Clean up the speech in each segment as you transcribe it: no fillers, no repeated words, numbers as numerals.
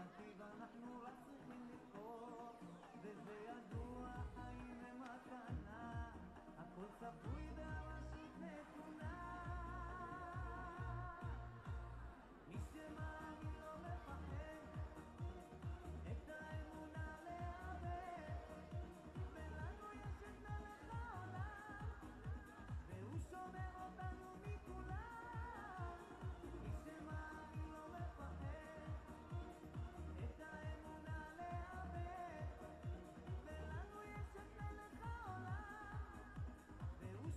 בנתיב אנחנו רק צריכים לבחור, וזה ידוע, החיים הם מתנה, הכל צפוי והרשות נתונה. מי שמאמין לא מפחד, את האמונה לאבד, ולנו יש את מלך העולם, והוא שומר אותנו מכולם. מי שמאמין לא מפחד, את האמונה לאבד, ולנו יש את מלך העולם, והוא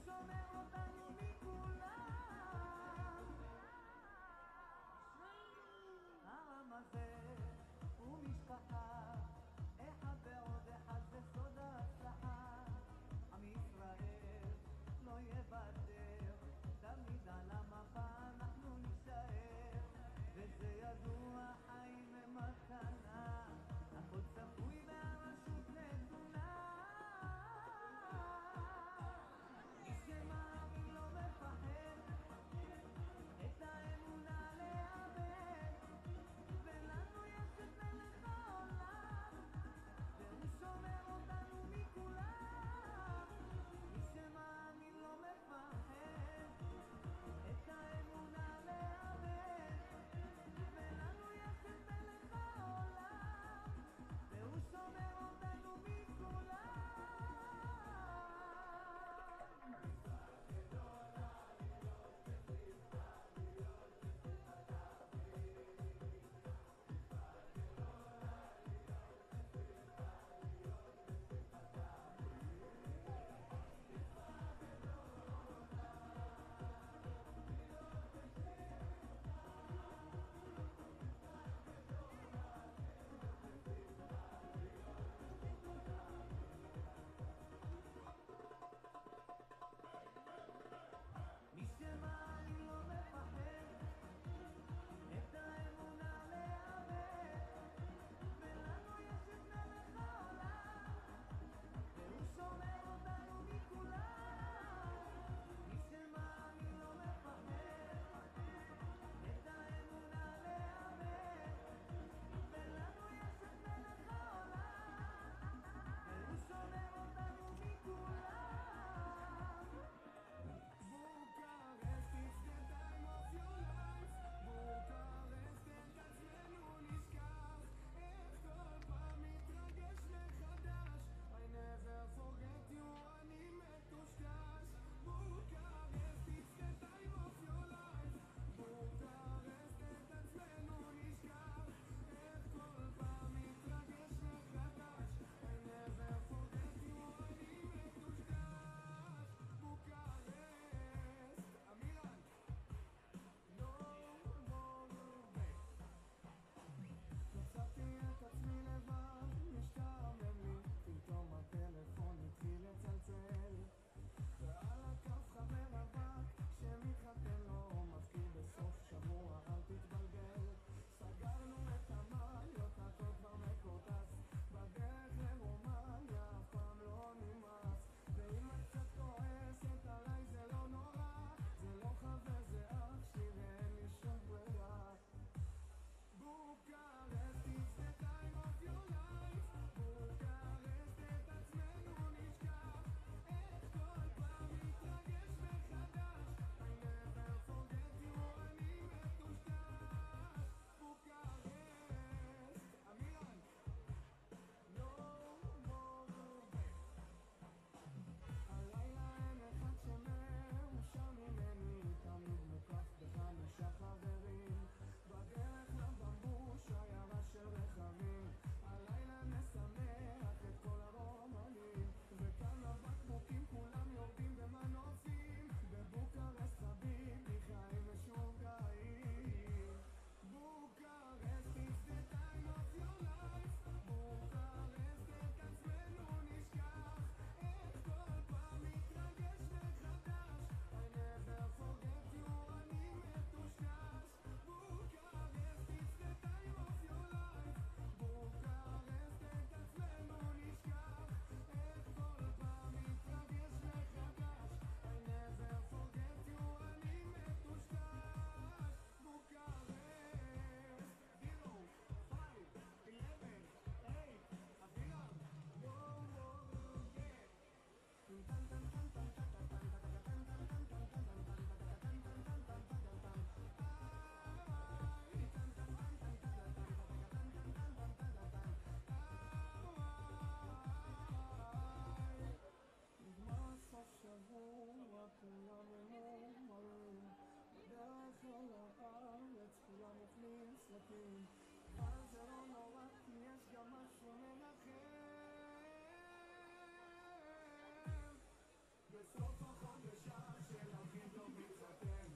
מתים, אבל זה לא נורא כי יש גם משהו מנחם. בסוף החודש של הכי טוב מתחתן,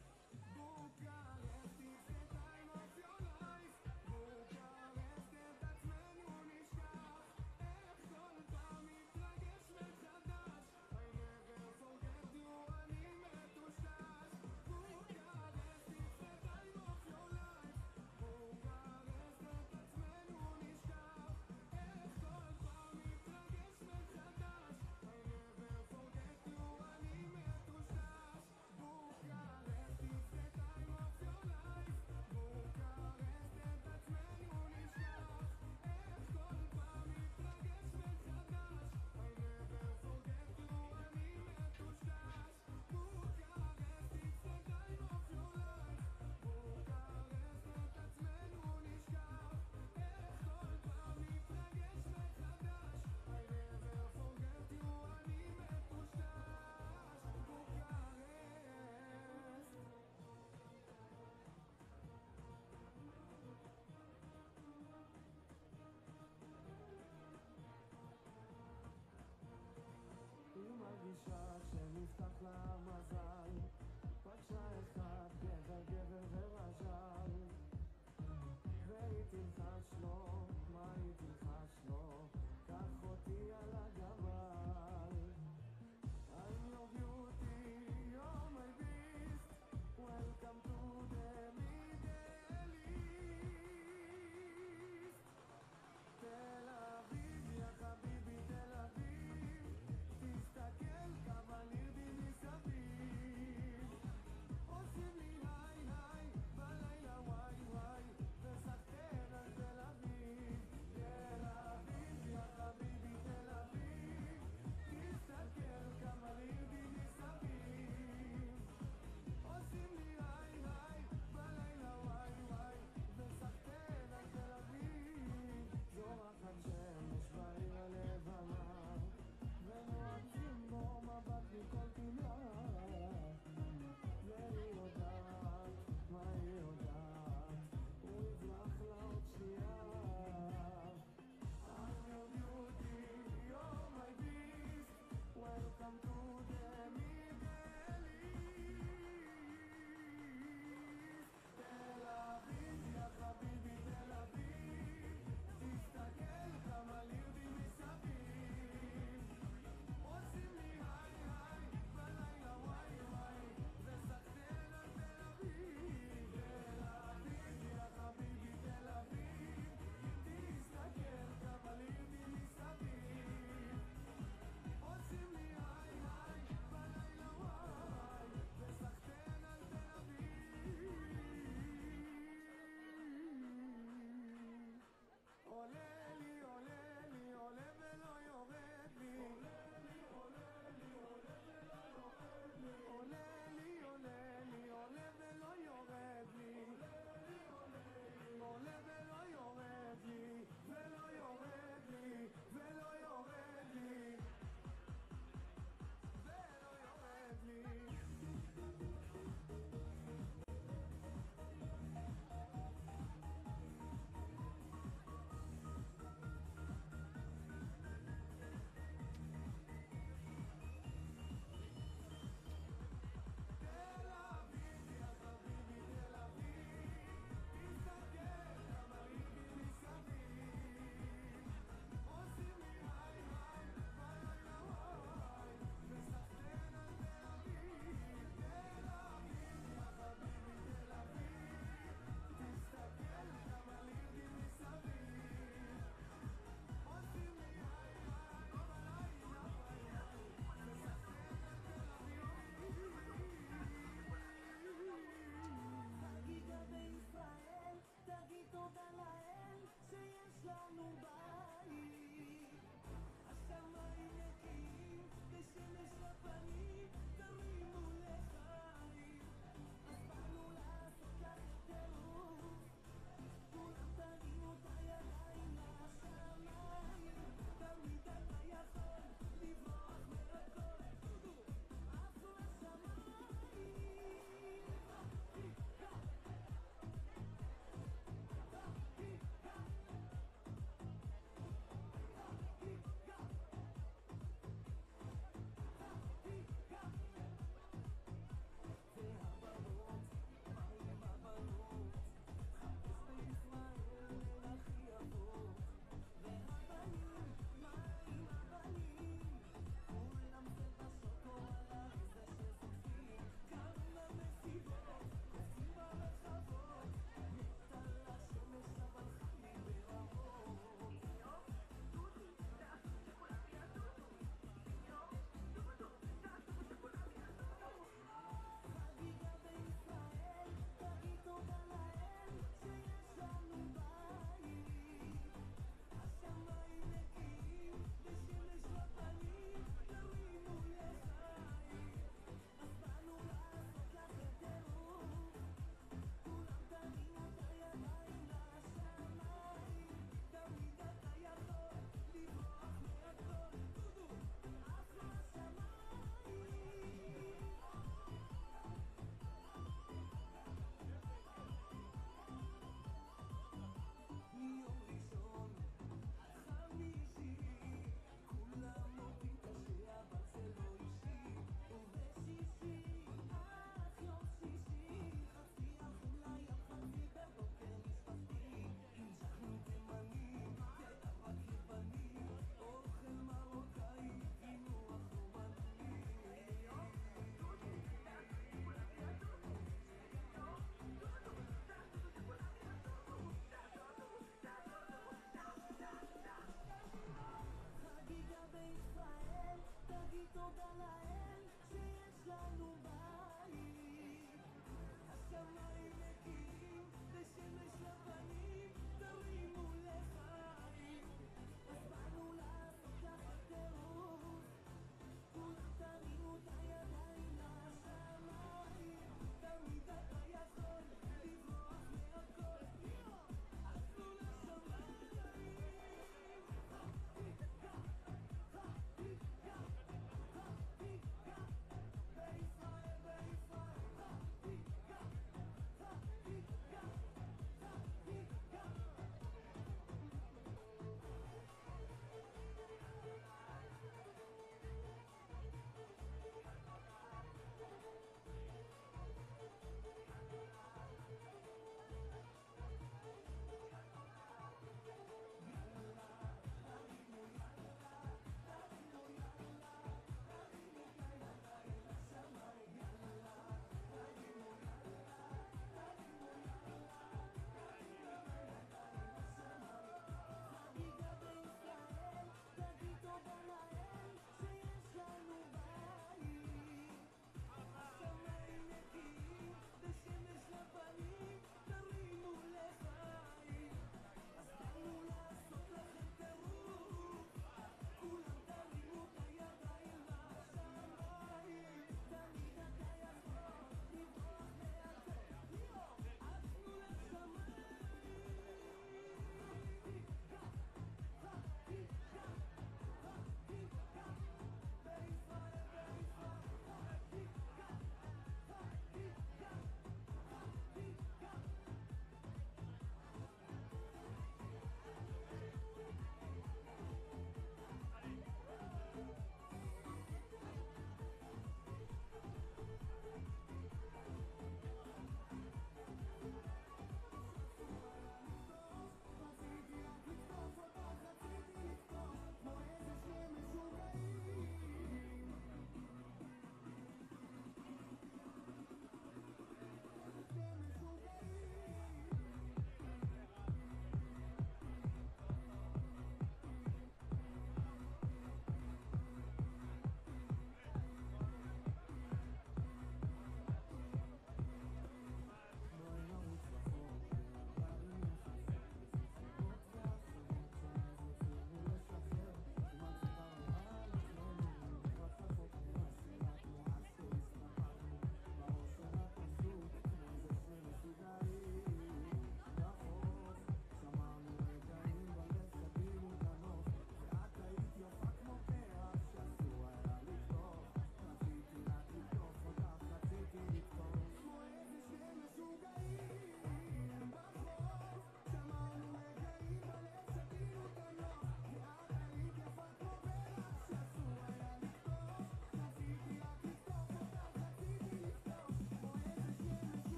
בוקרשט it's the time of your life, בוקרשט את עצמנו נשכח, איך כל פעם מתרגש מחדש, I never forget you אני מטושטש, בוקרשט it's the time of your life, בוקרשט את עצמנו נשכח, איך כל פעם מתרגש מחדש, I never forget you אני מטושטש, בוקרשט it's the time of your life, בוקרשט את עצמנו נשכח, איך כל פעם מתרגש מחדש, I never forget you אני מטושטש, בוקרשט it's the time of your life, בוקרשט את עצמנו נשכח, איך כל פעם מתרגש מחדש, I never forget you אני מטושטש, בוקרשט. היא מרגישה שנפתח לה מזל, פגשה אחד גבר גבר ורז'ל, והיא תלחש לו, מה היא תלחש לו, קח אותי על הגמל. I'm your beauty, you're my beast, welcome to the Middle East. תל אביב, יא חביבי תל אביב, תסתכל כמה נרדים מסביב, עושים לי היי היי, בלילה וואי וואי, וסחטן על תל אביב. תל אביב, יא חביבי תל אביב, תסתכל כמה נרדים מסביב, עושים לי היי היי, בלילה וואי וואי, וסחטן על תל אביב. זורחת שמש בעיר הלבנה, ונועצים בו מבט מכל פינה, והיא יודעת, מה היא יודעת, הוא יברח לה עוד שנייה. I'm your beauty, you're my beast, welcome to the Middle East. תל אביב, יא חביבי תל אביב, תסתכל כמה לירדים מסביב, עושים לי היי היי, בלילה וואי וואי, וסחטן על תל אביב. תל אביב, יא חביבי תל אביב, תסתכל כמה לירדים מסביב, עושים לי היי היי, בלילה וואי, וסחטן על תל אביב. עולה לי, עולה לי, עולה ולא יורד לי, עולה לי, עולה לי, עולה ולא יורד לי, עולה לי, עולה לי, עולה ולא יורד לי, עולה ולא יורד לי, ולא יורד לי, ולא יורד לי, ולא יורד לי. תל אביב, יא חביבי תל אביב, תסתכל כמה לירדים מסביב, עושים לי היי היי, בלילה וואי, וסחטן על תל אביב. תל אביב, יא חביבי תל אביב, תסתכל כמה לירדים מסביב, עושים לי היי היי, בלילה וואי וואי, וסחטן על תל אביב. חגיגה בישראל, תגיד תודה לאל שיש לנו בית, השמיים נקיים ושמש לפנים, תרימו לחיים, אז באנו לעשות לך טירוף, כולם תרימו את הידיים לשמיים, תמיד אתה יכול לברוח מהכל, עפו לשמיים.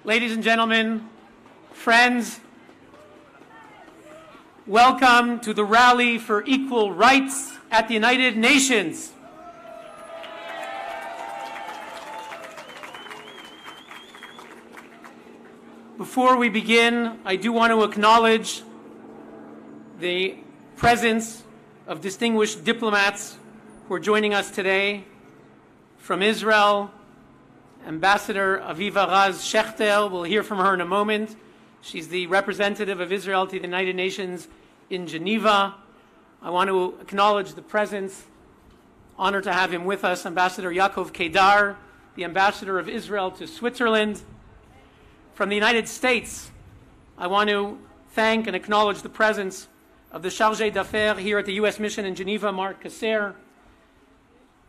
Ladies and gentlemen, friends, welcome to the Rally for Equal Rights at the United Nations. Before we begin, I do want to acknowledge the presence of distinguished diplomats who are joining us today. From Israel, Ambassador Aviva Raz Shechter, we'll hear from her in a moment. She's the representative of Israel to the United Nations in Geneva. I want to acknowledge the presence, honored to have him with us, Ambassador Yaakov Kedar, the Ambassador of Israel to Switzerland. From the United States, I want to thank and acknowledge the presence of the Chargé d'Affaires here at the U.S. Mission in Geneva, Mark Kasser,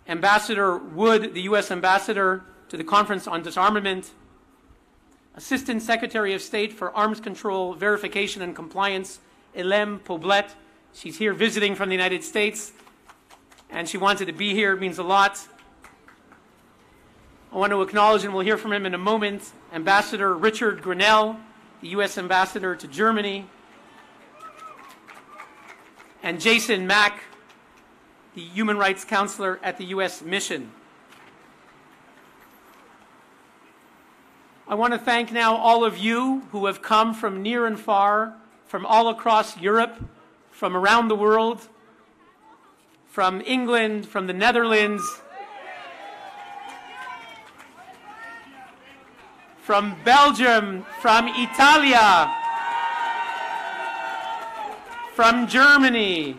Ambassador Wood, the U.S. Ambassador to the Conference on Disarmament, Assistant Secretary of State for Arms Control, Verification and Compliance, Hélène Poblet. She's here visiting from the United States, and she wanted to be here. It means a lot. I want to acknowledge, and we'll hear from him in a moment, Ambassador Richard Grenell, the U.S. Ambassador to Germany, and Jason Mack, the Human Rights Counselor at the U.S. Mission. I want to thank now all of you who have come from near and far, from all across Europe, from around the world, from England, from the Netherlands, from Belgium, from Italia, from Germany,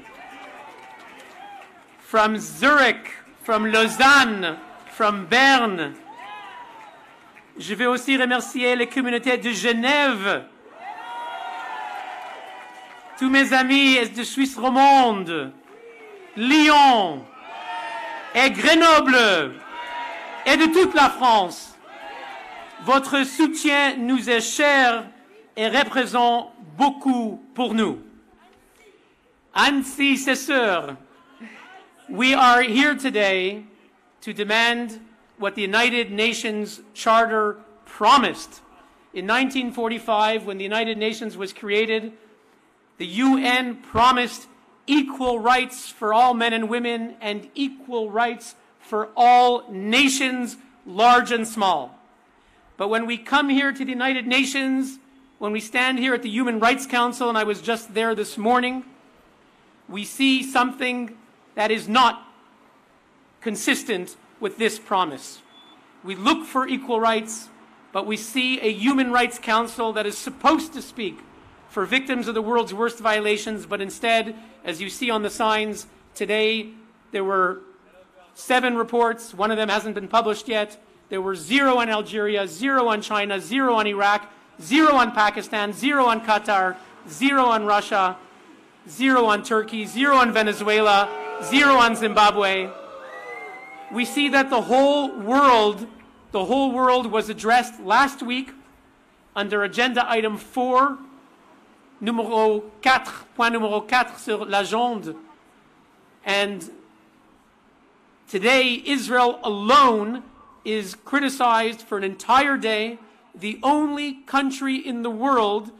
from Zurich, from Lausanne, from Berne. Je veux aussi remercier les communautés de Genève, tous mes amis de Suisse romande, Lyon et Grenoble et de toute la France. Votre soutien nous est cher et représente beaucoup pour nous. Ainsi, ses sœurs, we are here today to demand what the United Nations Charter promised. In 1945, when the United Nations was created, the UN promised equal rights for all men and women and equal rights for all nations, large and small. But when we come here to the United Nations, when we stand here at the Human Rights Council, and I was just there this morning, we see something that is not consistent with this promise. We look for equal rights, but we see a Human Rights Council that is supposed to speak for victims of the world's worst violations, but instead, as you see on the signs today, there were 7 reports. One of them hasn't been published yet. There were 0 on Algeria, 0 on China, 0 on Iraq, 0 on Pakistan, 0 on Qatar, 0 on Russia, 0 on Turkey, 0 on Venezuela, 0 on Zimbabwe. We see that the whole world was addressed last week under agenda item 4, numéro 4, point numéro 4 sur l'agenda. And today, Israel alone is criticized for an entire day, the only country in the world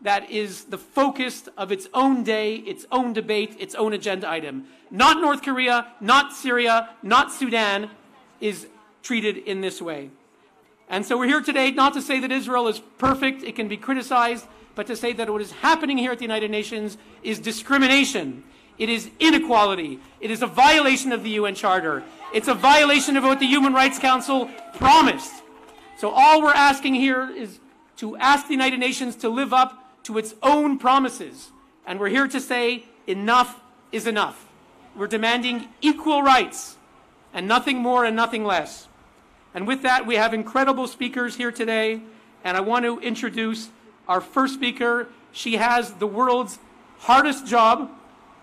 that is the focus of its own day, its own debate, its own agenda item. Not North Korea, not Syria, not Sudan is treated in this way. And so we're here today not to say that Israel is perfect, it can be criticized, but to say that what is happening here at the United Nations is discrimination. It is inequality. It is a violation of the UN Charter. It's a violation of what the Human Rights Council promised. So all we're asking here is to ask the United Nations to live up to its own promises. And we're here to say enough is enough. We're demanding equal rights and nothing more and nothing less. And with that, we have incredible speakers here today. And I want to introduce our first speaker. She has the world's hardest job.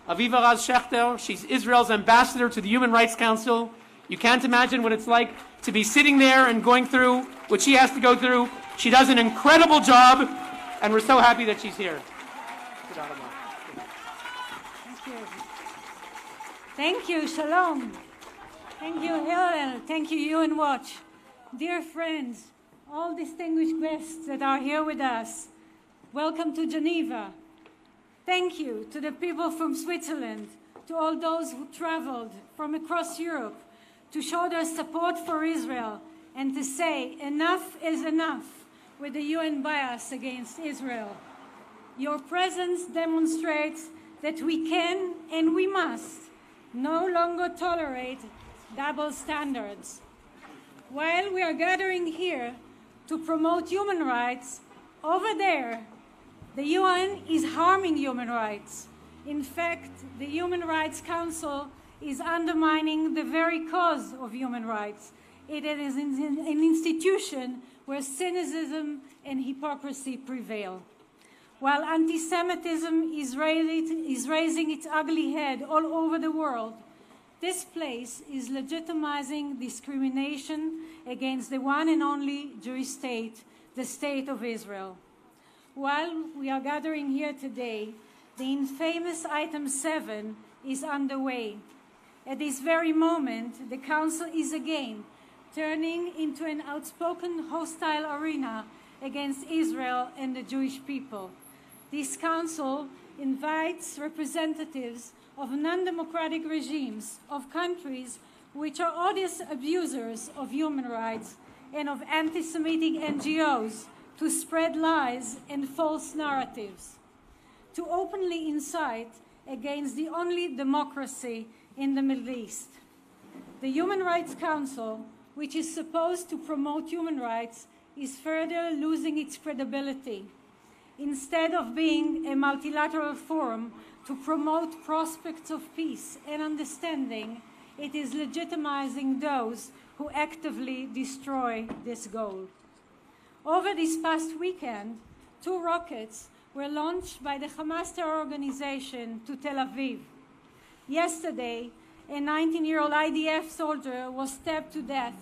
Aviva Raz Shechter, she's Israel's ambassador to the Human Rights Council. You can't imagine what it's like to be sitting there and going through what she has to go through. She does an incredible job, and we're so happy that she's here. Thank you. Thank you, Shalom. Thank you, Hillel. Thank you, UN Watch. Dear friends, all distinguished guests that are here with us, welcome to Geneva. Thank you to the people from Switzerland, to all those who traveled from across Europe to show their support for Israel and to say enough is enough with the UN bias against Israel. Your presence demonstrates that we can and we must no longer tolerate double standards. While we are gathering here to promote human rights, over there, the UN is harming human rights. In fact, the Human Rights Council is undermining the very cause of human rights. It is an institution where cynicism and hypocrisy prevail. While anti-Semitism is raising its ugly head all over the world, this place is legitimizing discrimination against the one and only Jewish state, the State of Israel. While we are gathering here today, the infamous item 7 is underway. At this very moment, the Council is again turning into an outspoken hostile arena against Israel and the Jewish people. This Council invites representatives of non-democratic regimes, of countries which are odious abusers of human rights, and of anti-Semitic NGOs to spread lies and false narratives, to openly incite against the only democracy in the Middle East. The Human Rights Council, which is supposed to promote human rights, is further losing its credibility. Instead of being a multilateral forum to promote prospects of peace and understanding, it is legitimizing those who actively destroy this goal. Over this past weekend, 2 rockets were launched by the Hamas terror organization to Tel Aviv. Yesterday, a 19-year-old IDF soldier was stabbed to death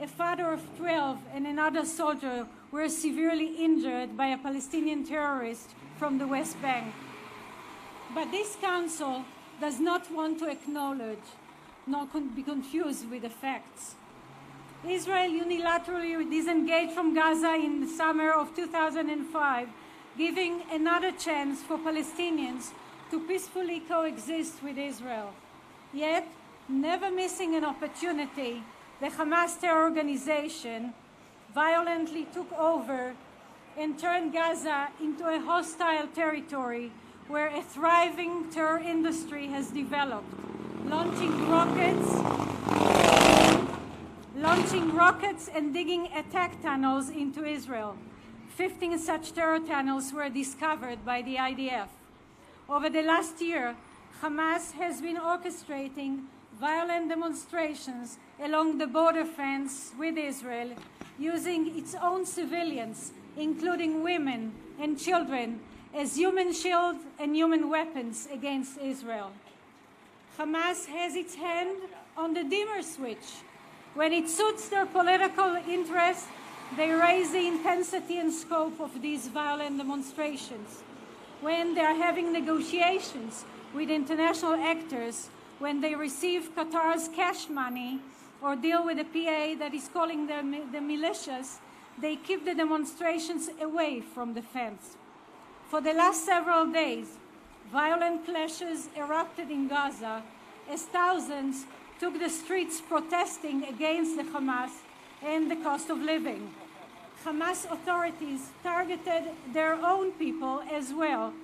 a father of 12 and another soldier were severely injured by a Palestinian terrorist from the West Bank. But this council does not want to acknowledge nor be confused with the facts. Israel unilaterally disengaged from Gaza in the summer of 2005, giving another chance for Palestinians to peacefully coexist with Israel. Yet, never missing an opportunity, the Hamas terror organization violently took over and turned Gaza into a hostile territory where a thriving terror industry has developed, launching rockets and digging attack tunnels into Israel. 15 such terror tunnels were discovered by the IDF. Over the last year, Hamas has been orchestrating violent demonstrations along the border fence with Israel, using its own civilians, including women and children, as human shields and human weapons against Israel. Hamas has its hand on the dimmer switch. When it suits their political interests, they raise the intensity and scope of these violent demonstrations. When they are having negotiations with international actors, when they receive Qatar's cash money or deal with a PA that is calling them the militias, they keep the demonstrations away from the fence. For the last several days, violent clashes erupted in Gaza as thousands took the streets protesting against the Hamas and the cost of living. Hamas authorities targeted their own people as well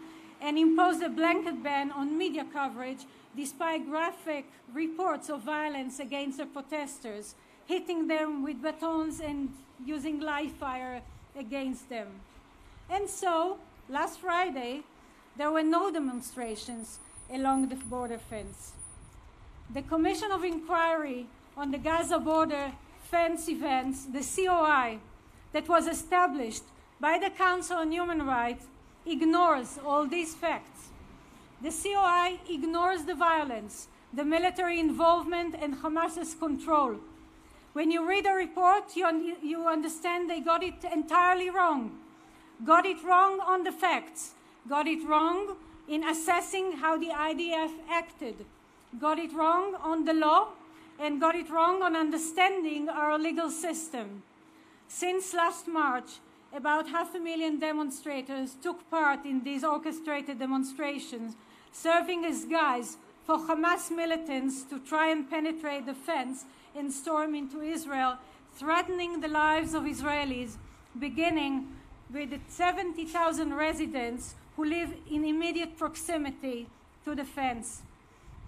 and imposed a blanket ban on media coverage despite graphic reports of violence against the protesters, hitting them with batons and using live fire against them. And so, last Friday, there were no demonstrations along the border fence. The Commission of Inquiry on the Gaza border fence events, the COI, that was established by the Council on Human Rights, ignores all these facts. The COI ignores the violence, the military involvement, and Hamas's control. When you read a report, you understand they got it entirely wrong. Got it wrong on the facts. Got it wrong in assessing how the IDF acted. Got it wrong on the law, and got it wrong on understanding our legal system. Since last March, about 500,000 demonstrators took part in these orchestrated demonstrations, serving as guides for Hamas militants to try and penetrate the fence and storm into Israel, threatening the lives of Israelis, beginning with the 70,000 residents who live in immediate proximity to the fence.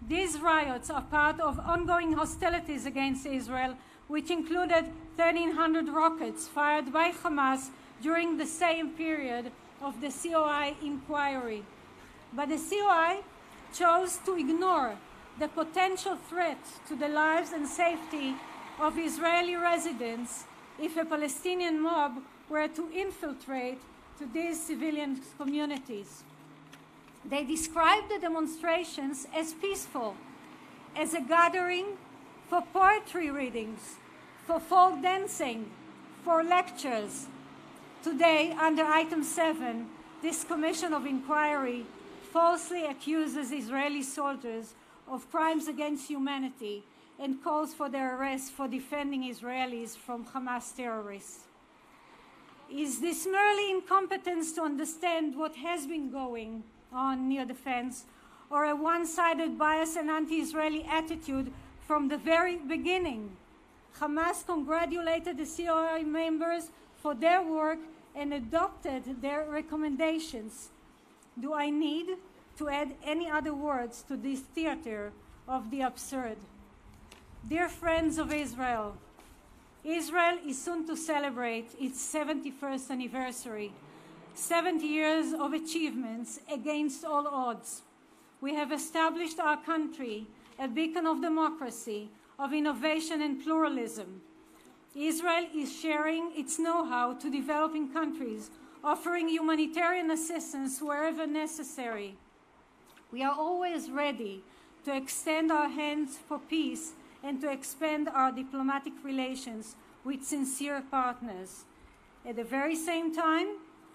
These riots are part of ongoing hostilities against Israel, which included 1,300 rockets fired by Hamas during the same period of the COI inquiry. But the COI chose to ignore the potential threat to the lives and safety of Israeli residents if a Palestinian mob were to infiltrate to these civilian communities. They described the demonstrations as peaceful, as a gathering for poetry readings, for folk dancing, for lectures. Today, under Item 7, this Commission of Inquiry falsely accuses Israeli soldiers of crimes against humanity and calls for their arrest for defending Israelis from Hamas terrorists. Is this merely incompetence to understand what has been going on near the fence, or a one-sided bias and anti-Israeli attitude from the very beginning? Hamas congratulated the COI members for their work and adopted their recommendations. Do I need to add any other words to this theater of the absurd? Dear friends of Israel, Israel is soon to celebrate its 71st anniversary, 70 years of achievements against all odds. We have established our country a beacon of democracy, of innovation and pluralism. Israel is sharing its know-how to developing countries, offering humanitarian assistance wherever necessary. We are always ready to extend our hands for peace and to expand our diplomatic relations with sincere partners. At the very same time,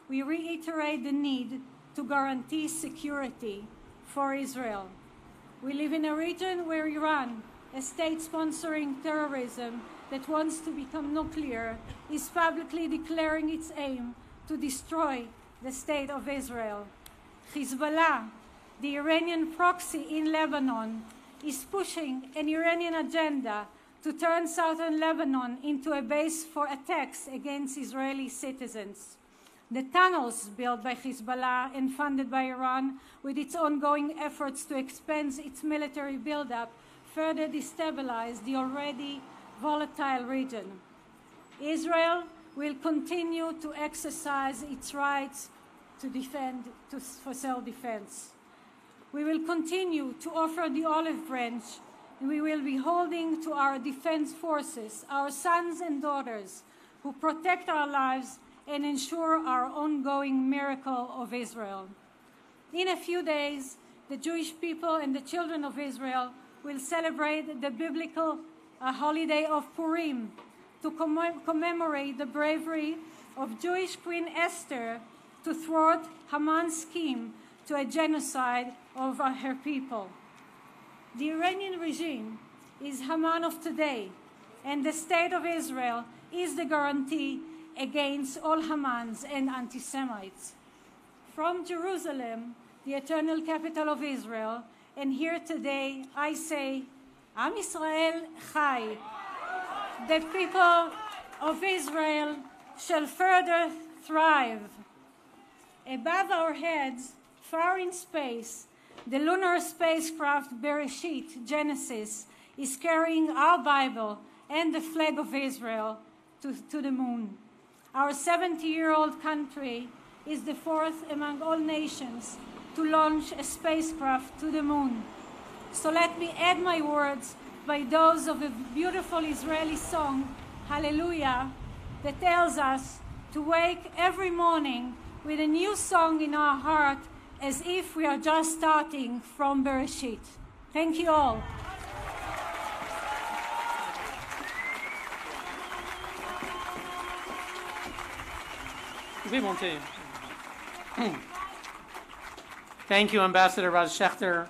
we reiterate the need to guarantee security for Israel. We live in a region where Iran, a state sponsoring terrorism that wants to become nuclear, is publicly declaring its aim to destroy the state of Israel. Hezbollah, the Iranian proxy in Lebanon, is pushing an Iranian agenda to turn southern Lebanon into a base for attacks against Israeli citizens. The tunnels built by Hezbollah and funded by Iran, with its ongoing efforts to expand its military buildup, further destabilize the already volatile region. Israel will continue to exercise its rights for self-defense. We will continue to offer the olive branch, and we will be holding to our defense forces, our sons and daughters, who protect our lives and ensure our ongoing miracle of Israel. In a few days, the Jewish people and the children of Israel will celebrate the biblical holiday of Purim to commemorate the bravery of Jewish Queen Esther to thwart Haman's scheme to a genocide of her people. The Iranian regime is Haman of today, and the state of Israel is the guarantee against all Hamans and anti-Semites. From Jerusalem, the eternal capital of Israel, and here today I say, Am Yisrael Chai. The people of Israel shall further thrive. Above our heads, far in space, the lunar spacecraft Bereshit, Genesis, is carrying our Bible and the flag of Israel to the moon. Our 70-year-old country is the fourth among all nations to launch a spacecraft to the moon. So let me add my words by those of a beautiful Israeli song, Hallelujah, that tells us to wake every morning with a new song in our heart, as if we are just starting from Bereshit. Thank you all. Thank you, Ambassador Raz Shechter,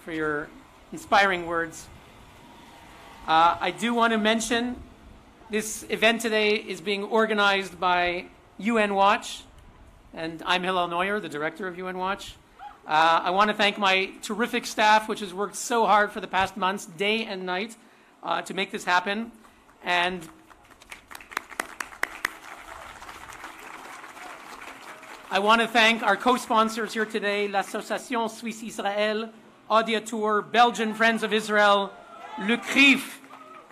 for your inspiring words. I do want to mention this event today is being organized by UN Watch, and I'm Hillel Neuer, the director of UN Watch. I want to thank my terrific staff, which has worked so hard for the past months, day and night, to make this happen. And I want to thank our co-sponsors here today, l'Association Suisse Israël, Audiatur, Belgian Friends of Israel, Le CRIF,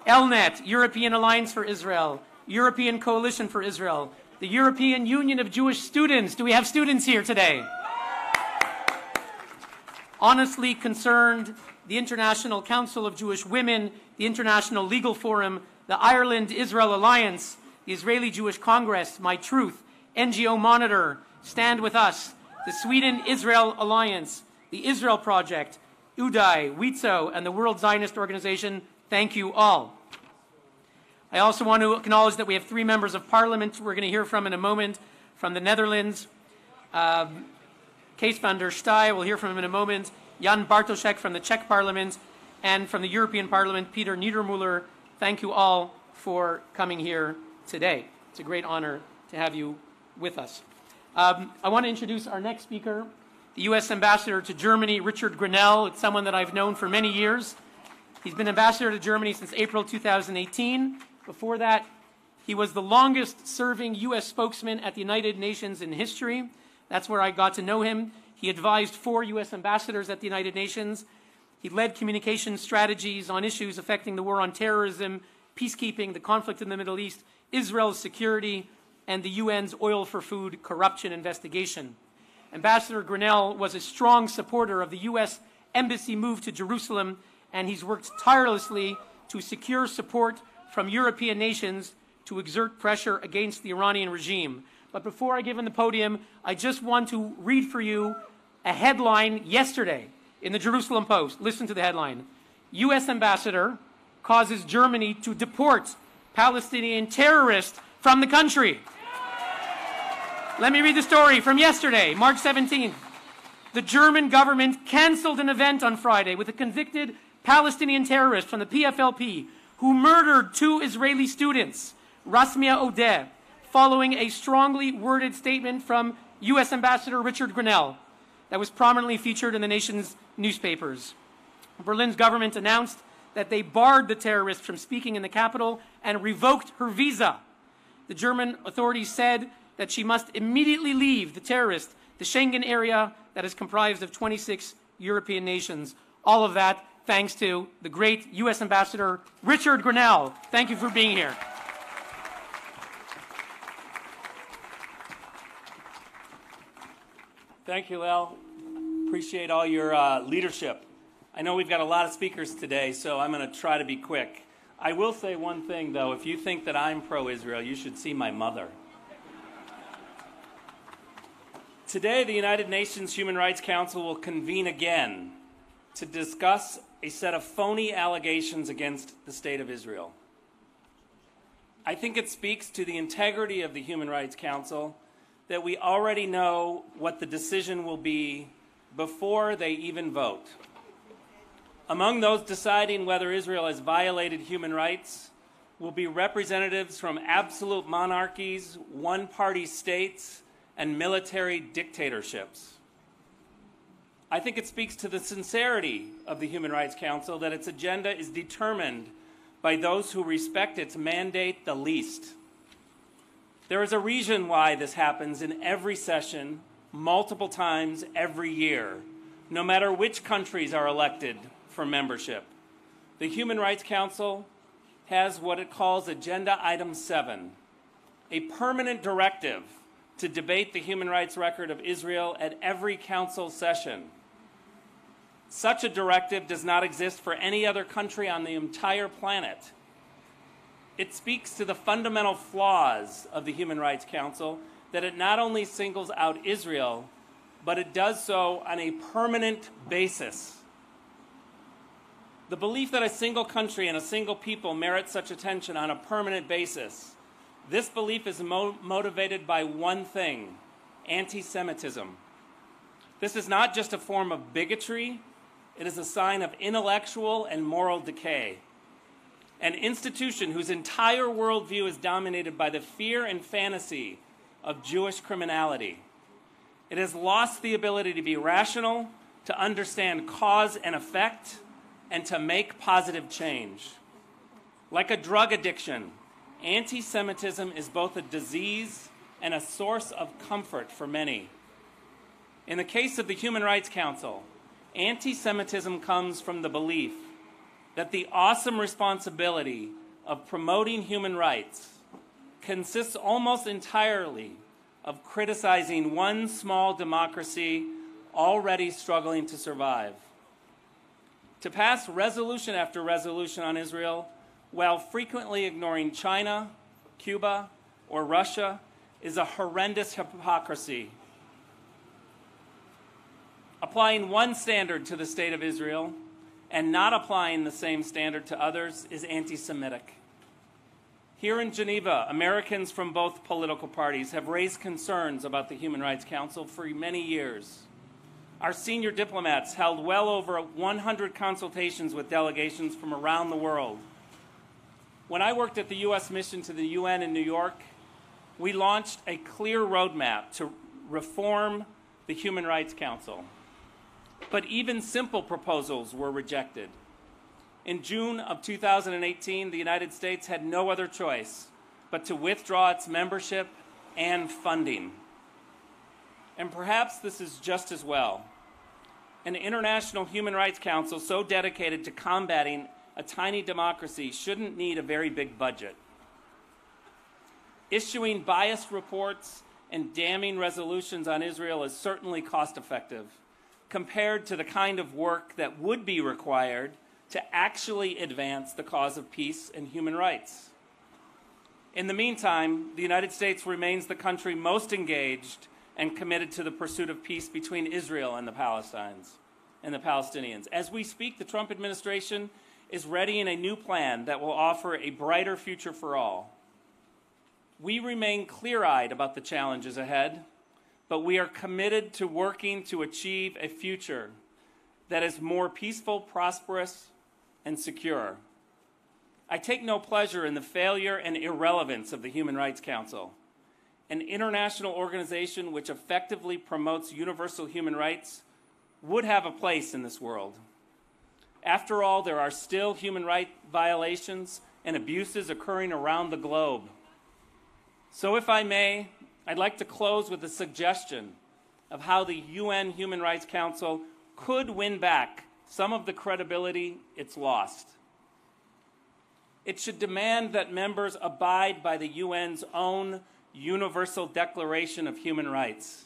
ELNET, European Alliance for Israel, European Coalition for Israel, the European Union of Jewish Students. Do we have students here today? Honestly Concerned, the International Council of Jewish Women, the International Legal Forum, the Ireland-Israel Alliance, the Israeli Jewish Congress, My Truth, NGO Monitor, Stand With Us, the Sweden-Israel Alliance, the Israel Project, UDAI, WITZO, and the World Zionist Organization. Thank you all. I also want to acknowledge that we have 3 members of parliament we're going to hear from in a moment. From the Netherlands, Kees van der Staaij, we'll hear from him in a moment. Jan Bartoszek from the Czech parliament, and from the European Parliament, Peter Niedermüller. Thank you all for coming here today. It's a great honor to have you with us. I want to introduce our next speaker, the U.S. Ambassador to Germany, Richard Grenell. It's someone that I've known for many years. He's been ambassador to Germany since April 2018. Before that, he was the longest-serving U.S. spokesman at the United Nations in history. That's where I got to know him. He advised 4 U.S. ambassadors at the United Nations. He led communication strategies on issues affecting the war on terrorism, peacekeeping, the conflict in the Middle East, Israel's security, and the UN's Oil for Food corruption investigation. Ambassador Grenell was a strong supporter of the U.S. Embassy move to Jerusalem, and he's worked tirelessly to secure support from European nations to exert pressure against the Iranian regime. But before I give him the podium, I just want to read for you a headline yesterday in the Jerusalem Post. Listen to the headline. U.S. Ambassador causes Germany to deport Palestinian terrorist from the country. Let me read the story from yesterday, March 17th. The German government canceled an event on Friday with a convicted Palestinian terrorist from the PFLP who murdered 2 Israeli students, Rasmia Odeh, following a strongly worded statement from U.S. Ambassador Richard Grenell that was prominently featured in the nation's newspapers. Berlin's government announced that they barred the terrorist from speaking in the capital and revoked her visa. The German authorities said that she must immediately leave the Schengen area that is comprised of 26 European nations. All of that thanks to the great U.S. Ambassador Richard Grenell. Thank you for being here. Thank you, Hillel. Appreciate all your leadership. I know we've got a lot of speakers today, so I'm going to try to be quick. I will say one thing, though. If you think that I'm pro-Israel, you should see my mother. Today, the United Nations Human Rights Council will convene again to discuss a set of phony allegations against the State of Israel. I think it speaks to the integrity of the Human Rights Council that we already know what the decision will be before they even vote. Among those deciding whether Israel has violated human rights will be representatives from absolute monarchies, one-party states, and military dictatorships. I think it speaks to the sincerity of the Human Rights Council that its agenda is determined by those who respect its mandate the least. There is a reason why this happens in every session, multiple times every year, no matter which countries are elected for membership. The Human Rights Council has what it calls Agenda Item 7, a permanent directive to debate the human rights record of Israel at every council session. Such a directive does not exist for any other country on the entire planet. It speaks to the fundamental flaws of the Human Rights Council, that it not only singles out Israel, but it does so on a permanent basis. The belief that a single country and a single people merit such attention on a permanent basis, this belief is motivated by one thing: anti-Semitism. This is not just a form of bigotry, it is a sign of intellectual and moral decay. An institution whose entire worldview is dominated by the fear and fantasy of Jewish criminality. It has lost the ability to be rational, to understand cause and effect, and to make positive change. Like a drug addiction, anti-Semitism is both a disease and a source of comfort for many. In the case of the Human Rights Council, anti-Semitism comes from the belief that the awesome responsibility of promoting human rights consists almost entirely of criticizing one small democracy already struggling to survive. To pass resolution after resolution on Israel while frequently ignoring China, Cuba, or Russia is a horrendous hypocrisy. Applying one standard to the State of Israel and not applying the same standard to others is anti-Semitic. Here in Geneva, Americans from both political parties have raised concerns about the Human Rights Council for many years. Our senior diplomats held well over 100 consultations with delegations from around the world. When I worked at the U.S. mission to the UN in New York, we launched a clear roadmap to reform the Human Rights Council. But even simple proposals were rejected. In June of 2018, the United States had no other choice but to withdraw its membership and funding. And perhaps this is just as well. An international human rights council so dedicated to combating a tiny democracy shouldn't need a very big budget. Issuing biased reports and damning resolutions on Israel is certainly cost-effective compared to the kind of work that would be required to actually advance the cause of peace and human rights. In the meantime, the United States remains the country most engaged and committed to the pursuit of peace between Israel and the Palestinians. As we speak, the Trump administration is readying a new plan that will offer a brighter future for all. We remain clear-eyed about the challenges ahead, but we are committed to working to achieve a future that is more peaceful, prosperous, and secure. I take no pleasure in the failure and irrelevance of the Human Rights Council, an international organization which effectively promotes universal human rights would have a place in this world. After all, there are still human rights violations and abuses occurring around the globe. So if I may, I'd like to close with a suggestion of how the UN Human Rights Council could win back some of the credibility it's lost. It should demand that members abide by the UN's own Universal Declaration of Human Rights.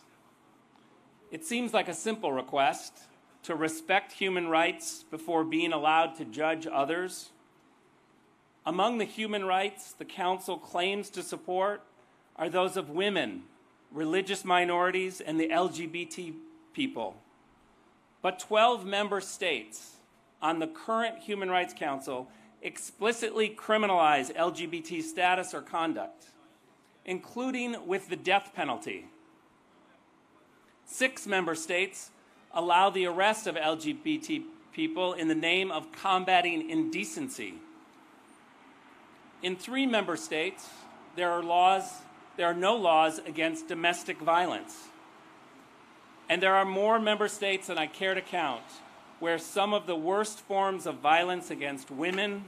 It seems like a simple request to respect human rights before being allowed to judge others. Among the human rights the Council claims to support are those of women, religious minorities, and the LGBT people. But 12 member states on the current Human Rights Council explicitly criminalize LGBT status or conduct, including with the death penalty. 6 member states allow the arrest of LGBT people in the name of combating indecency. In 3 member states, there are no laws against domestic violence. And there are more member states than I care to count where some of the worst forms of violence against women,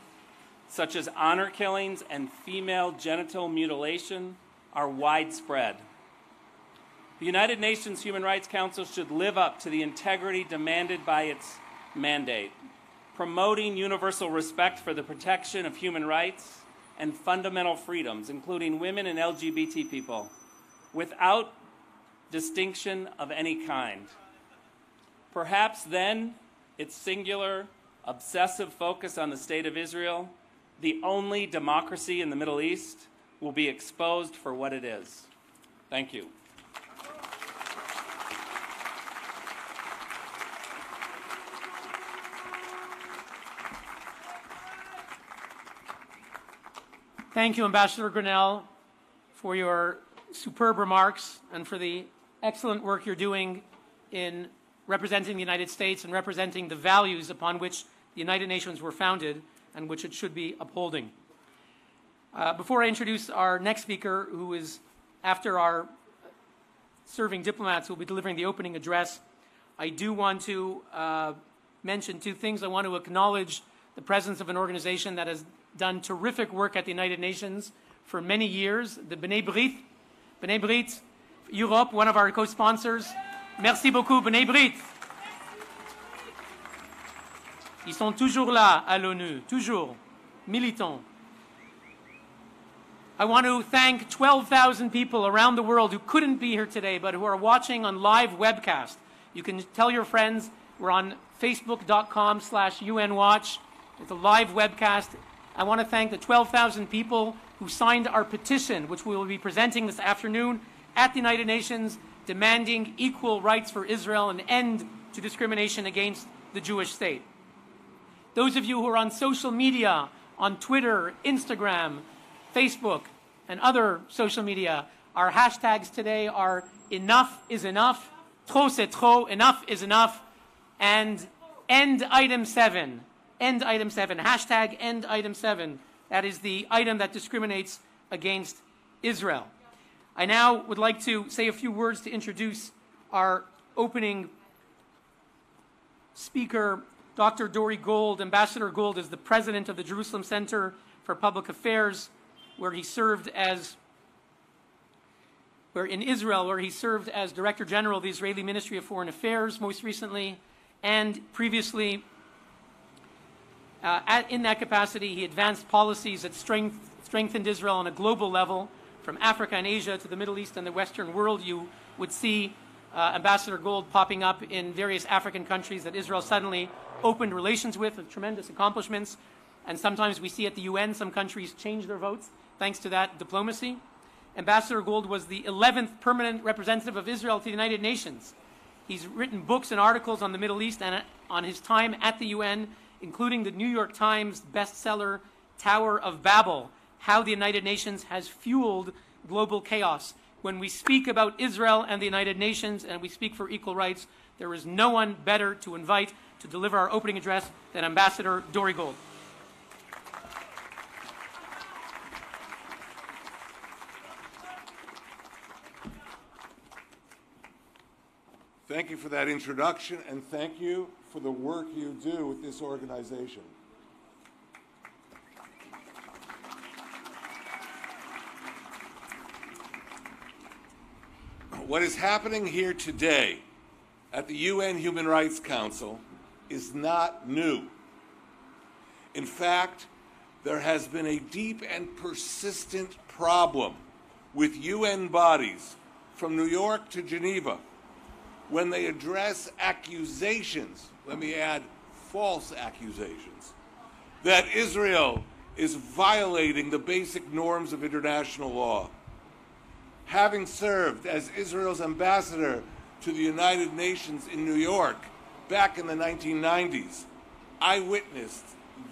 such as honor killings and female genital mutilation, are widespread. The United Nations Human Rights Council should live up to the integrity demanded by its mandate, promoting universal respect for the protection of human rights and fundamental freedoms, including women and LGBT people, without distinction of any kind. Perhaps then, its singular, obsessive focus on the State of Israel, the only democracy in the Middle East, will be exposed for what it is. Thank you. Thank you, Ambassador Grenell, for your superb remarks and for the excellent work you're doing in representing the United States and representing the values upon which the United Nations were founded and which it should be upholding. Before I introduce our next speaker, who is, after our serving diplomats who will be delivering the opening address, I do want to mention 2 things. I want to acknowledge the presence of an organization that has done terrific work at the United Nations for many years, the B'nai Brit. B'nai Brit Europe, one of our co-sponsors. Merci beaucoup, B'nai Brit. Ils sont toujours là à l'ONU, toujours, militants. I want to thank 12,000 people around the world who couldn't be here today, but who are watching on live webcast. You can tell your friends we're on facebook.com/UNWatch. It's a live webcast. I want to thank the 12,000 people who signed our petition, which we will be presenting this afternoon at the United Nations, demanding equal rights for Israel and end to discrimination against the Jewish state. Those of you who are on social media, on Twitter, Instagram, Facebook, and other social media, our hashtags today are enough is enough, trop c'est trop, enough is enough, and end item 7. End item 7. Hashtag end item 7. That is the item that discriminates against Israel. I now would like to say a few words to introduce our opening speaker, Dr. Dori Gold. Ambassador Gold is the president of the Jerusalem Center for Public Affairs, where he served as Director General of the Israeli Ministry of Foreign Affairs most recently, and previously in that capacity he advanced policies that strengthened Israel on a global level, from Africa and Asia to the Middle East and the Western world. You would see Ambassador Gold popping up in various African countries that Israel suddenly opened relations with tremendous accomplishments. And sometimes we see at the UN some countries change their votes thanks to that diplomacy. Ambassador Gold was the 11th permanent representative of Israel to the United Nations. He's written books and articles on the Middle East, and on his time at the UN, including the New York Times bestseller Tower of Babel, How the United Nations Has Fueled Global Chaos. When we speak about Israel and the United Nations and we speak for equal rights, there is no one better to invite to deliver our opening address than Ambassador Dori Gold. Thank you for that introduction, and thank you for the work you do with this organization. What is happening here today at the UN Human Rights Council is not new. In fact, there has been a deep and persistent problem with UN bodies from New York to Geneva when they address accusations, let me add false accusations, that Israel is violating the basic norms of international law. Having served as Israel's ambassador to the United Nations in New York back in the 1990s, I witnessed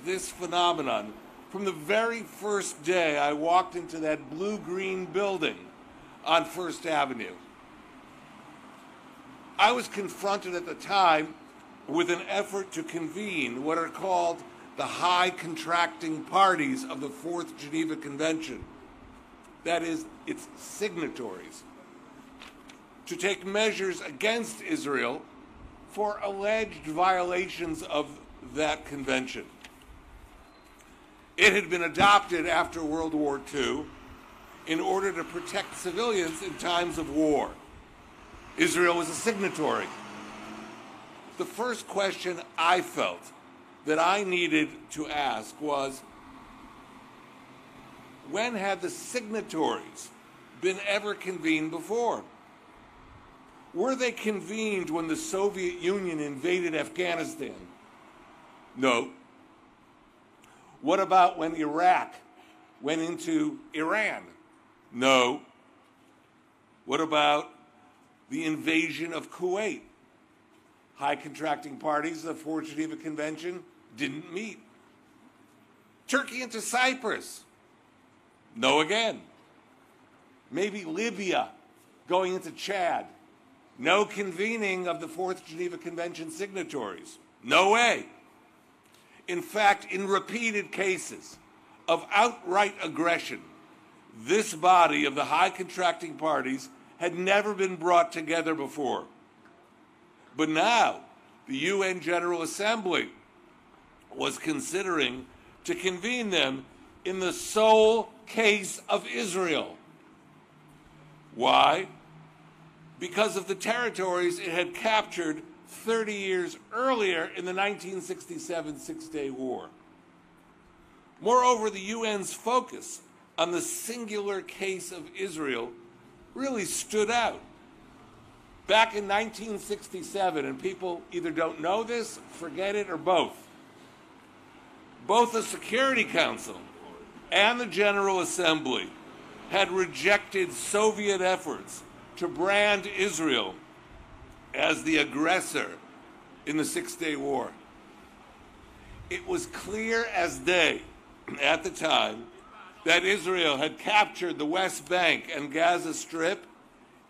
this phenomenon from the very first day I walked into that blue-green building on First Avenue. I was confronted at the time with an effort to convene what are called the high contracting parties of the Fourth Geneva Convention, that is, its signatories, to take measures against Israel for alleged violations of that convention. It had been adopted after World War II in order to protect civilians in times of war. Israel was a signatory. The first question I felt that I needed to ask was, when had the signatories been ever convened before? Were they convened when the Soviet Union invaded Afghanistan? No. What about when Iraq went into Iran? No. What about the invasion of Kuwait? High contracting parties of the Fourth Geneva Convention didn't meet. Turkey into Cyprus? No again. Maybe Libya going into Chad? No convening of the Fourth Geneva Convention signatories? No way. In fact, in repeated cases of outright aggression, this body of the high contracting parties had never been brought together before. But now, the UN General Assembly was considering to convene them in the sole case of Israel. Why? Because of the territories it had captured 30 years earlier in the 1967 Six-Day War. Moreover, the UN's focus on the singular case of Israel really stood out. Back in 1967, and people either don't know this, forget it, or both the Security Council and the General Assembly had rejected Soviet efforts to brand Israel as the aggressor in the Six-Day War. It was clear as day at the time that Israel had captured the West Bank and Gaza Strip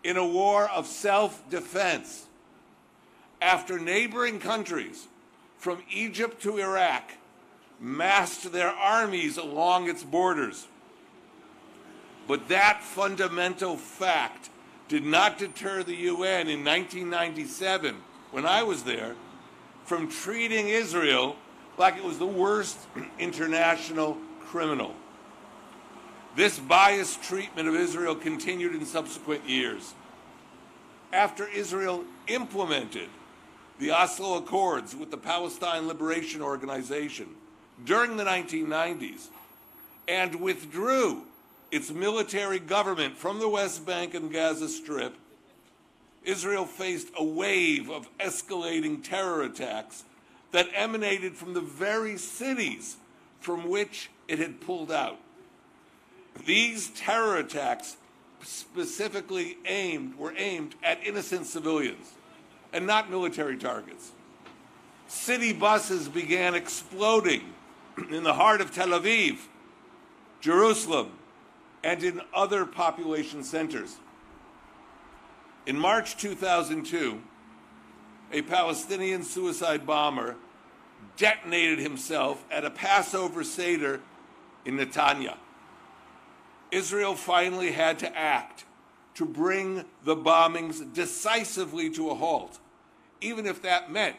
in a war of self-defense after neighboring countries from Egypt to Iraq massed their armies along its borders. But that fundamental fact did not deter the UN in 1997, when I was there, from treating Israel like it was the worst international criminal. This biased treatment of Israel continued in subsequent years. After Israel implemented the Oslo Accords with the Palestine Liberation Organization during the 1990s and withdrew its military government from the West Bank and Gaza Strip, Israel faced a wave of escalating terror attacks that emanated from the very cities from which it had pulled out. These terror attacks specifically were aimed at innocent civilians and not military targets. City buses began exploding in the heart of Tel Aviv, Jerusalem, and in other population centers. In March 2002, a Palestinian suicide bomber detonated himself at a Passover Seder in Netanya. Israel finally had to act to bring the bombings decisively to a halt, even if that meant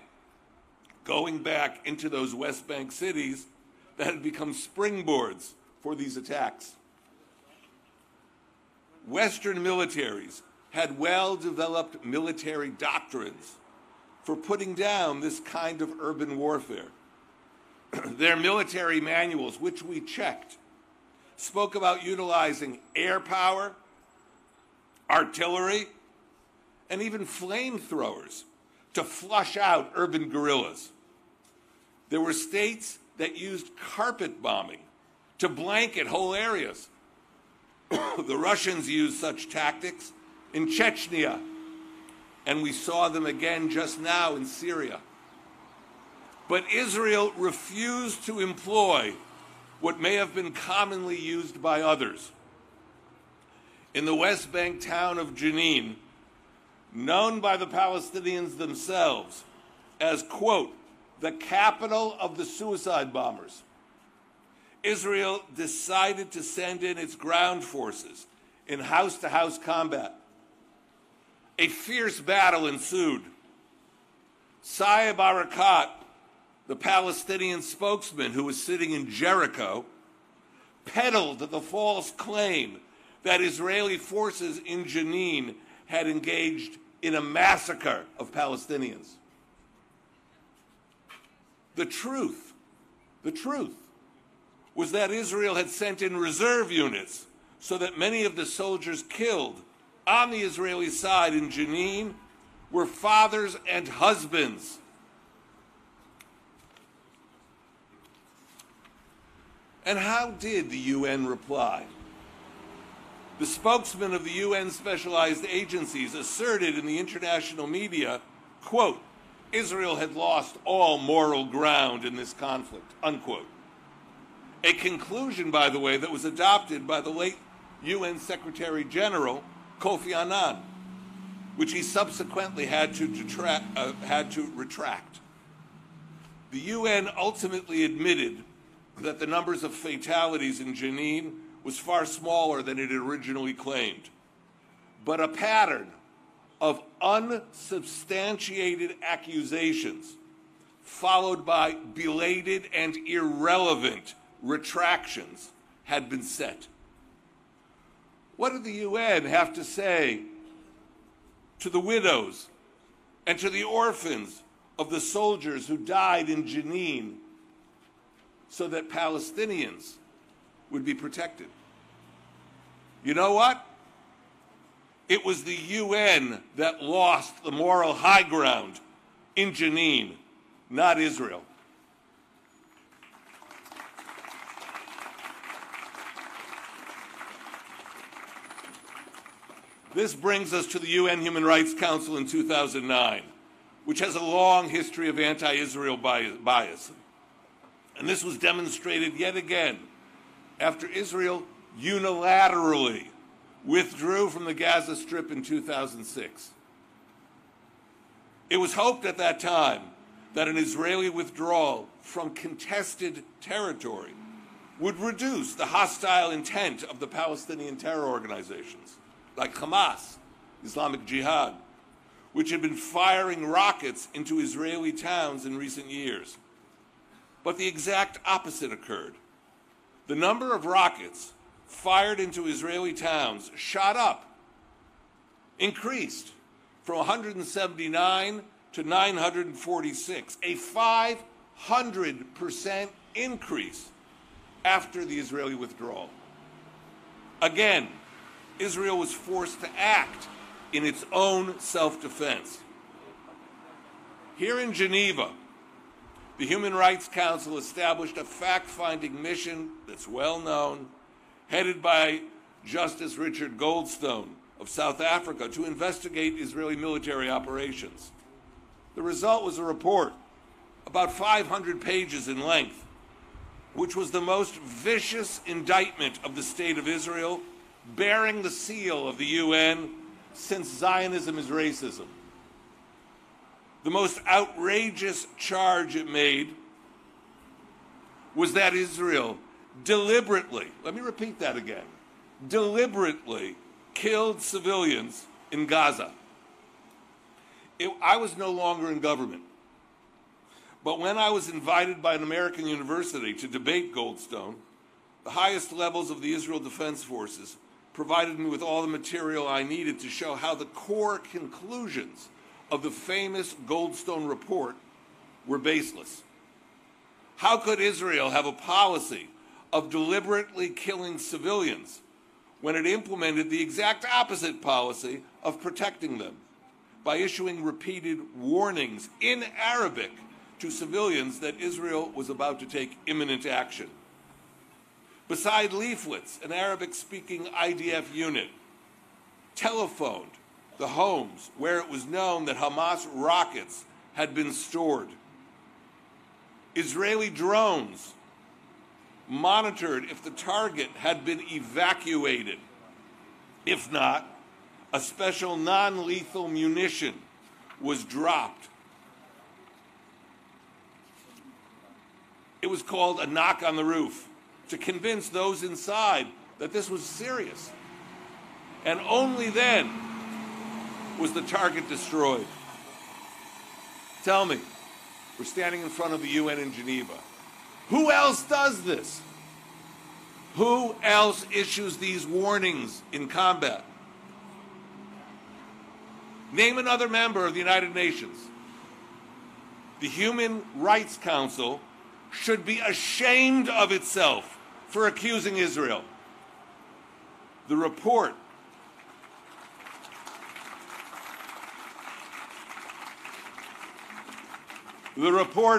going back into those West Bank cities that had become springboards for these attacks. Western militaries had well-developed military doctrines for putting down this kind of urban warfare. Their military manuals, which we checked, spoke about utilizing air power, artillery, and even flamethrowers to flush out urban guerrillas. There were states that used carpet bombing to blanket whole areas. The Russians used such tactics in Chechnya, and we saw them again just now in Syria. But Israel refused to employ what may have been commonly used by others. In the West Bank town of Jenin, known by the Palestinians themselves as, quote, the capital of the suicide bombers, Israel decided to send in its ground forces in house-to-house combat. A fierce battle ensued. Saeb Erekat, the Palestinian spokesman who was sitting in Jericho, peddled the false claim that Israeli forces in Jenin had engaged in a massacre of Palestinians. The truth was that Israel had sent in reserve units so that many of the soldiers killed on the Israeli side in Jenin were fathers and husbands. And how did the UN reply? The spokesman of the UN specialized agencies asserted in the international media, quote, Israel had lost all moral ground in this conflict, unquote. A conclusion, by the way, that was adopted by the late UN Secretary General Kofi Annan, which he subsequently had to retract. The UN ultimately admitted that the numbers of fatalities in Jenin was far smaller than it had originally claimed. But a pattern of unsubstantiated accusations, followed by belated and irrelevant retractions, had been set. What did the UN have to say to the widows and to the orphans of the soldiers who died in Jenin so that Palestinians would be protected? You know what? It was the UN that lost the moral high ground in Jenin, not Israel. This brings us to the UN Human Rights Council in 2009, which has a long history of anti-Israel bias. And this was demonstrated yet again after Israel unilaterally withdrew from the Gaza Strip in 2006. It was hoped at that time that an Israeli withdrawal from contested territory would reduce the hostile intent of the Palestinian terror organizations, like Hamas, Islamic Jihad, which had been firing rockets into Israeli towns in recent years. But the exact opposite occurred. The number of rockets fired into Israeli towns shot up, increased from 179 to 946, a 500% increase after the Israeli withdrawal. Again, Israel was forced to act in its own self-defense. Here in Geneva, the Human Rights Council established a fact-finding mission that's well known, headed by Justice Richard Goldstone of South Africa, to investigate Israeli military operations. The result was a report about 500 pages in length, which was the most vicious indictment of the State of Israel, bearing the seal of the UN since Zionism is racism. The most outrageous charge it made was that Israel deliberately, let me repeat that again, deliberately killed civilians in Gaza. I was no longer in government, but when I was invited by an American university to debate Goldstone, the highest levels of the Israel Defense Forces provided me with all the material I needed to show how the core conclusions of the famous Goldstone report were baseless. How could Israel have a policy of deliberately killing civilians when it implemented the exact opposite policy of protecting them by issuing repeated warnings in Arabic to civilians that Israel was about to take imminent action? Beside leaflets, an Arabic-speaking IDF unit telephoned the homes where it was known that Hamas rockets had been stored. Israeli drones monitored if the target had been evacuated. If not, a special non-lethal munition was dropped. It was called a knock on the roof to convince those inside that this was serious. And only then was the target destroyed. Tell me, we're standing in front of the UN in Geneva. Who else does this? Who else issues these warnings in combat? Name another member of the United Nations. The Human Rights Council should be ashamed of itself for accusing Israel. The report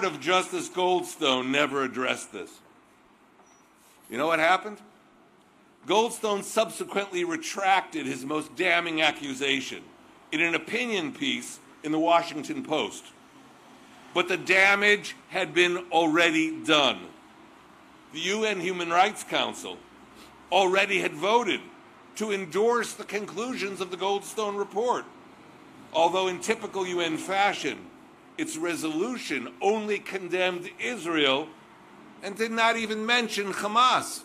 of Justice Goldstone never addressed this. You know what happened? Goldstone subsequently retracted his most damning accusation in an opinion piece in the Washington Post. But the damage had been already done. The UN Human Rights Council already had voted to endorse the conclusions of the Goldstone report, although in typical UN fashion, its resolution only condemned Israel and did not even mention Hamas.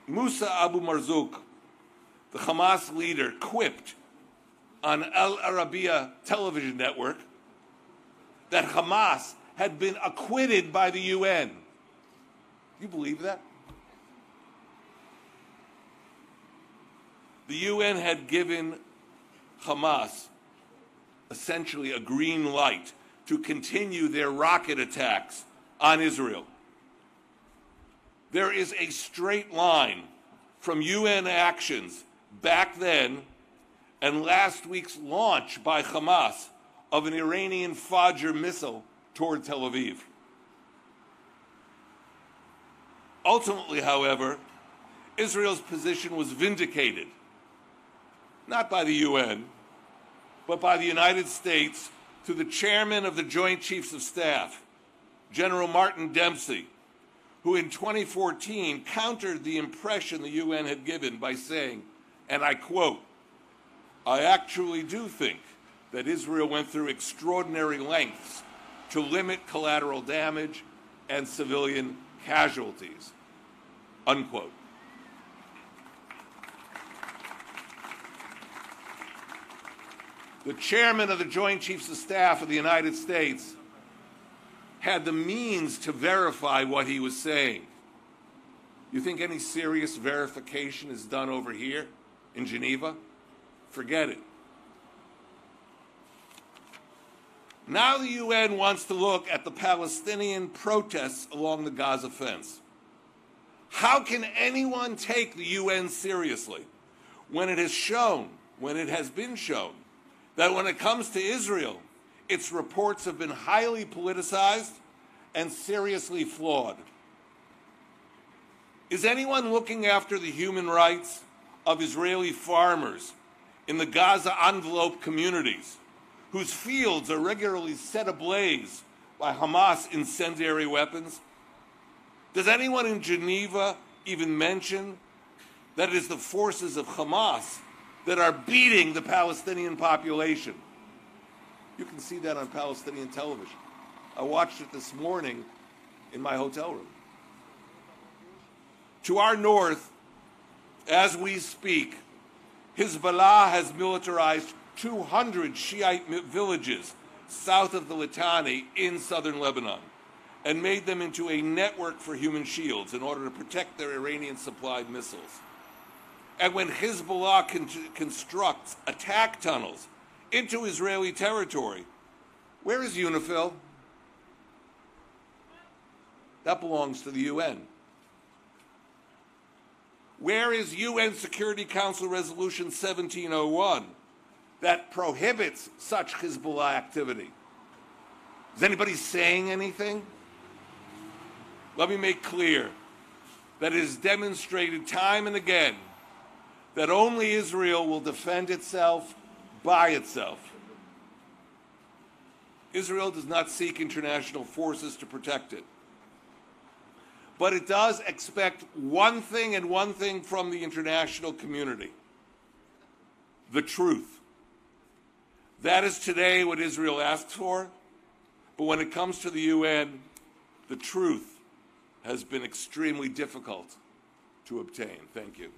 Musa Abu Marzouk, the Hamas leader, quipped on Al Arabiya television network that Hamas had been acquitted by the UN. Do you believe that? The UN had given Hamas essentially a green light to continue their rocket attacks on Israel. There is a straight line from UN actions back then and last week's launch by Hamas of an Iranian Fajr missile toward Tel Aviv. Ultimately, however, Israel's position was vindicated, not by the UN, but by the United States through the chairman of the Joint Chiefs of Staff, General Martin Dempsey, who in 2014 countered the impression the UN had given by saying, and I quote, "I actually do think that Israel went through extraordinary lengths to limit collateral damage and civilian casualties," unquote. The chairman of the Joint Chiefs of Staff of the United States had the means to verify what he was saying. You think any serious verification is done over here in Geneva? Forget it. Now the UN wants to look at the Palestinian protests along the Gaza fence. How can anyone take the UN seriously when it has been shown, that when it comes to Israel, its reports have been highly politicized and seriously flawed? Is anyone looking after the human rights of Israeli farmers in the Gaza envelope communities whose fields are regularly set ablaze by Hamas incendiary weapons? Does anyone in Geneva even mention that it is the forces of Hamas that are beating the Palestinian population? You can see that on Palestinian television. I watched it this morning in my hotel room. To our north, as we speak, Hezbollah has militarized 200 Shiite villages south of the Litani in southern Lebanon and made them into a network for human shields in order to protect their Iranian-supplied missiles. And when Hezbollah constructs attack tunnels into Israeli territory, where is UNIFIL? That belongs to the UN. Where is UN Security Council Resolution 1701 that prohibits such Hezbollah activity? Is anybody saying anything? Let me make clear that it is demonstrated time and again that only Israel will defend itself by itself. Israel does not seek international forces to protect it. But it does expect one thing and one thing from the international community: the truth. That is today what Israel asks for, but when it comes to the UN, the truth has been extremely difficult to obtain. Thank you.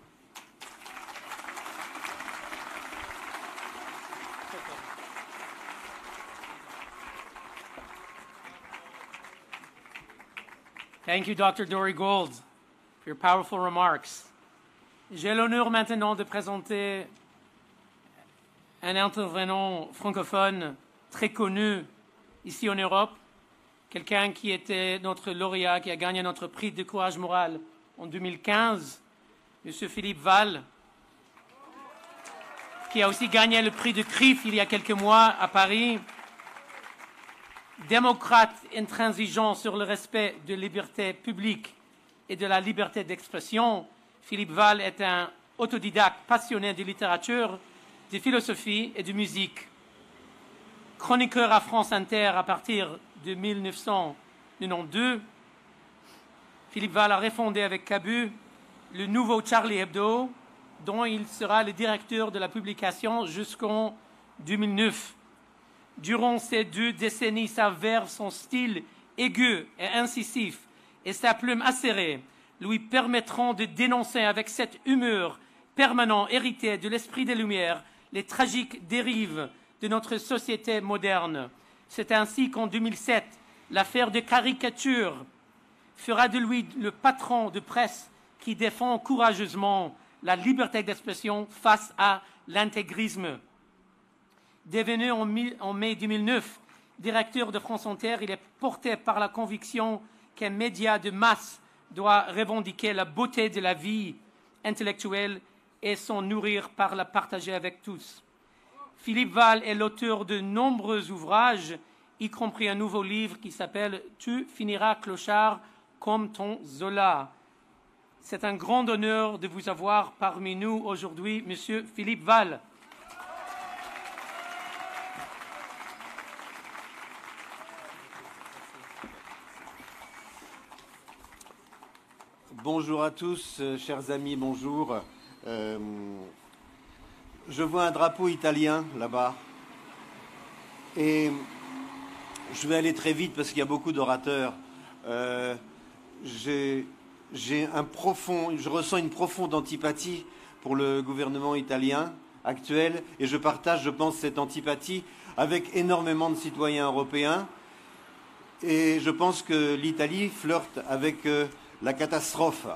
Thank you, Dr. Dory Gold, for your powerful remarks. J'ai l'honneur maintenant de présenter un intervenant francophone très connu ici en Europe, quelqu'un qui était notre lauréat, qui a gagné notre prix de courage moral en 2015, M. Philippe Val, qui a aussi gagné le prix de CRIF il y a quelques mois à Paris. Démocrate intransigeant sur le respect de la liberté publique et de la liberté d'expression, Philippe Val est un autodidacte passionné de littérature, de philosophie et de musique. Chroniqueur à France Inter à partir de 1992, Philippe Val a refondé avec Cabu le nouveau Charlie Hebdo, dont il sera le directeur de la publication jusqu'en 2009. Durant ces 2 décennies, sa verve, son style aigu et incisif et sa plume acérée lui permettront de dénoncer avec cette humeur permanente héritée de l'esprit des Lumières les tragiques dérives de notre société moderne. C'est ainsi qu'en 2007, l'affaire de caricature fera de lui le patron de presse qui défend courageusement la liberté d'expression face à l'intégrisme. Devenu en mai 2009 directeur de France Inter, il est porté par la conviction qu'un média de masse doit revendiquer la beauté de la vie intellectuelle et s'en nourrir par la partager avec tous. Philippe Val est l'auteur de nombreux ouvrages, y compris un nouveau livre qui s'appelle « Tu finiras clochard comme ton Zola ». C'est un grand honneur de vous avoir parmi nous aujourd'hui, Monsieur Philippe Val. Bonjour à tous, chers amis, bonjour. Je vois un drapeau italien là-bas et je vais aller très vite parce qu'il y a beaucoup d'orateurs. Je ressens une profonde antipathie pour le gouvernement italien actuel et je partage, je pense, cette antipathie avec énormément de citoyens européens et je pense que l'Italie flirte avec la catastrophe.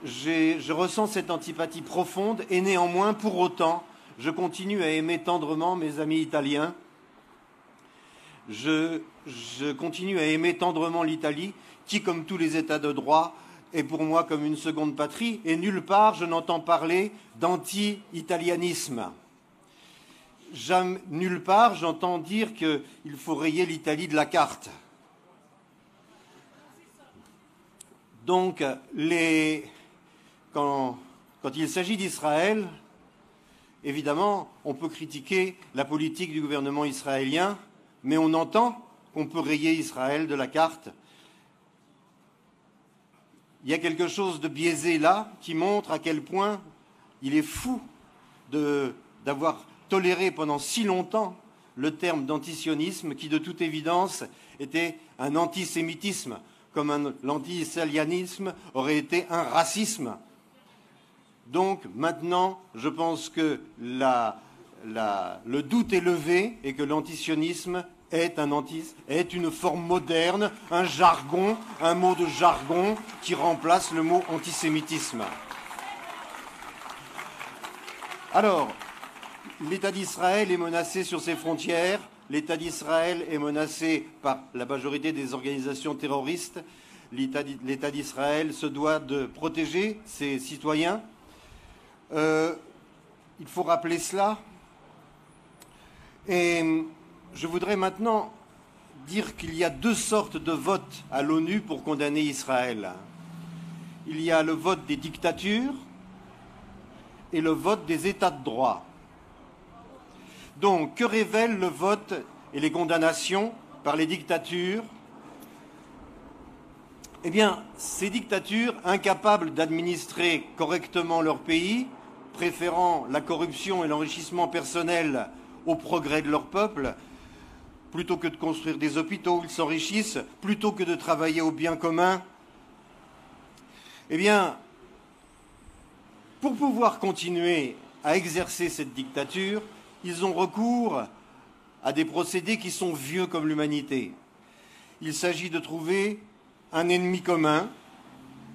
Je ressens cette antipathie profonde et néanmoins, pour autant, je continue à aimer tendrement mes amis italiens. Je continue à aimer tendrement l'Italie, qui, comme tous les États de droit, est pour moi comme une seconde patrie, et nulle part je n'entends parler d'anti-italianisme. Nulle part j'entends dire qu'il faut rayer l'Italie de la carte. Donc, quand il s'agit d'Israël évidemment, on peut critiquer la politique du gouvernement israélien, mais on entend qu'on peut rayer Israël de la carte. Il y a quelque chose de biaisé là qui montre à quel point il est fou d'avoir toléré pendant si longtemps le terme d'antisionisme qui, de toute évidence, était un antisémitisme, comme l'anti-israélianisme aurait été un racisme. Donc maintenant, je pense que le doute est levé et que l'antisionisme est une forme moderne, un jargon, un mot de jargon qui remplace le mot antisémitisme. Alors, l'État d'Israël est menacé sur ses frontières. L'État d'Israël est menacé par la majorité des organisations terroristes. L'État d'Israël se doit de protéger ses citoyens. Il faut rappeler cela. Et je voudrais maintenant dire qu'il y a deux sortes de votes à l'ONU pour condamner Israël. Il y a le vote des dictatures et le vote des États de droit. Donc, que révèlent le vote et les condamnations par les dictatures? Eh bien, ces dictatures, incapables d'administrer correctement leur pays, préférant la corruption et l'enrichissement personnel au progrès de leur peuple, plutôt que de construire des hôpitaux où ils s'enrichissent, plutôt que de travailler au bien commun, eh bien, pour pouvoir continuer à exercer cette dictature, ils ont recours à des procédés qui sont vieux comme l'humanité. Il s'agit de trouver un ennemi commun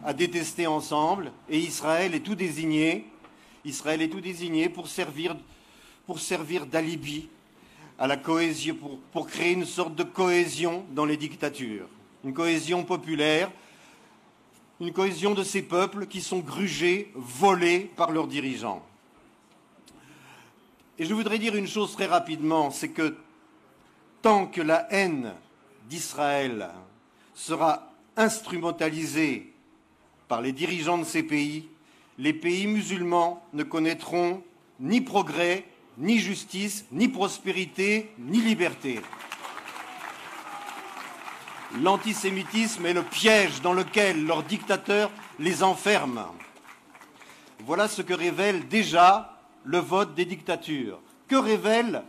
à détester ensemble, et Israël est tout désigné. Israël est tout désigné pour servir d'alibi à la cohésion, pour créer une sorte de cohésion dans les dictatures, une cohésion populaire, une cohésion de ces peuples qui sont grugés, volés par leurs dirigeants. Et je voudrais dire une chose très rapidement, c'est que tant que la haine d'Israël sera instrumentalisée par les dirigeants de ces pays, les pays musulmans ne connaîtront ni progrès, ni justice, ni prospérité, ni liberté. L'antisémitisme est le piège dans lequel leurs dictateurs les enferment. Voilà ce que révèle déjà le vote des dictatures. Que révèle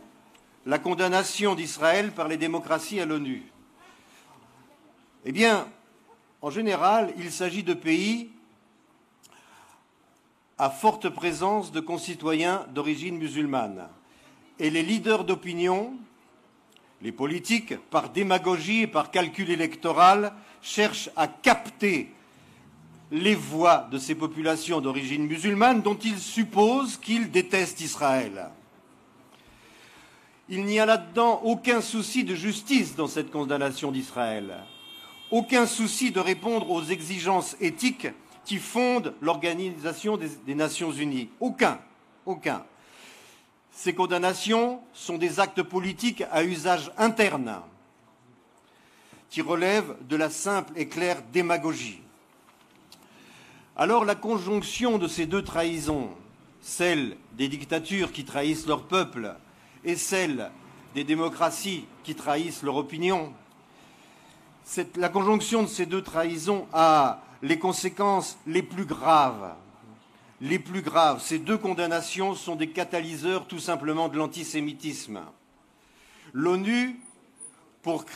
la condamnation d'Israël par les démocraties à l'ONU? Eh bien, en général, il s'agit de pays à forte présence de concitoyens d'origine musulmane. Et les leaders d'opinion, les politiques, par démagogie et par calcul électoral, cherchent à capter les voix de ces populations d'origine musulmane dont ils supposent qu'ils détestent Israël. Il n'y a là-dedans aucun souci de justice dans cette condamnation d'Israël, aucun souci de répondre aux exigences éthiques qui fondent l'Organisation des Nations Unies. Aucun. Ces condamnations sont des actes politiques à usage interne qui relèvent de la simple et claire démagogie. Alors la conjonction de ces deux trahisons, celle des dictatures qui trahissent leur peuple et celle des démocraties qui trahissent leur opinion, la conjonction de ces deux trahisons a les conséquences les plus graves. Les plus graves. Ces deux condamnations sont des catalyseurs tout simplement de l'antisémitisme. L'ONU, pour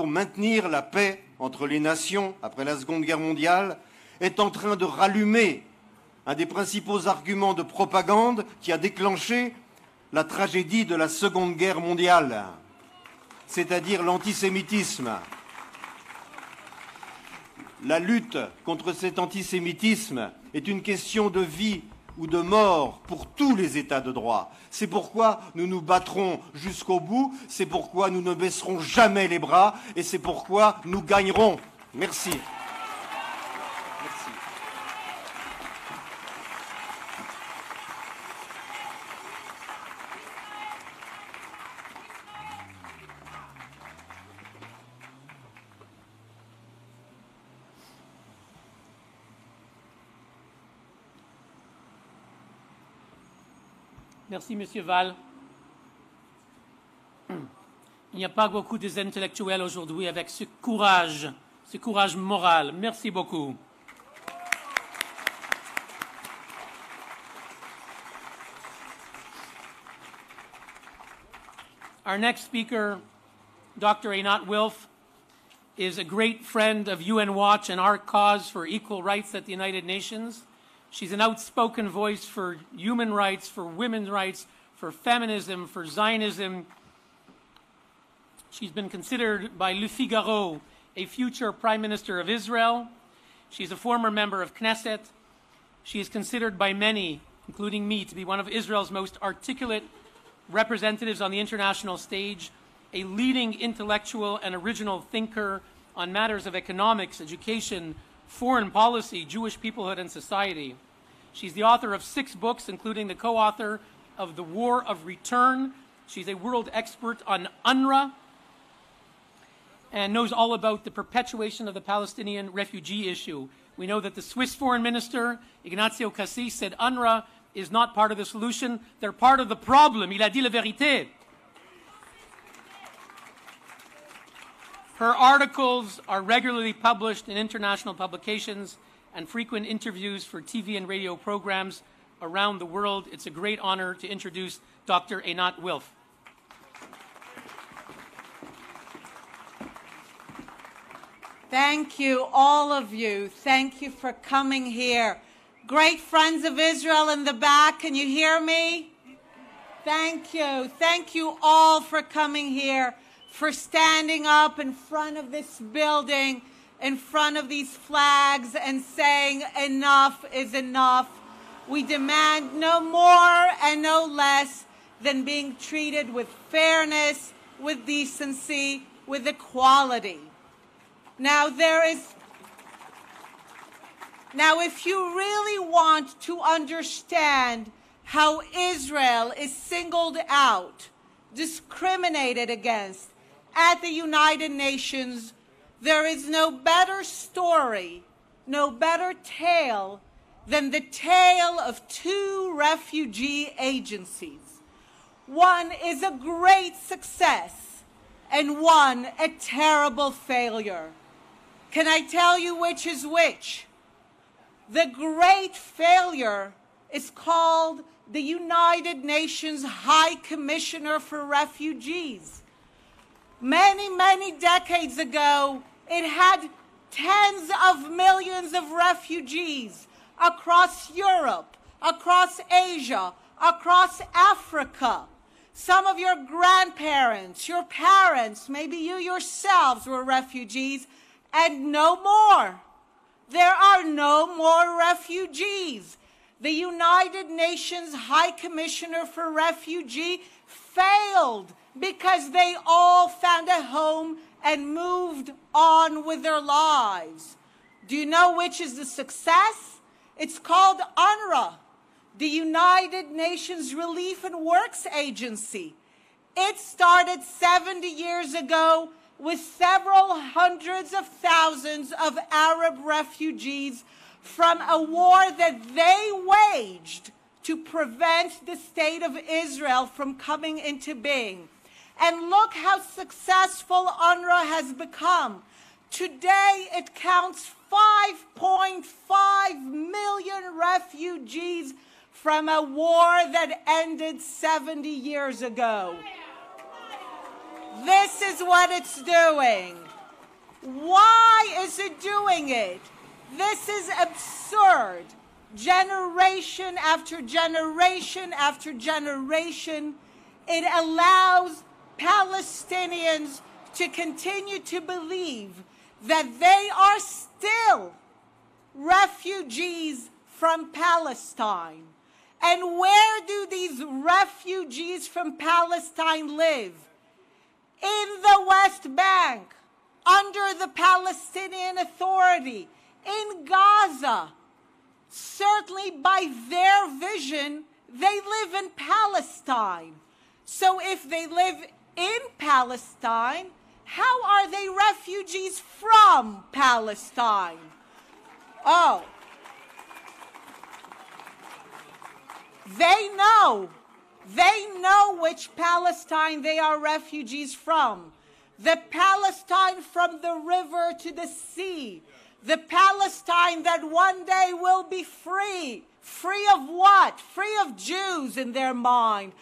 maintenir la paix entre les nations après la Seconde Guerre mondiale, est en train de rallumer un des principaux arguments de propagande qui a déclenché la tragédie de la Seconde Guerre mondiale, c'est-à-dire l'antisémitisme. La lutte contre cet antisémitisme est une question de vie ou de mort pour tous les États de droit. C'est pourquoi nous nous battrons jusqu'au bout, c'est pourquoi nous ne baisserons jamais les bras et c'est pourquoi nous gagnerons. Merci. Merci, Monsieur Val. Il n'y a pas beaucoup d'intellectuels aujourd'hui avec ce courage moral. Merci beaucoup. Our next speaker, Dr. Einat Wilf, is a great friend of UN Watch and our cause for equal rights at the United Nations. She's an outspoken voice for human rights, for women's rights, for feminism, for Zionism. She's been considered by Le Figaro a future Prime Minister of Israel. She's a former member of Knesset. She is considered by many, including me, to be one of Israel's most articulate representatives on the international stage, a leading intellectual and original thinker on matters of economics, education, foreign policy, Jewish peoplehood, and society. She's the author of 6 books, including the co-author of The War of Return. She's a world expert on UNRWA and knows all about the perpetuation of the Palestinian refugee issue. We know that the Swiss Foreign Minister, Ignacio Cassis, said UNRWA is not part of the solution, they're part of the problem. Il a dit la vérité. Her articles are regularly published in international publications and frequent interviews for TV and radio programs around the world. It's a great honor to introduce Dr. Einat Wilf. Thank you, all of you. Thank you for coming here. Great friends of Israel in the back, can you hear me? Thank you. Thank you all for coming here, for standing up in front of this building, in front of these flags and saying enough is enough. We demand no more and no less than being treated with fairness, with decency, with equality. Now, if you really want to understand how Israel is singled out, discriminated against at the United Nations, there is no better story, no better tale than the tale of 2 refugee agencies. One is a great success and one a terrible failure. Can I tell you which is which? The great failure is called the United Nations High Commissioner for Refugees. Many, many decades ago, it had tens of millions of refugees across Europe, across Asia, across Africa. Some of your grandparents, your parents, maybe you yourselves were refugees, and no more. There are no more refugees. The United Nations High Commissioner for Refugees failed because they all found a home and moved on with their lives. Do you know which is the success? It's called UNRWA, the United Nations Relief and Works Agency. It started 70 years ago with several hundreds of thousands of Arab refugees from a war that they waged to prevent the state of Israel from coming into being. And look how successful UNRWA has become. Today it counts 5.5 million refugees from a war that ended 70 years ago. This is what it's doing. Why is it doing it? This is absurd. Generation after generation after generation, it allows Palestinians to continue to believe that they are still refugees from Palestine. And where do these refugees from Palestine live? In the West Bank, under the Palestinian Authority, in Gaza. Certainly by their vision, they live in Palestine. So if they live in Palestine, how are they refugees from Palestine? Oh. They know They know which Palestine they are refugees from. The Palestine from the river to the sea. The Palestine that one day will be free. Free of what? Free of Jews in their mind.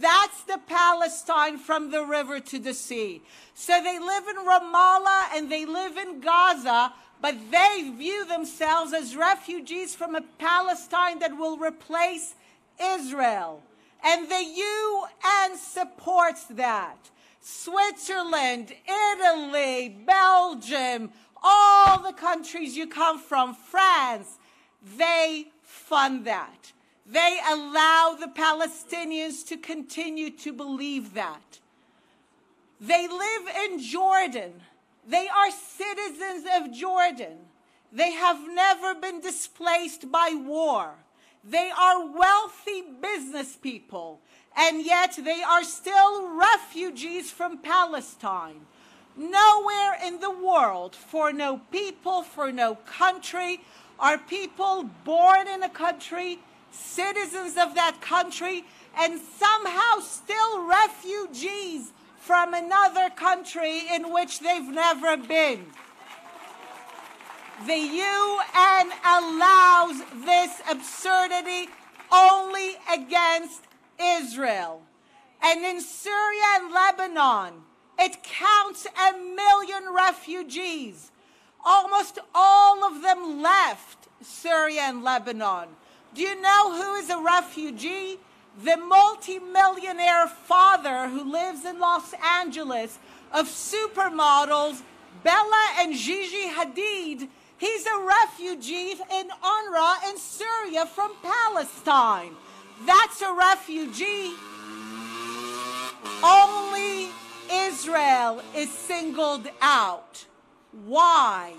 That's the Palestine from the river to the sea. So they live in Ramallah and they live in Gaza, but they view themselves as refugees from a Palestine that will replace Israel. And the UN supports that. Switzerland, Italy, Belgium, all the countries you come from, France, they fund that. They allow the Palestinians to continue to believe that. They live in Jordan. They are citizens of Jordan. They have never been displaced by war. They are wealthy business people, and yet they are still refugees from Palestine. Nowhere in the world, for no people, for no country, are people born in a country, citizens of that country, and somehow still refugees from another country in which they've never been. The UN allows this absurdity only against Israel. And in Syria and Lebanon, it counts 1 million refugees. Almost all of them left Syria and Lebanon. Do you know who is a refugee? The multi-millionaire father who lives in Los Angeles of supermodels Bella and Gigi Hadid. He's a refugee in UNRWA in Syria from Palestine. That's a refugee. Only Israel is singled out. Why?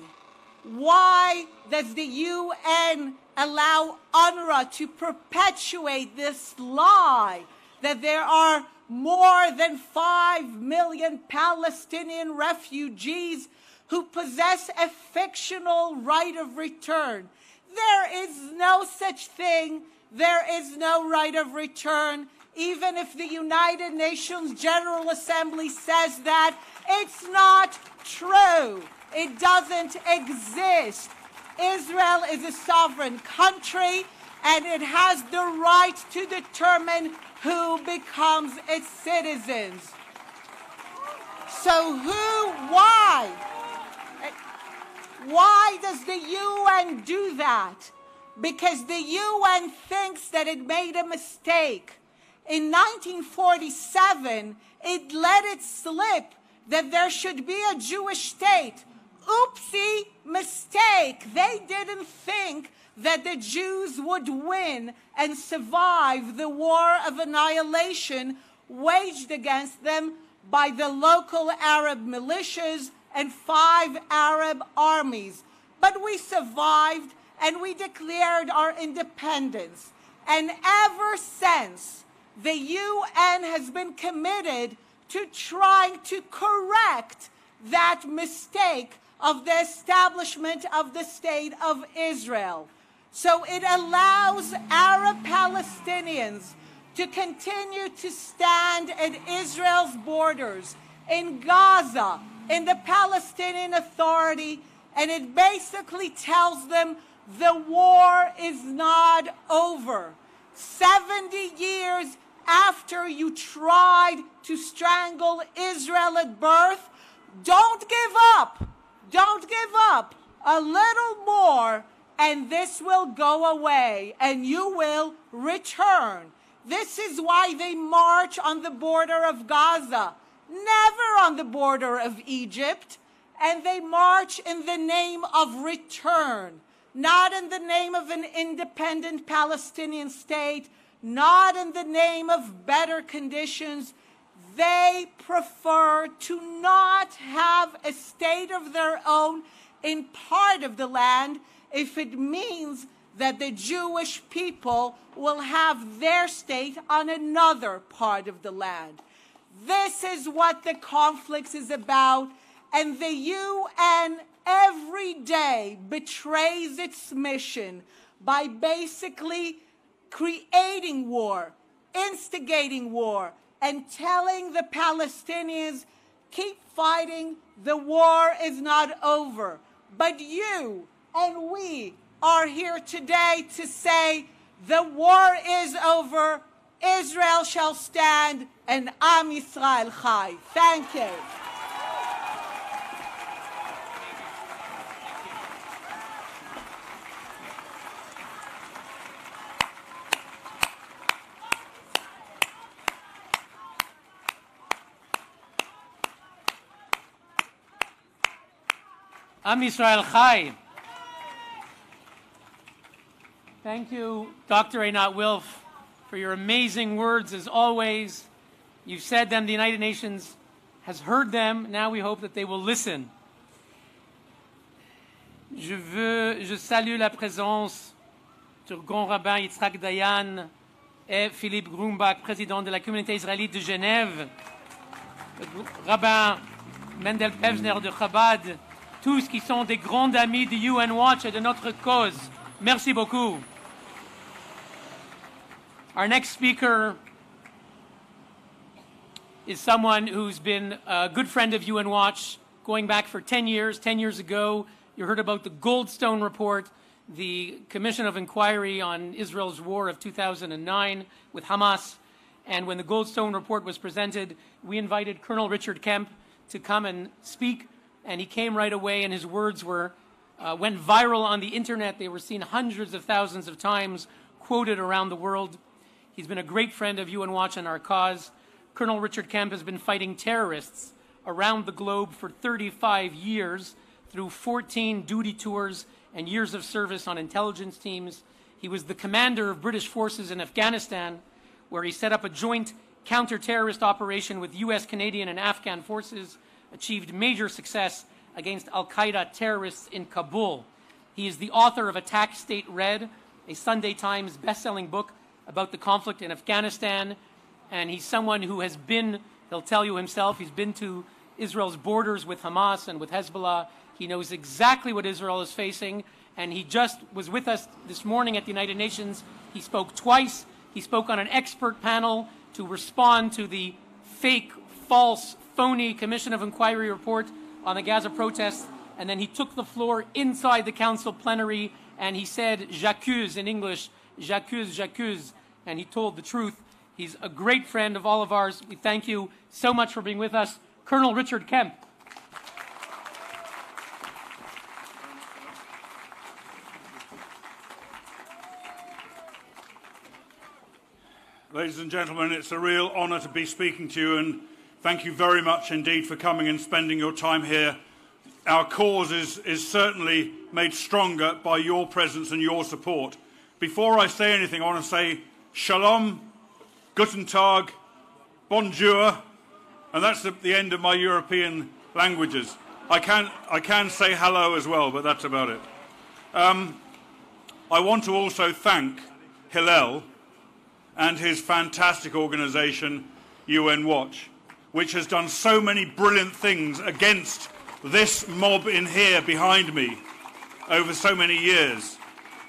Why does the UN allow UNRWA to perpetuate this lie that there are more than 5 million Palestinian refugees who possess a fictional right of return? There is no such thing. There is no right of return. Even if the United Nations General Assembly says that, it's not true. It doesn't exist. Israel is a sovereign country, and it has the right to determine who becomes its citizens. So why? Why does the UN do that? Because the UN thinks that it made a mistake. In 1947, it let it slip that there should be a Jewish state. Oopsie, mistake. They didn't think that the Jews would win and survive the war of annihilation waged against them by the local Arab militias and 5 Arab armies. But we survived and we declared our independence. And ever since, the UN has been committed to trying to correct that mistake of the establishment of the State of Israel. So it allows Arab Palestinians to continue to stand at Israel's borders, in Gaza, in the Palestinian Authority, and it basically tells them the war is not over. 70 years after you tried to strangle Israel at birth, don't give up. Don't give up. A little more, and this will go away, and you will return. This is why they march on the border of Gaza, never on the border of Egypt, and they march in the name of return, not in the name of an independent Palestinian state, not in the name of better conditions. They prefer to not have a state of their own in part of the land if it means that the Jewish people will have their state on another part of the land. This is what the conflict is about, and the UN every day betrays its mission by basically creating war, instigating war and telling the Palestinians, keep fighting, the war is not over. But you and we are here today to say the war is over, Israel shall stand, and Am Yisrael Chai. Thank you. Am Yisrael Chai. Thank you, Dr. Einat Wilf, for your amazing words as always. You've said them, the United Nations has heard them. Now we hope that they will listen. Je salue la présence du grand rabbin Yitzhak Dayan et Philippe Grumbach, président de la communauté israélite de Genève, le rabbin Mendel Pevzner de Chabad, tous qui sont des grands amis de UN Watch et de notre cause. Merci beaucoup. Our next speaker is someone who's been a good friend of UN Watch going back for 10 years. 10 years ago, you heard about the Goldstone Report, the Commission of Inquiry on Israel's war of 2009 with Hamas. And when the Goldstone Report was presented, we invited Colonel Richard Kemp to come and speak. And he came right away, and his words went viral on the internet. They were seen hundreds of thousands of times, quoted around the world. He's been a great friend of UN Watch and our cause. Colonel Richard Kemp has been fighting terrorists around the globe for 35 years through 14 duty tours and years of service on intelligence teams. He was the commander of British forces in Afghanistan, where he set up a joint counter-terrorist operation with U.S., Canadian, and Afghan forces, achieved major success against al-Qaeda terrorists in Kabul. He is the author of Attack State Red, a Sunday Times best-selling book about the conflict in Afghanistan, and he's someone who has been, he'll tell you himself, he's been to Israel's borders with Hamas and with Hezbollah. He knows exactly what Israel is facing, and he just was with us this morning at the United Nations. He spoke twice. He spoke on an expert panel to respond to the fake, false, phony Commission of Inquiry report on the Gaza protests, and then he took the floor inside the council plenary and he said, "J'accuse" in English, "J'accuse, j'accuse," and he told the truth. He's a great friend of all of ours. We thank you so much for being with us. Colonel Richard Kemp. Ladies and gentlemen, it's a real honour to be speaking to you, and thank you very much indeed for coming and spending your time here. Our cause is certainly made stronger by your presence and your support. Before I say anything, I want to say Shalom, Guten Tag, Bonjour, and that's the end of my European languages. I can say hello as well, but that's about it. I want to also thank Hillel and his fantastic organisation, UN Watch, which has done so many brilliant things against this mob in here behind me over so many years.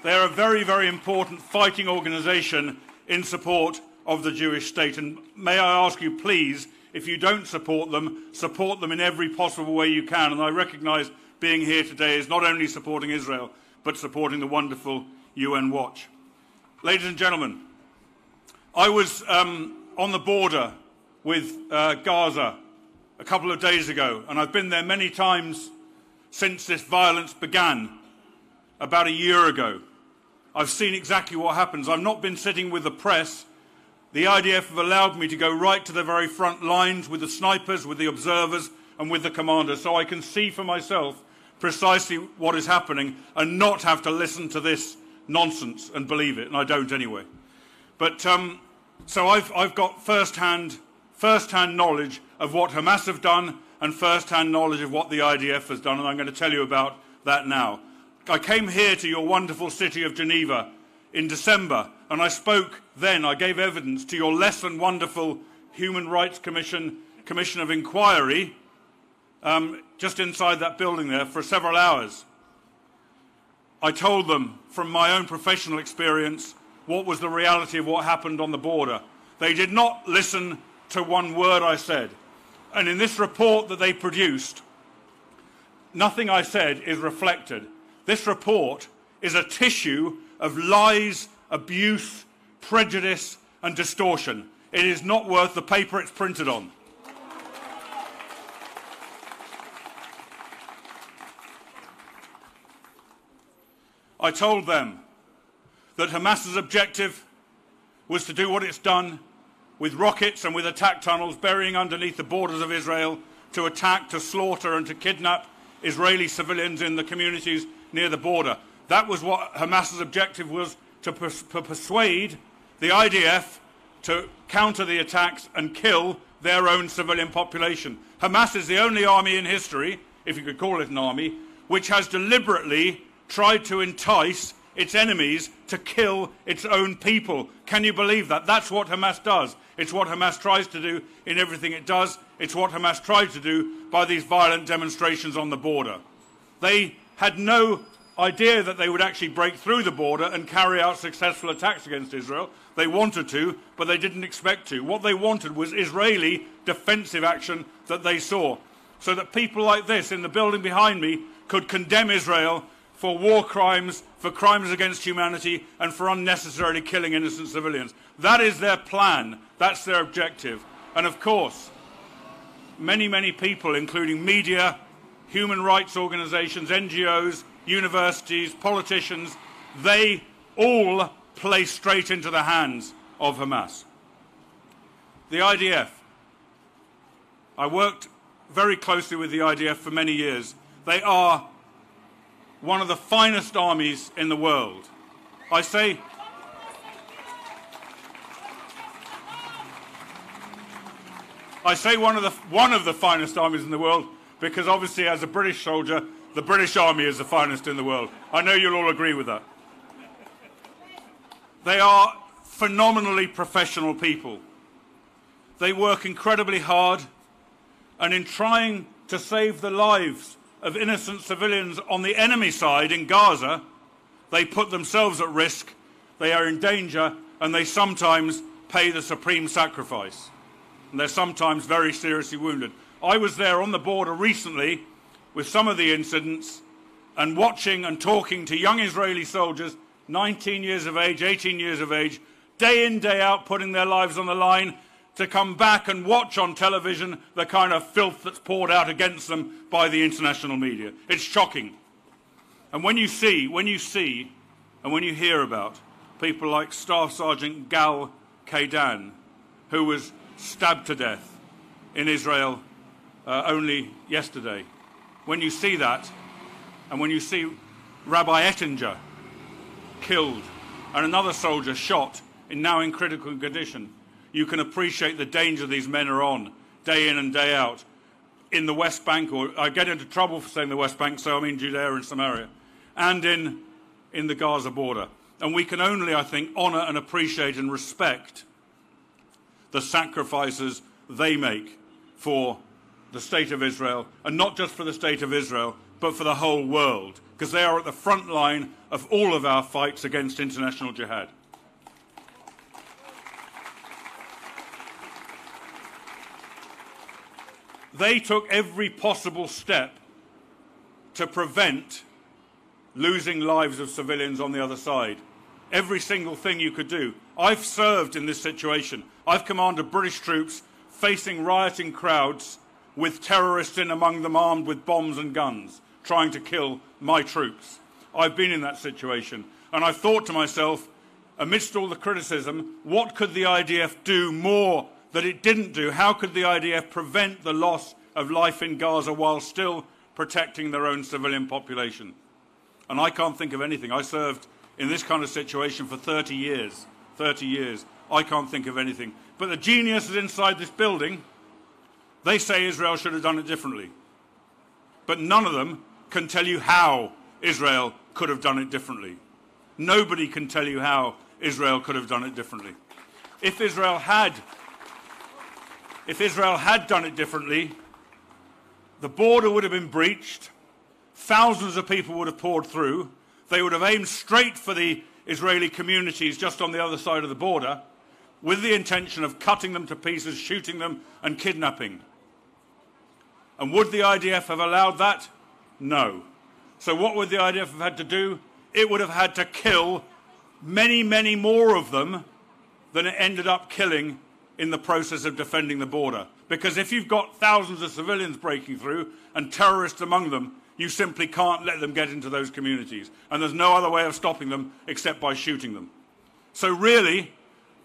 They are a very, very important fighting organisation in support of the Jewish state. And may I ask you, please, if you don't support them in every possible way you can. And I recognise being here today is not only supporting Israel, but supporting the wonderful UN Watch. Ladies and gentlemen, I was on the border with Gaza a couple of days ago, and I've been there many times since this violence began about a year ago. I've seen exactly what happens. I've not been sitting with the press. The IDF have allowed me to go right to the very front lines with the snipers, with the observers, and with the commanders, so I can see for myself precisely what is happening and not have to listen to this nonsense and believe it, and I don't anyway. But so I've got first-hand knowledge of what Hamas have done and first-hand knowledge of what the IDF has done, and I'm going to tell you about that now. I came here to your wonderful city of Geneva in December, and I spoke then, I gave evidence to your less than wonderful Human Rights Commission of Inquiry just inside that building there for several hours. I told them from my own professional experience what was the reality of what happened on the border. They did not listen to one word I said. And in this report that they produced, nothing I said is reflected. This report is a tissue of lies, abuse, prejudice, and distortion. It is not worth the paper it's printed on. I told them that Hamas's objective was to do what it's done with rockets and with attack tunnels burying underneath the borders of Israel, to attack, to slaughter and to kidnap Israeli civilians in the communities near the border. That was what Hamas's objective was, to persuade the IDF to counter the attacks and kill their own civilian population. Hamas is the only army in history, if you could call it an army, which has deliberately tried to entice its enemies to kill its own people. Can you believe that? That's what Hamas does. It's what Hamas tries to do in everything it does. It's what Hamas tried to do by these violent demonstrations on the border. They had no idea that they would actually break through the border and carry out successful attacks against Israel. They wanted to, but they didn't expect to. What they wanted was Israeli defensive action that they saw, so that people like this in the building behind me could condemn Israel for war crimes, for crimes against humanity, and for unnecessarily killing innocent civilians. That is their plan. That's their objective. And of course, many, many people, including media, human rights organizations, NGOs, universities, politicians, they all play straight into the hands of Hamas. The IDF. I worked very closely with the IDF for many years. They are one of the finest armies in the world. I say one of the finest armies in the world because obviously as a British soldier, the British Army is the finest in the world. I know you'll all agree with that. They are phenomenally professional people. They work incredibly hard, and in trying to save the lives of innocent civilians on the enemy side in Gaza, they put themselves at risk, they are in danger, and they sometimes pay the supreme sacrifice. And they're sometimes very seriously wounded. I was there on the border recently with some of the incidents and watching and talking to young Israeli soldiers, 19 years of age, 18 years of age, day in, day out, putting their lives on the line to come back and watch on television the kind of filth that's poured out against them by the international media. It's shocking. And when you see and when you hear about people like Staff Sergeant Gal Kaidan, who was stabbed to death in Israel only yesterday, when you see that, and when you see Rabbi Ettinger killed and another soldier shot now in critical condition, you can appreciate the danger these men are on, day in and day out, in the West Bank, or I get into trouble for saying the West Bank, so I mean Judea and Samaria, and in the Gaza border. And we can only, I think, honour and appreciate and respect the sacrifices they make for the state of Israel, and not just for the state of Israel, but for the whole world, because they are at the front line of all of our fights against international jihad. They took every possible step to prevent losing lives of civilians on the other side. Every single thing you could do. I've served in this situation. I've commanded British troops facing rioting crowds with terrorists in among them armed with bombs and guns, trying to kill my troops. I've been in that situation. And I've thought to myself, amidst all the criticism, what could the IDF do more that it didn't do? How could the IDF prevent the loss of life in Gaza while still protecting their own civilian population? And I can't think of anything. I served in this kind of situation for 30 years. 30 years. I can't think of anything. But the geniuses inside this building, they say Israel should have done it differently. But none of them can tell you how Israel could have done it differently. Nobody can tell you how Israel could have done it differently. If Israel had done it differently, the border would have been breached, thousands of people would have poured through, they would have aimed straight for the Israeli communities just on the other side of the border, with the intention of cutting them to pieces, shooting them and kidnapping. And would the IDF have allowed that? No. So what would the IDF have had to do? It would have had to kill many, many more of them than it ended up killing in the process of defending the border. Because if you've got thousands of civilians breaking through and terrorists among them, you simply can't let them get into those communities. And there's no other way of stopping them except by shooting them. So really,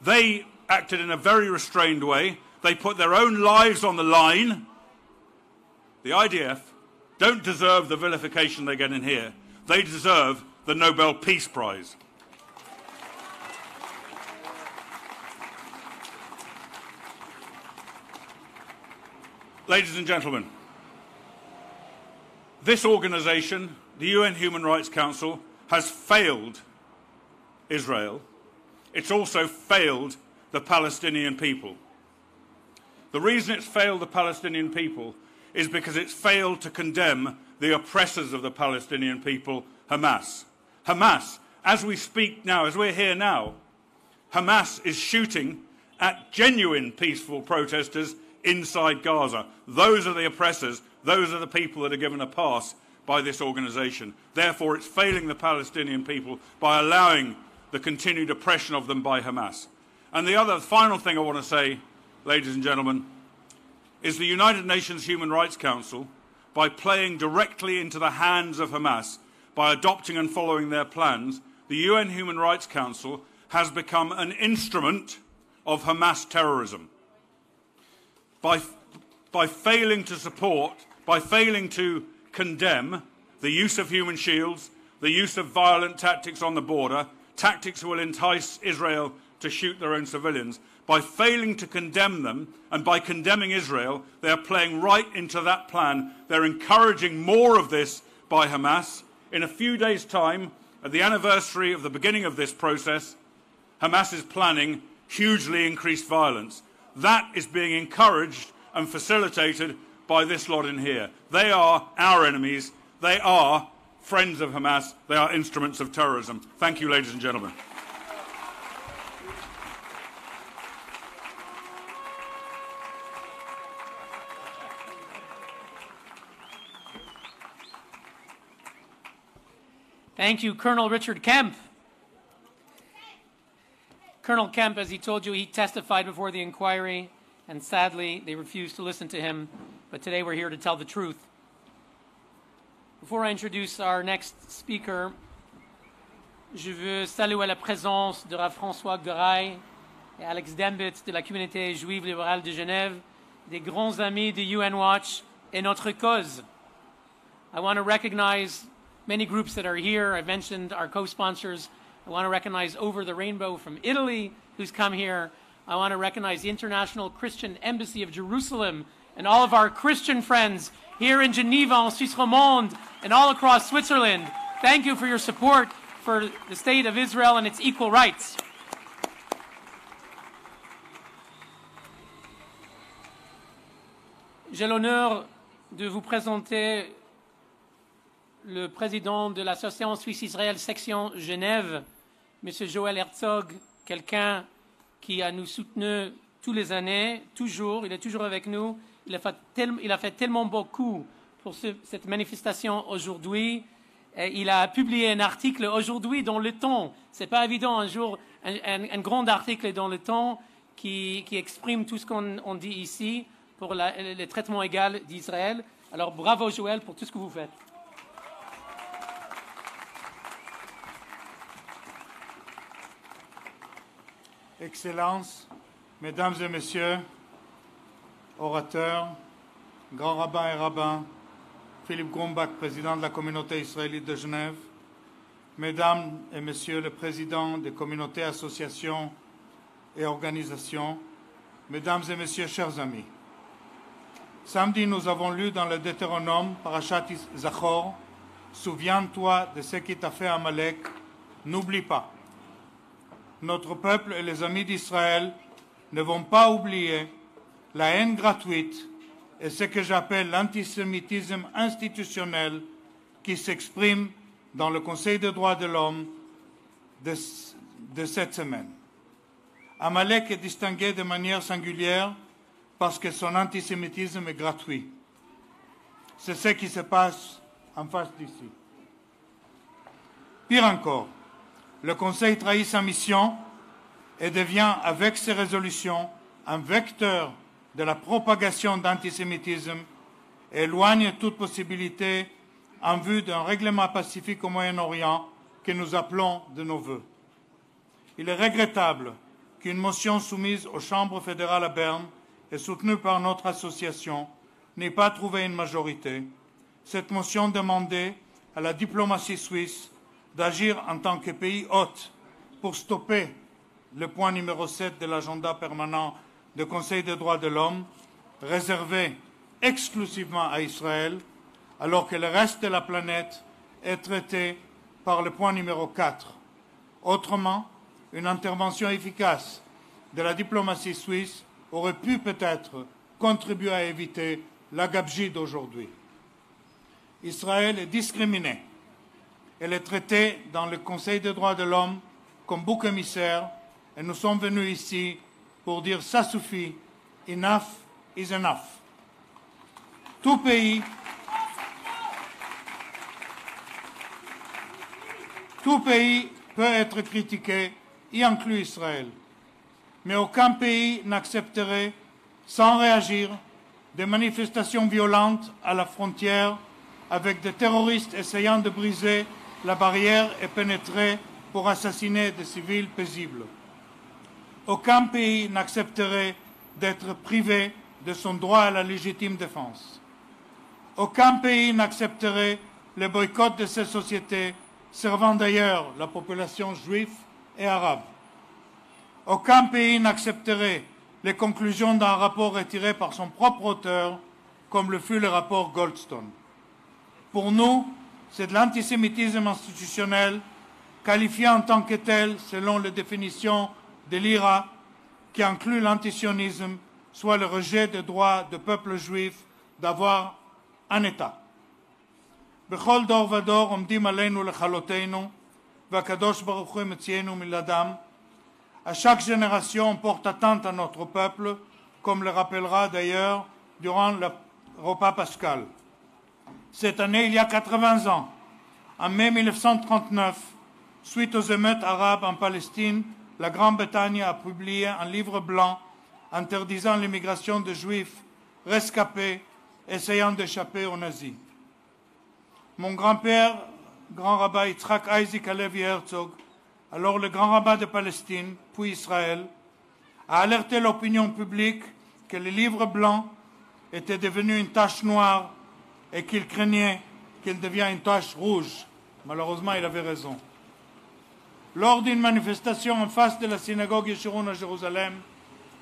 they acted in a very restrained way. They put their own lives on the line. The IDF don't deserve the vilification they get in here. They deserve the Nobel Peace Prize. Ladies and gentlemen, this organisation, the UN Human Rights Council, has failed Israel. It's also failed the Palestinian people. The reason it's failed the Palestinian people is because it's failed to condemn the oppressors of the Palestinian people, Hamas. Hamas, as we speak now, as we're here now, Hamas is shooting at genuine peaceful protesters inside Gaza. Those are the oppressors. Those are the people that are given a pass by this organisation. Therefore, it's failing the Palestinian people by allowing the continued oppression of them by Hamas. And the final thing I want to say, ladies and gentlemen, is the United Nations Human Rights Council, by playing directly into the hands of Hamas, by adopting and following their plans, the UN Human Rights Council has become an instrument of Hamas terrorism. By failing to support, by failing to condemn the use of human shields, the use of violent tactics on the border, tactics that will entice Israel to shoot their own civilians, by failing to condemn them and by condemning Israel, they are playing right into that plan. They're encouraging more of this by Hamas. In a few days' time, at the anniversary of the beginning of this process, Hamas is planning hugely increased violence. That is being encouraged and facilitated by this lot in here. They are our enemies. They are friends of Hamas. They are instruments of terrorism. Thank you, ladies and gentlemen. Thank you, Colonel Richard Kemp. Colonel Kemp, as he told you, he testified before the inquiry, and sadly, they refused to listen to him. But today we're here to tell the truth. Before I introduce our next speaker, je veux saluer la présence de Rav François Goraï et Alex Dembitz de la communauté juive libérale de Genève, des grands amis de UN Watch et notre cause. I want to recognize many groups that are here. I've mentioned our co-sponsors. I want to recognize Over the Rainbow from Italy, who's come here. I want to recognize the International Christian Embassy of Jerusalem and all of our Christian friends here in Geneva, en Suisse romande, and all across Switzerland. Thank you for your support for the state of Israel and its equal rights. J'ai l'honneur de vous présenter le président de l'Association Suisse-Israël section Genève, M. Joël Herzog, quelqu'un qui a nous soutenu tous les années, toujours, il est toujours avec nous. Il a fait tellement beaucoup pour cette manifestation aujourd'hui. Il a publié un article aujourd'hui dans Le Temps. Ce n'est pas évident un jour, un grand article dans Le Temps qui exprime tout ce qu'on dit ici pour le traitement égal d'Israël. Alors bravo Joël pour tout ce que vous faites. Excellences, Mesdames et Messieurs, orateurs, Grand Rabbin et Rabbin, Philippe Grumbach, président de la communauté israélite de Genève, Mesdames et Messieurs les présidents des communautés, associations et organisations, Mesdames et Messieurs, chers amis. Samedi, nous avons lu dans le Deutéronome, Parashat Zachor, « Souviens-toi de ce qui t'a fait Amalek, n'oublie pas ». Notre peuple et les amis d'Israël ne vont pas oublier la haine gratuite et ce que j'appelle l'antisémitisme institutionnel qui s'exprime dans le Conseil des droits de l'homme de cette semaine. Amalek est distingué de manière singulière parce que son antisémitisme est gratuit. C'est ce qui se passe en face d'ici. Pire encore, le Conseil trahit sa mission et devient, avec ses résolutions, un vecteur de la propagation d'antisémitisme et éloigne toute possibilité en vue d'un règlement pacifique au Moyen-Orient que nous appelons de nos vœux. Il est regrettable qu'une motion soumise aux chambres fédérales à Berne et soutenue par notre association n'ait pas trouvé une majorité. Cette motion demandait à la diplomatie suisse d'agir en tant que pays hôte pour stopper le point numéro 7 de l'agenda permanent du Conseil des droits de l'homme, réservé exclusivement à Israël, alors que le reste de la planète est traité par le point numéro 4. Autrement, une intervention efficace de la diplomatie suisse aurait pu peut-être contribuer à éviter la gabegie d'aujourd'hui. Israël est discriminé. Elle est traitée dans le Conseil des droits de l'homme comme bouc émissaire et nous sommes venus ici pour dire ça suffit, enough is enough. Tout pays peut être critiqué, y inclut Israël. Mais aucun pays n'accepterait, sans réagir, des manifestations violentes à la frontière avec des terroristes essayant de briser la barrière et pénétrer pour assassiner des civils paisibles. Aucun pays n'accepterait d'être privé de son droit à la légitime défense. Aucun pays n'accepterait le boycott de ces sociétés servant d'ailleurs la population juive et arabe. Aucun pays n'accepterait les conclusions d'un rapport retiré par son propre auteur, comme le fut le rapport Goldstone. Pour nous, c'est de l'antisémitisme institutionnel, qualifié en tant que tel selon les définitions de l'IRA, qui inclut l'antisionisme, soit le rejet des droits du peuple juif d'avoir un État. בכל דור ודור עומדים עלינו לכלותנו, והקדוש ברוך הוא מציאנו מלאדם. À chaque génération, on porte atteinte à notre peuple, comme le rappellera d'ailleurs durant le repas pascal. Cette année, il y a 80 ans, en mai 1939, suite aux émeutes arabes en Palestine, la Grande-Bretagne a publié un livre blanc interdisant l'immigration de juifs rescapés essayant d'échapper aux nazis. Mon grand-père, grand rabbin Yitzhak Isaac Halevi Herzog, alors le grand rabbin de Palestine, puis Israël, a alerté l'opinion publique que le livre blanc était devenu une tache noire et qu'il craignait qu'il devienne une tache rouge. Malheureusement, il avait raison. Lors d'une manifestation en face de la synagogue Yeshurun à Jérusalem,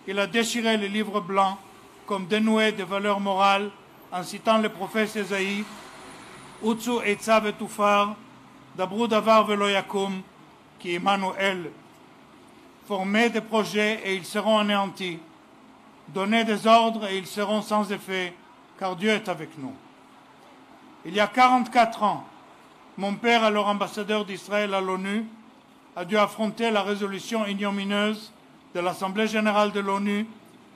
il a déchiré le livre blanc comme dénué de valeurs morales en citant le prophète Ésaïe Utsu Eitza Vetufar, Dabru Davar Velo Yakum, qui Emmanuel, formez des projets et ils seront anéantis, donnez des ordres et ils seront sans effet, car Dieu est avec nous. Il y a 44 ans, mon père, alors ambassadeur d'Israël à l'ONU, a dû affronter la résolution ignominieuse de l'Assemblée générale de l'ONU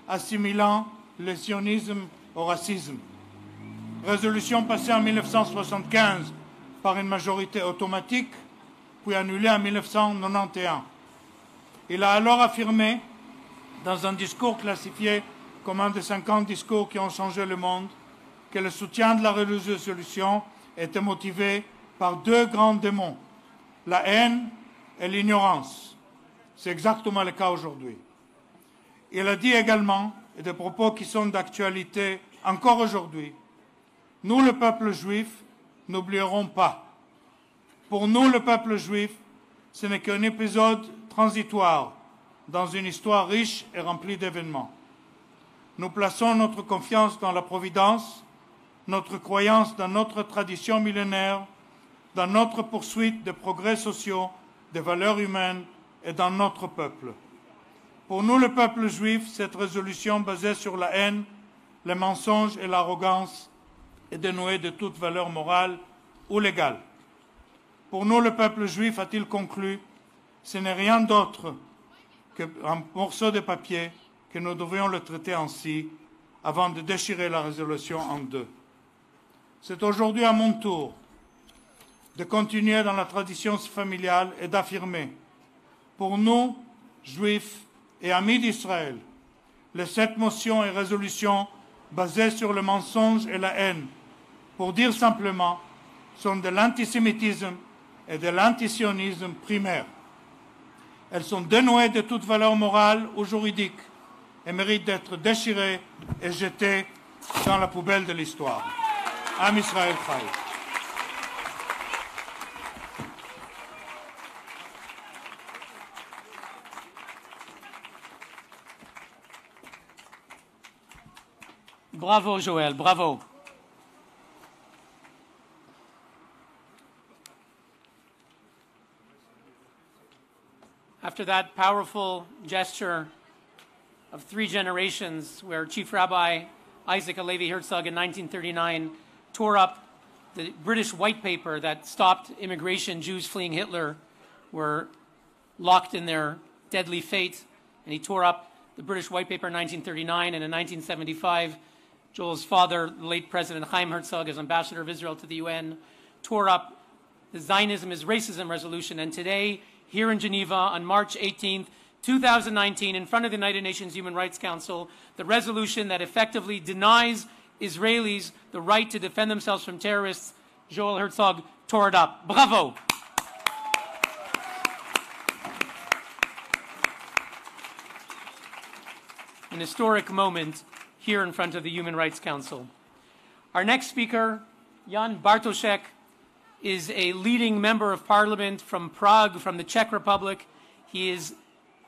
assimilant le sionisme au racisme. Résolution passée en 1975 par une majorité automatique, puis annulée en 1991. Il a alors affirmé, dans un discours classifié comme un des 50 discours qui ont changé le monde, que le soutien de la résolution était motivé par deux grands démons, la haine et l'ignorance. C'est exactement le cas aujourd'hui. Il a dit également, et des propos qui sont d'actualité encore aujourd'hui, nous, le peuple juif, n'oublierons pas. Pour nous, le peuple juif, ce n'est qu'un épisode transitoire dans une histoire riche et remplie d'événements. Nous plaçons notre confiance dans la providence, notre croyance dans notre tradition millénaire, dans notre poursuite de progrès sociaux, des valeurs humaines et dans notre peuple. Pour nous, le peuple juif, cette résolution basée sur la haine, les mensonges et l'arrogance est dénuée de toute valeur morale ou légale. Pour nous, le peuple juif, a-t-il conclu, ce n'est rien d'autre un morceau de papier que nous devrions le traiter ainsi avant de déchirer la résolution en deux. C'est aujourd'hui à mon tour de continuer dans la tradition familiale et d'affirmer, pour nous, Juifs et amis d'Israël, les 7 motions et résolutions basées sur le mensonge et la haine, pour dire simplement, sont de l'antisémitisme et de l'antisionisme primaire. Elles sont dénuées de toute valeur morale ou juridique et méritent d'être déchirées et jetées dans la poubelle de l'histoire. Am Israël Chai. Bravo, Joël, bravo. After that powerful gesture of 3 generations, where Chief Rabbi Isaac Halevi Herzog in 1939 tore up the British white paper that stopped immigration, Jews fleeing Hitler were locked in their deadly fate, and he tore up the British white paper in 1939, and in 1975, Joel's father, the late President Chaim Herzog, as ambassador of Israel to the UN, tore up the Zionism is Racism resolution, and today, here in Geneva on March 18th, 2019, in front of the United Nations Human Rights Council, the resolution that effectively denies Israelis the right to defend themselves from terrorists, Joel Herzog tore it up. Bravo! An historic moment here in front of the Human Rights Council. Our next speaker, Jan Bartoszek, is a leading member of parliament from Prague, from the Czech Republic. He is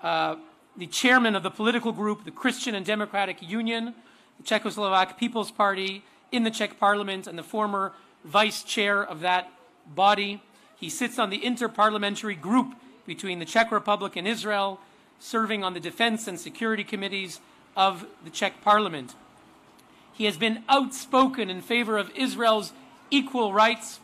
the chairman of the political group, the Christian and Democratic Union, the Czechoslovak People's Party in the Czech parliament, and the former vice chair of that body. He sits on the interparliamentary group between the Czech Republic and Israel, serving on the defense and security committees of the Czech parliament. He has been outspoken in favor of Israel's equal rights.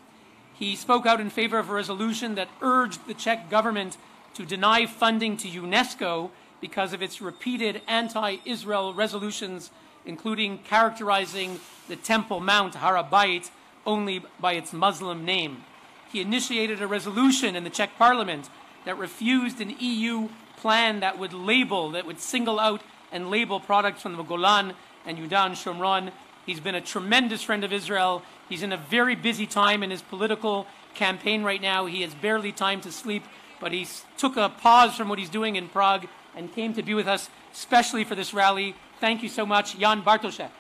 He spoke out in favor of a resolution that urged the Czech government to deny funding to UNESCO because of its repeated anti-Israel resolutions, including characterizing the Temple Mount, Har HaBayit, only by its Muslim name. He initiated a resolution in the Czech parliament that refused an EU plan that would single out and label products from the Golan and Yudan and Shomron. He's been a tremendous friend of Israel. He's in a very busy time in his political campaign right now. He has barely time to sleep, but he took a pause from what he's doing in Prague and came to be with us especially for this rally. Thank you so much, Jan Bartoszek.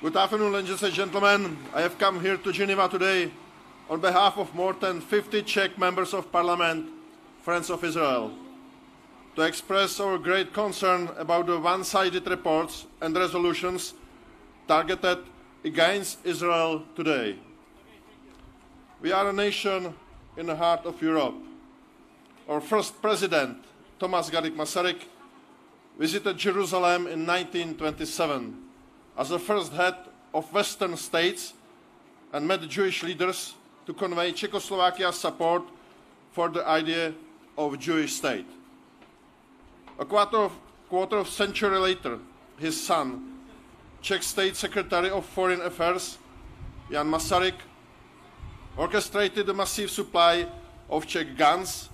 Good afternoon, ladies and gentlemen. I have come here to Geneva today on behalf of more than 50 Czech members of parliament, Friends of Israel, to express our great concern about the one-sided reports and resolutions targeted against Israel today. We are a nation in the heart of Europe. Our first president, Thomas Garrigue Masaryk, visited Jerusalem in 1927 as the first head of Western states and met Jewish leaders to convey Czechoslovakia's support for the idea of a Jewish state. A quarter of century later, his son, Czech State Secretary of Foreign Affairs, Jan Masaryk, orchestrated a massive supply of Czech guns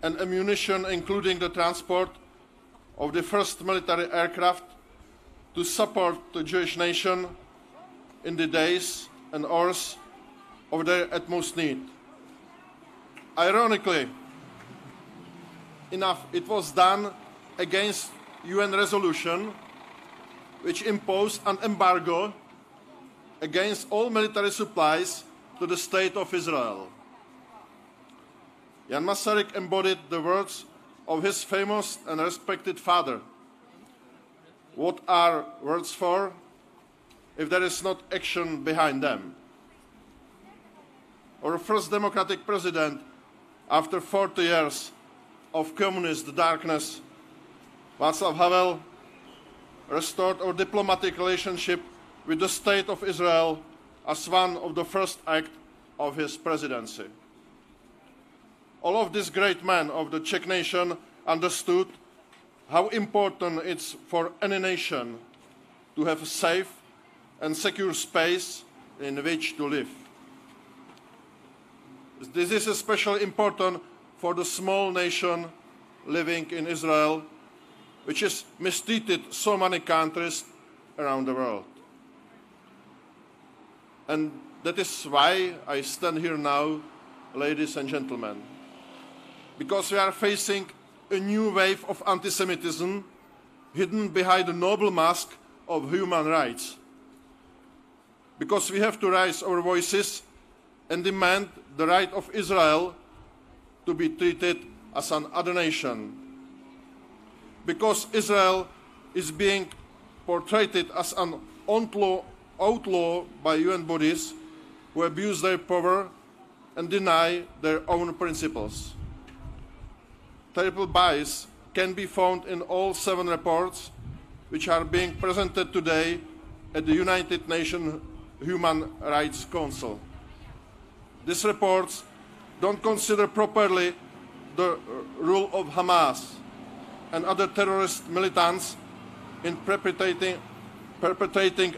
and ammunition, including the transport of the first military aircraft to support the Jewish nation in the days and hours of their utmost need. Ironically enough, it was done against UN resolution which imposed an embargo against all military supplies to the State of Israel. Jan Masaryk embodied the words of his famous and respected father. What are words for if there is not action behind them? Our first democratic president, after 40 years of communist darkness, Václav Havel, restored our diplomatic relationship with the State of Israel as one of the first acts of his presidency. All of these great men of the Czech nation understood how important it is for any nation to have a safe and secure space in which to live. This is especially important for the small nation living in Israel, which is mistreated so many countries around the world. And that is why I stand here now, ladies and gentlemen, because we are facing a new wave of anti-Semitism hidden behind the noble mask of human rights. Because we have to raise our voices and demand the right of Israel to be treated as an other nation. Because Israel is being portrayed as an outlaw by UN bodies who abuse their power and deny their own principles. Terrible bias can be found in all 7 reports which are being presented today at the United Nations Human Rights Council. These reports don't consider properly the role of Hamas and other terrorist militants in perpetrating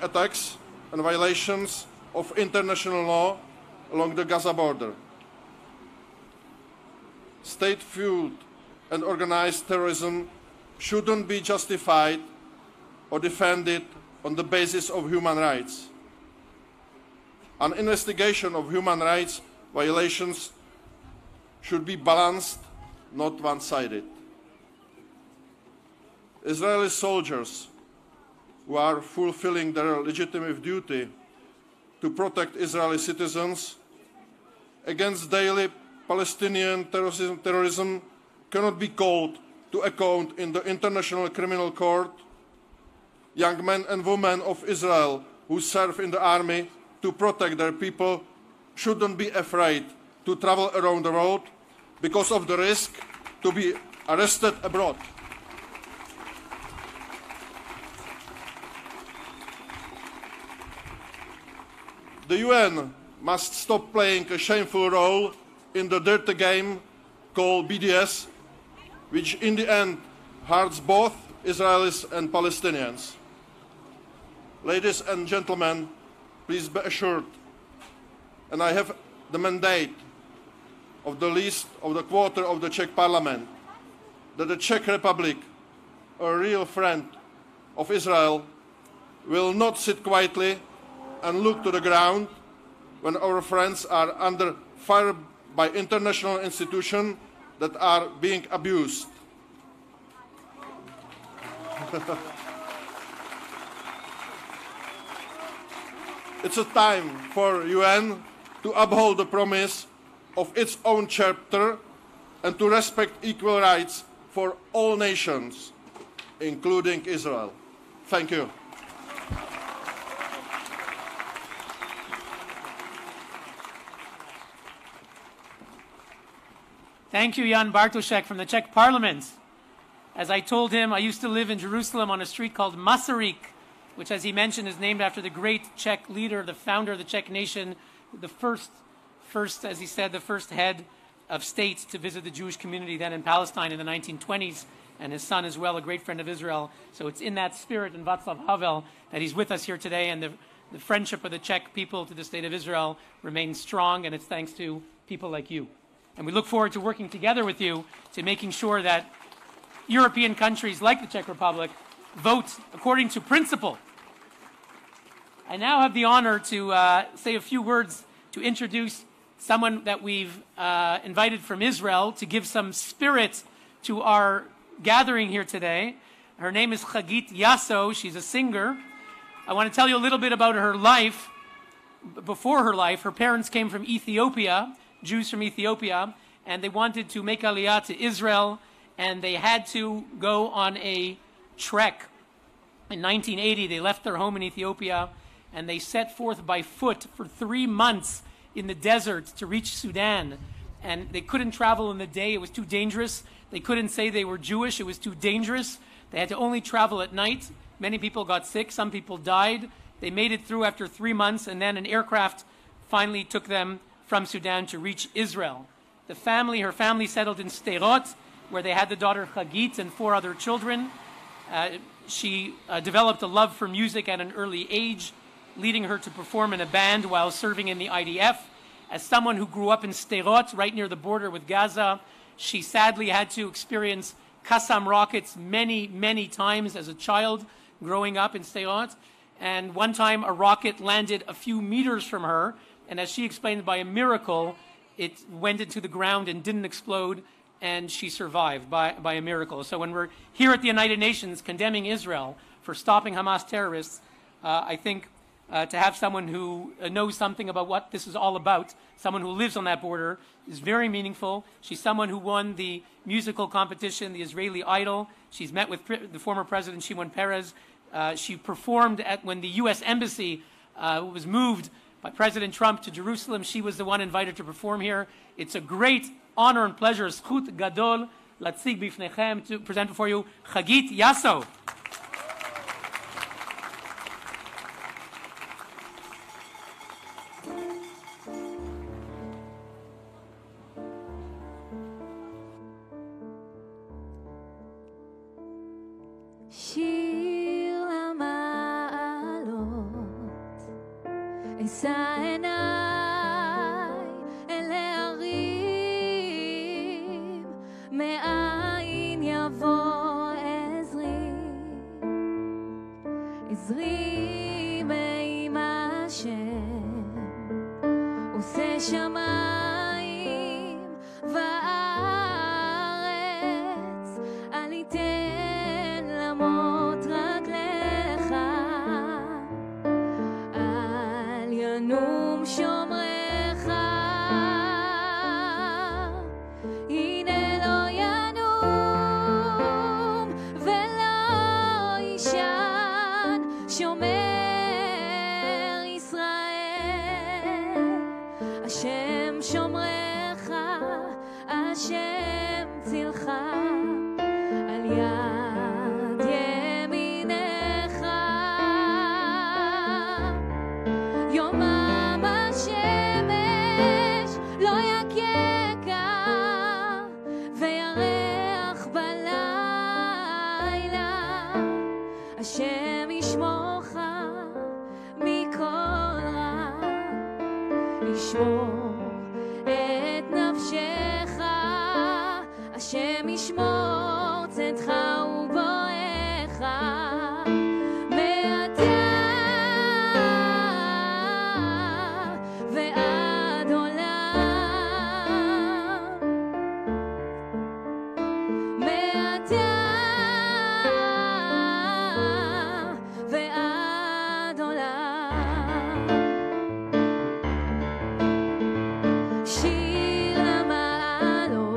attacks and violations of international law along the Gaza border. State-fueled and organized terrorism shouldn't be justified or defended on the basis of human rights. An investigation of human rights violations should be balanced, not one-sided. Israeli soldiers who are fulfilling their legitimate duty to protect Israeli citizens against daily Palestinian terrorism cannot be called to account in the International Criminal Court. Young men and women of Israel who serve in the army to protect their people shouldn't be afraid to travel around the world because of the risk to be arrested abroad. The UN must stop playing a shameful role in the dirty game called BDS, which in the end hurts both Israelis and Palestinians. Ladies and gentlemen, please be assured, and I have the mandate of the least of the quarter of the Czech Parliament, that the Czech Republic, a real friend of Israel, will not sit quietly and look to the ground when our friends are under fire by international institutions that are being abused. It's a time for UN to uphold the promise of its own chapter and to respect equal rights for all nations, including Israel. Thank you. Thank you, Jan Bartošek from the Czech Parliament. As I told him, I used to live in Jerusalem on a street called Masaryk, which, as he mentioned, is named after the great Czech leader, the founder of the Czech nation, the first, as he said, the first head of state to visit the Jewish community then in Palestine in the 1920s, and his son as well, a great friend of Israel. So it's in that spirit, in Václav Havel, that he's with us here today, and the friendship of the Czech people to the state of Israel remains strong, and it's thanks to people like you. And we look forward to working together with you to making sure that European countries like the Czech Republic vote according to principle. I now have the honor to say a few words to introduce someone that we've invited from Israel to give some spirit to our gathering here today. Her name is Chagit Yasso. She's a singer. I want to tell you a little bit about her life. Before her life, her parents came from Ethiopia, Jews from Ethiopia, and they wanted to make Aliyah to Israel, and they had to go on a trek. In 1980, they left their home in Ethiopia, and they set forth by foot for 3 months in the desert to reach Sudan. And they couldn't travel in the day. It was too dangerous. They couldn't say they were Jewish. It was too dangerous. They had to only travel at night. Many people got sick. Some people died. They made it through after 3 months, and then an aircraft finally took them from Sudan to reach Israel. Her family settled in Sderot, where they had the daughter Chagit and 4 other children. She developed a love for music at an early age, leading her to perform in a band while serving in the IDF. As someone who grew up in Sderot, right near the border with Gaza, she sadly had to experience Qassam rockets many, many times as a child growing up in Sderot. And one time a rocket landed a few meters from her, and as she explained, by a miracle, it went into the ground and didn't explode, and she survived by a miracle. So when we're here at the United Nations condemning Israel for stopping Hamas terrorists, I think to have someone who knows something about what this is all about, someone who lives on that border, is very meaningful. She's someone who won the musical competition, the Israeli Idol. She's met with the former President Shimon Peres. She performed when the U.S. Embassy was moved by President Trump to Jerusalem. She was the one invited to perform here. It's a great honor and pleasure, zchut gadol, latzig bifnechem, to present before you Chagit Yasso. שיר המעלות, אשא עיניי אל ההרים, מאין יבוא עזרי, עזרי מעם השם, עושה שמיים וארץ, אל יתן למות רגליך, אל ינום שומרך, הנה לא ינום ולא יישן שומר ישראל, השם שומרך, השם צילך, על יד ימינך, יומם השמש לא יככה, וירח בלילה, השם ישמורך מכל רע, ישמור את נפשך, השם ישמור צאתך ובואך, מעתה ועד עולם, מעתה ועד עולם. שיר המעלות,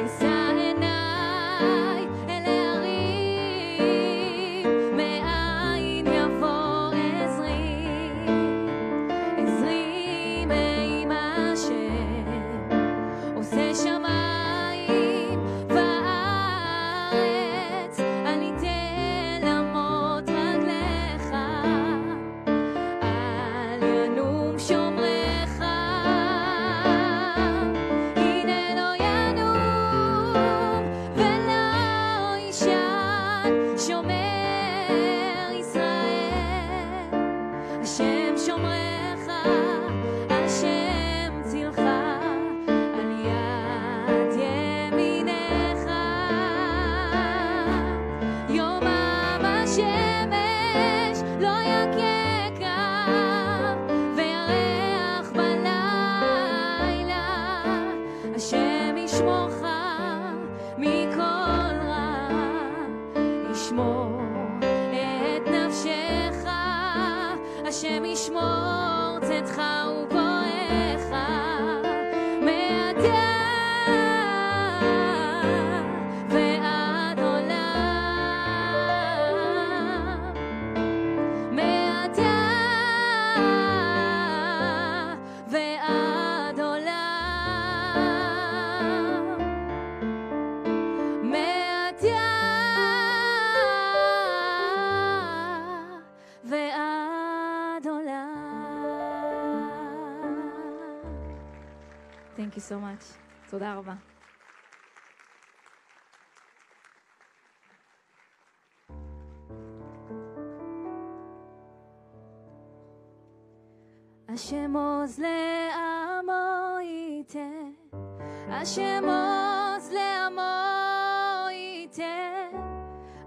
אשא עיניי אל ההרים, מאין יבוא עזרי, עזרי מעם השם, עושה שמיים וארץ, אל יתן למות רגליך, אל ינום שומרך, הנה לא ינום ולא יישן שומר ישראל, השם שומרך, השם צילך, על יד ימינך, יומם השמש לא יככה, וירח בלילה, השם ישמורך מכל רע, ישמור את נפשך, השם ישמור צאתך ובואך, מעתה ועד עולם, מעתה ועד עולם. Thank you so much. תודה רבה. השם עוז לעמו ייתן, השם עוז לעמו ייתן,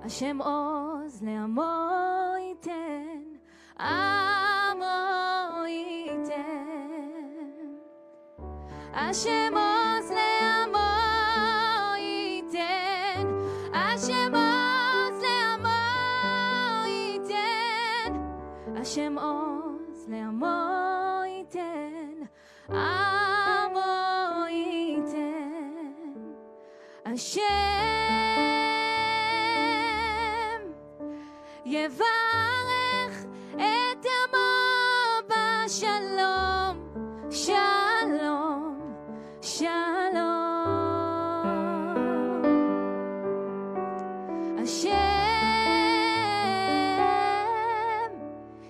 השם עוז לעמו ייתן, עמו ייתן. השם עוז לעמו ייתן, השם עוז לעמו ייתן, השם עוז לעמו עמו ייתן. השם יברך את עמו בשלום, שלום, שלום. השם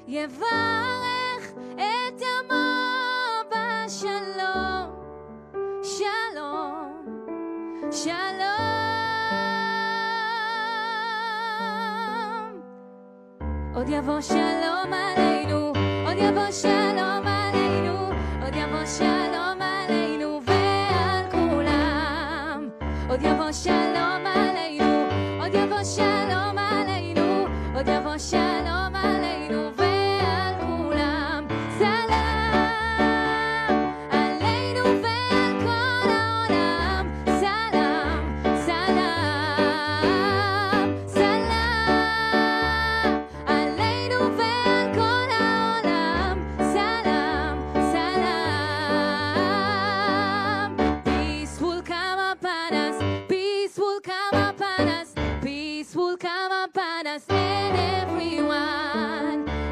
יברך את עמו שלום, שלום, שלום. עוד יבוא שלום עלינו, עוד יבוא שלום עלינו, עוד יבוא שלום עלינו ועל כולם. עוד יבוא שלום עלינו, עוד יבוא שלום עלינו, עוד יבוא שלום עלינו ועל כולם.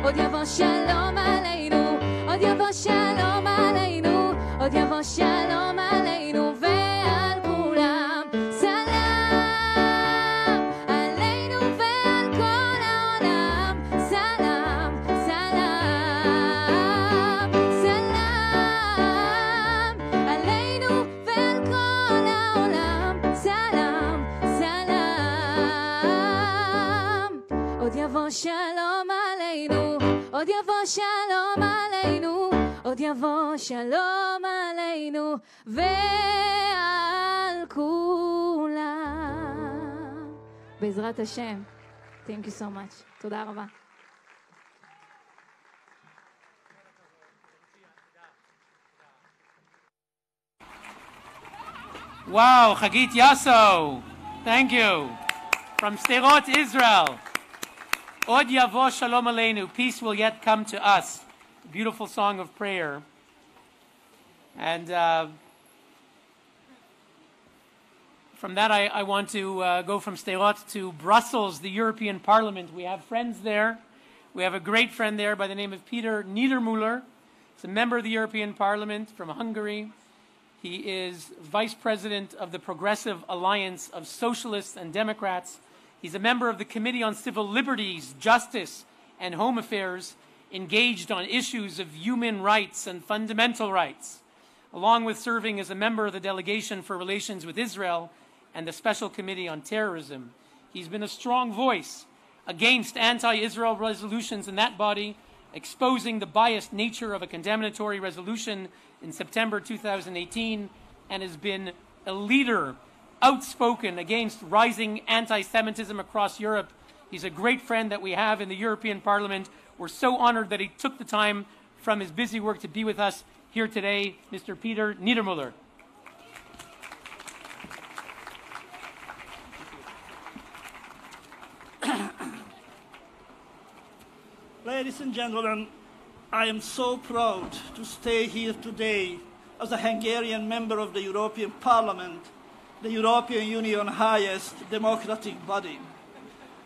עוד יבוא שלום עלינו, עוד יבוא שלום עלינו, עוד יבוא שלום עלינו ועל כולם. סלאם עלינו ועל כל העולם, סלאם, סלאם, סלאם עלינו ועל כל העולם, סלאם, סלאם. עוד יבוא שלום עלינו, עוד יבוא שלום עלינו, עוד יבוא שלום עלינו ועל כולם. בעזרת השם. Thank you so much. תודה רבה. Wow, Chagit Yasso. Thank you. From Sderot, Israel. Od Yavo Shalom Aleinu, peace will yet come to us. A beautiful song of prayer. And from that I want to go from Sderot to Brussels, the European Parliament. We have friends there. We have a great friend there by the name of Peter Niedermüller. He's a member of the European Parliament from Hungary. He is Vice President of the Progressive Alliance of Socialists and Democrats. He's a member of the Committee on Civil Liberties, Justice, and Home Affairs, engaged on issues of human rights and fundamental rights, along with serving as a member of the Delegation for Relations with Israel and the Special Committee on Terrorism. He's been a strong voice against anti-Israel resolutions in that body, exposing the biased nature of a condemnatory resolution in September 2018, and has been a leader outspoken against rising anti-Semitism across Europe. He's a great friend that we have in the European Parliament. We're so honored that he took the time from his busy work to be with us here today, Mr. Peter Niedermüller. Ladies and gentlemen, I am so proud to stay here today as a Hungarian member of the European Parliament, the European Union highest democratic body.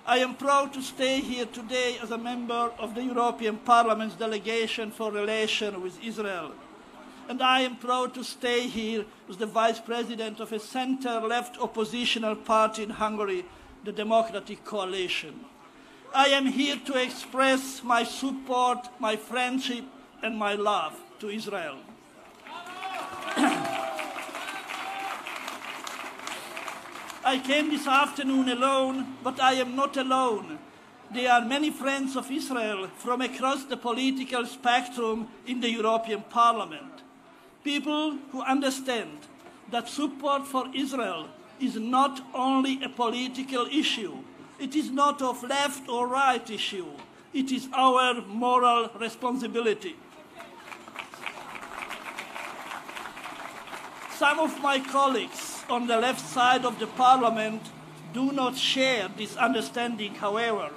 I am proud to stay here today as a member of the European Parliament's delegation for relations with Israel. And I am proud to stay here as the Vice President of a center-left oppositional party in Hungary, the Democratic Coalition. I am here to express my support, my friendship, and my love to Israel. I came this afternoon alone, but I am not alone. There are many friends of Israel from across the political spectrum in the European Parliament. People who understand that support for Israel is not only a political issue. It is not a left or right issue. It is our moral responsibility. Some of my colleagues on the left side of the Parliament do not share this understanding, however.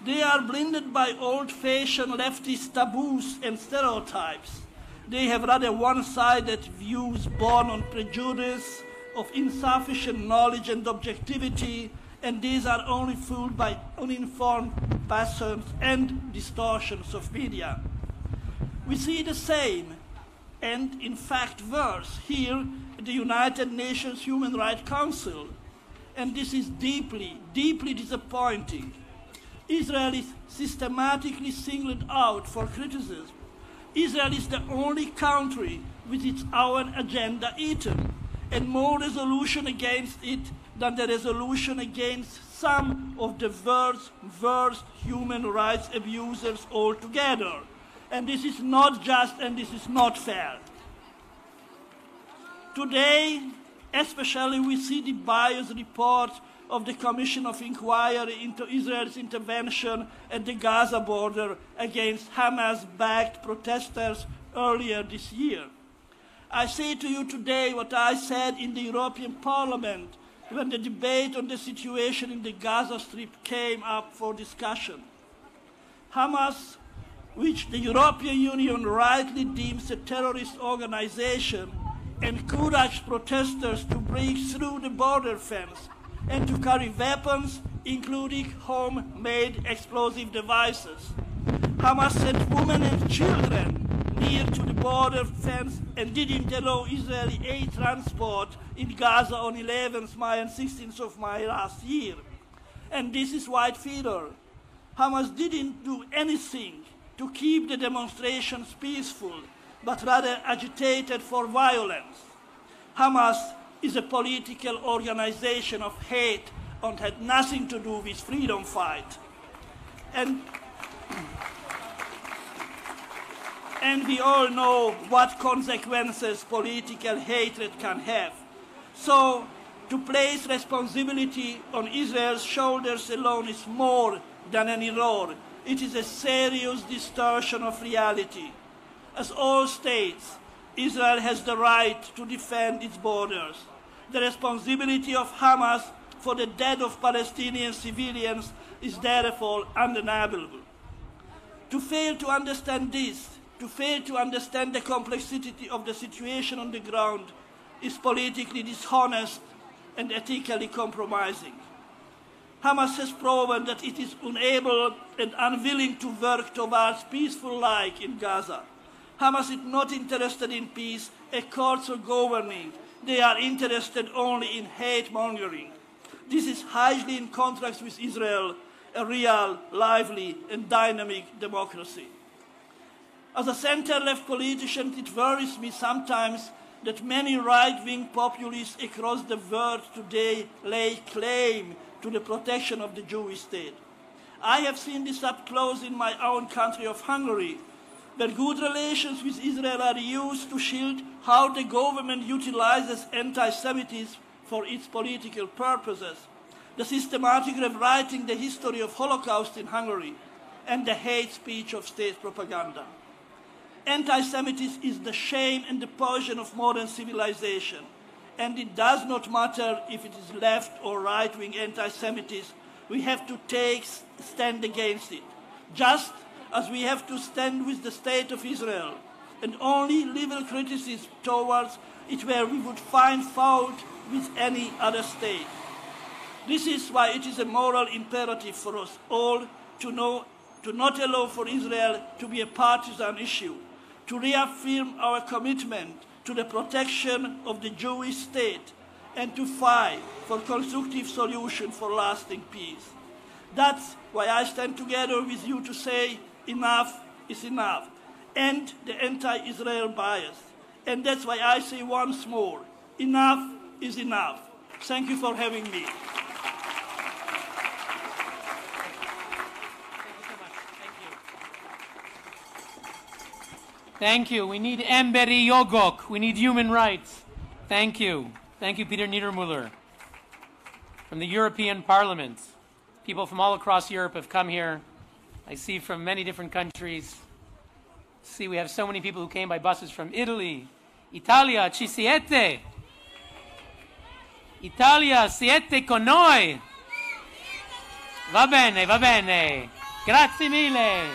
They are blinded by old-fashioned leftist taboos and stereotypes. They have rather one-sided views born on prejudice, of insufficient knowledge and objectivity, and these are only fueled by uninformed passions and distortions of media. We see the same, and in fact worse, here at the United Nations Human Rights Council, and this is deeply, deeply disappointing. Israel is systematically singled out for criticism. Israel is the only country with its own agenda eaten, and more resolution against it than the resolution against some of the worst human rights abusers altogether. And this is not just, and this is not fair. Today, especially, we see the biased report of the Commission of Inquiry into Israel's intervention at the Gaza border against Hamas-backed protesters earlier this year. I say to you today what I said in the European Parliament when the debate on the situation in the Gaza Strip came up for discussion. Hamas, which the European Union rightly deems a terrorist organization, encouraged protesters to break through the border fence and to carry weapons, including homemade explosive devices. Hamas sent women and children near to the border fence and didn't allow Israeli aid transport in Gaza on 11th May and 16th of May last year. And this is white fever. Hamas didn't do anything to keep the demonstrations peaceful, but rather agitated for violence. Hamas is a political organization of hate and had nothing to do with freedom fight. And we all know what consequences political hatred can have. So, to place responsibility on Israel's shoulders alone is more than an error. It is a serious distortion of reality. As all states, Israel has the right to defend its borders. The responsibility of Hamas for the death of Palestinian civilians is therefore undeniable. To fail to understand this, to fail to understand the complexity of the situation on the ground, is politically dishonest and ethically compromising. Hamas has proven that it is unable and unwilling to work towards peaceful life in Gaza. Hamas is not interested in peace, accords, or governing. They are interested only in hate-mongering. This is highly in contrast with Israel, a real, lively, and dynamic democracy. As a center-left politician, it worries me sometimes that many right-wing populists across the world today lay claim to the protection of the Jewish state. I have seen this up close in my own country of Hungary, where good relations with Israel are used to shield how the government utilizes anti-Semitism for its political purposes, the systematic rewriting the history of Holocaust in Hungary, and the hate speech of state propaganda. Anti-Semitism is the shame and the poison of modern civilization, and it does not matter if it is left or right-wing anti-Semitism. We have to stand against it, just as we have to stand with the state of Israel, and only liberal criticism towards it where we would find fault with any other state. This is why it is a moral imperative for us all to not allow for Israel to be a partisan issue, to reaffirm our commitment to the protection of the Jewish state, and to fight for constructive solutions for lasting peace. That's why I stand together with you to say enough is enough, and the anti-Israel bias. And that's why I say once more, enough is enough. Thank you for having me. Thank you. We need Emberi Yogok. We need human rights. Thank you. Thank you, Peter Niedermüller. From the European Parliament. People from all across Europe have come here. I see from many different countries. See, we have so many people who came by buses from Italy. Italia, ci siete? Italia, siete con noi? Va bene, va bene. Grazie mille.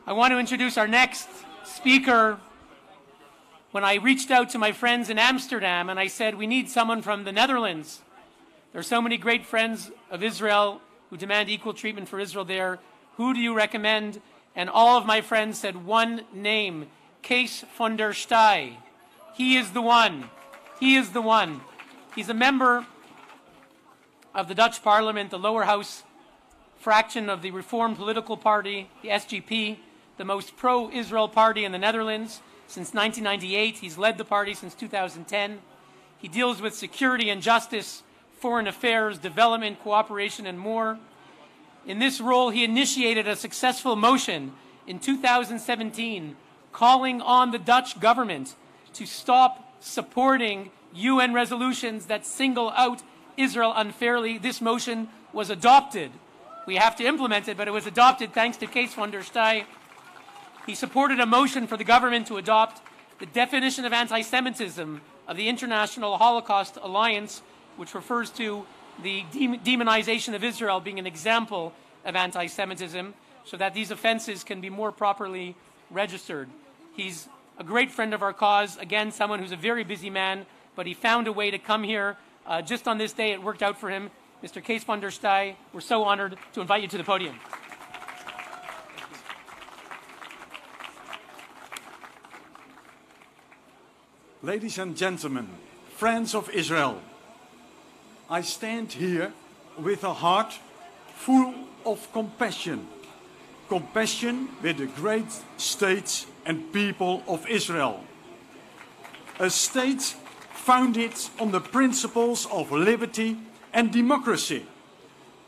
I want to introduce our next speaker. When I reached out to my friends in Amsterdam and I said, we need someone from the Netherlands. There are so many great friends of Israel who demand equal treatment for Israel there. Who do you recommend? And all of my friends said one name, Kees van der Staaij. He is the one. He is the one. He's a member of the Dutch Parliament, the lower house fraction of the Reformed Political Party, the SGP, the most pro-Israel party in the Netherlands since 1998. He's led the party since 2010. He deals with security and justice, foreign affairs, development, cooperation, and more. In this role, he initiated a successful motion in 2017 calling on the Dutch government to stop supporting UN resolutions that single out Israel unfairly. This motion was adopted. We have to implement it, but it was adopted thanks to Kees van der Staaij. He supported a motion for the government to adopt the definition of anti-Semitism of the International Holocaust Alliance, which refers to the demonization of Israel being an example of anti-Semitism, so that these offenses can be more properly registered. He's a great friend of our cause, again, someone who's a very busy man, but he found a way to come here. Just on this day, it worked out for him. Mr. Kees van der Staaij, we're so honored to invite you to the podium. Ladies and gentlemen, friends of Israel, I stand here with a heart full of compassion. Compassion with the great state and people of Israel. A state founded on the principles of liberty and democracy.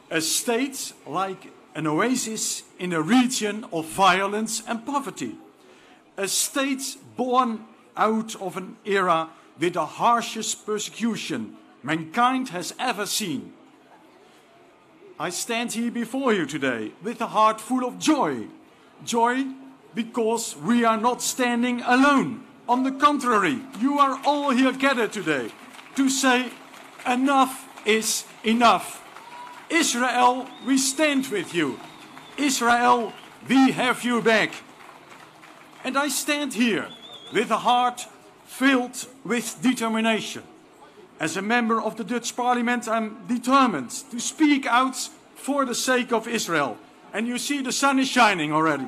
A state like an oasis in a region of violence and poverty. A state born out of an era with the harshest persecution mankind has ever seen. I stand here before you today with a heart full of joy. Joy because we are not standing alone. On the contrary, you are all here gathered today to say enough is enough. Israel, we stand with you. Israel, we have you back. And I stand here with a heart filled with determination. As a member of the Dutch Parliament, I'm determined to speak out for the sake of Israel. And you see the sun is shining already.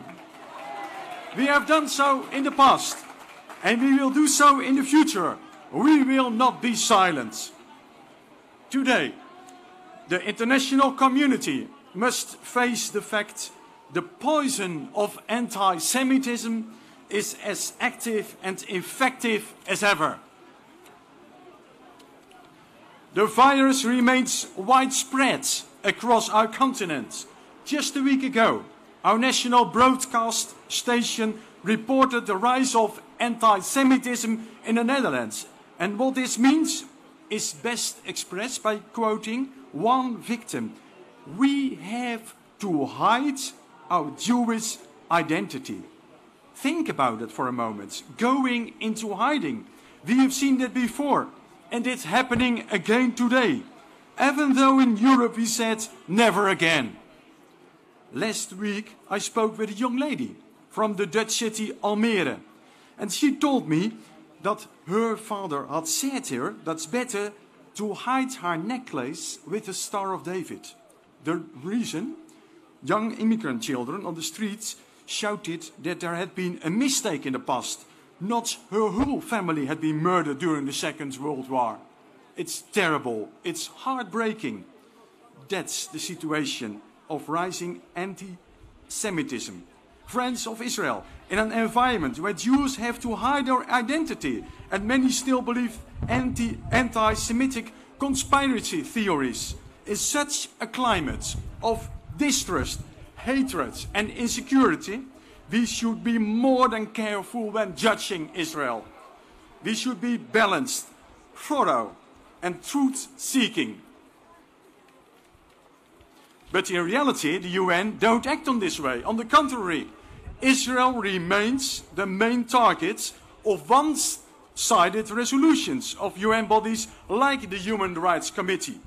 We have done so in the past, and we will do so in the future. We will not be silent. Today, the international community must face the fact the poison of anti-Semitism is as active and effective as ever. The virus remains widespread across our continent. Just a week ago, our national broadcast station reported the rise of anti-Semitism in the Netherlands. And what this means is best expressed by quoting one victim. We have to hide our Jewish identity. Think about it for a moment. Going into hiding. We have seen that before. And it's happening again today. Even though in Europe we said never again. Last week I spoke with a young lady from the Dutch city Almere. And she told me that her father had said to her that's better to hide her necklace with the Star of David. The reason? Young immigrant children on the streets shouted that there had been a mistake in the past. Not her whole family had been murdered during the Second World War. It's terrible. It's heartbreaking. That's the situation of rising anti-Semitism. friends of Israel, in an environment where Jews have to hide their identity and many still believe anti-Semitic conspiracy theories. In such a climate of distrust, hatred and insecurity, we should be more than careful when judging Israel. We should be balanced, thorough and truth-seeking. But in reality, the UN don't act on this way. On the contrary, Israel remains the main target of one-sided resolutions of UN bodies like the Human Rights Committee.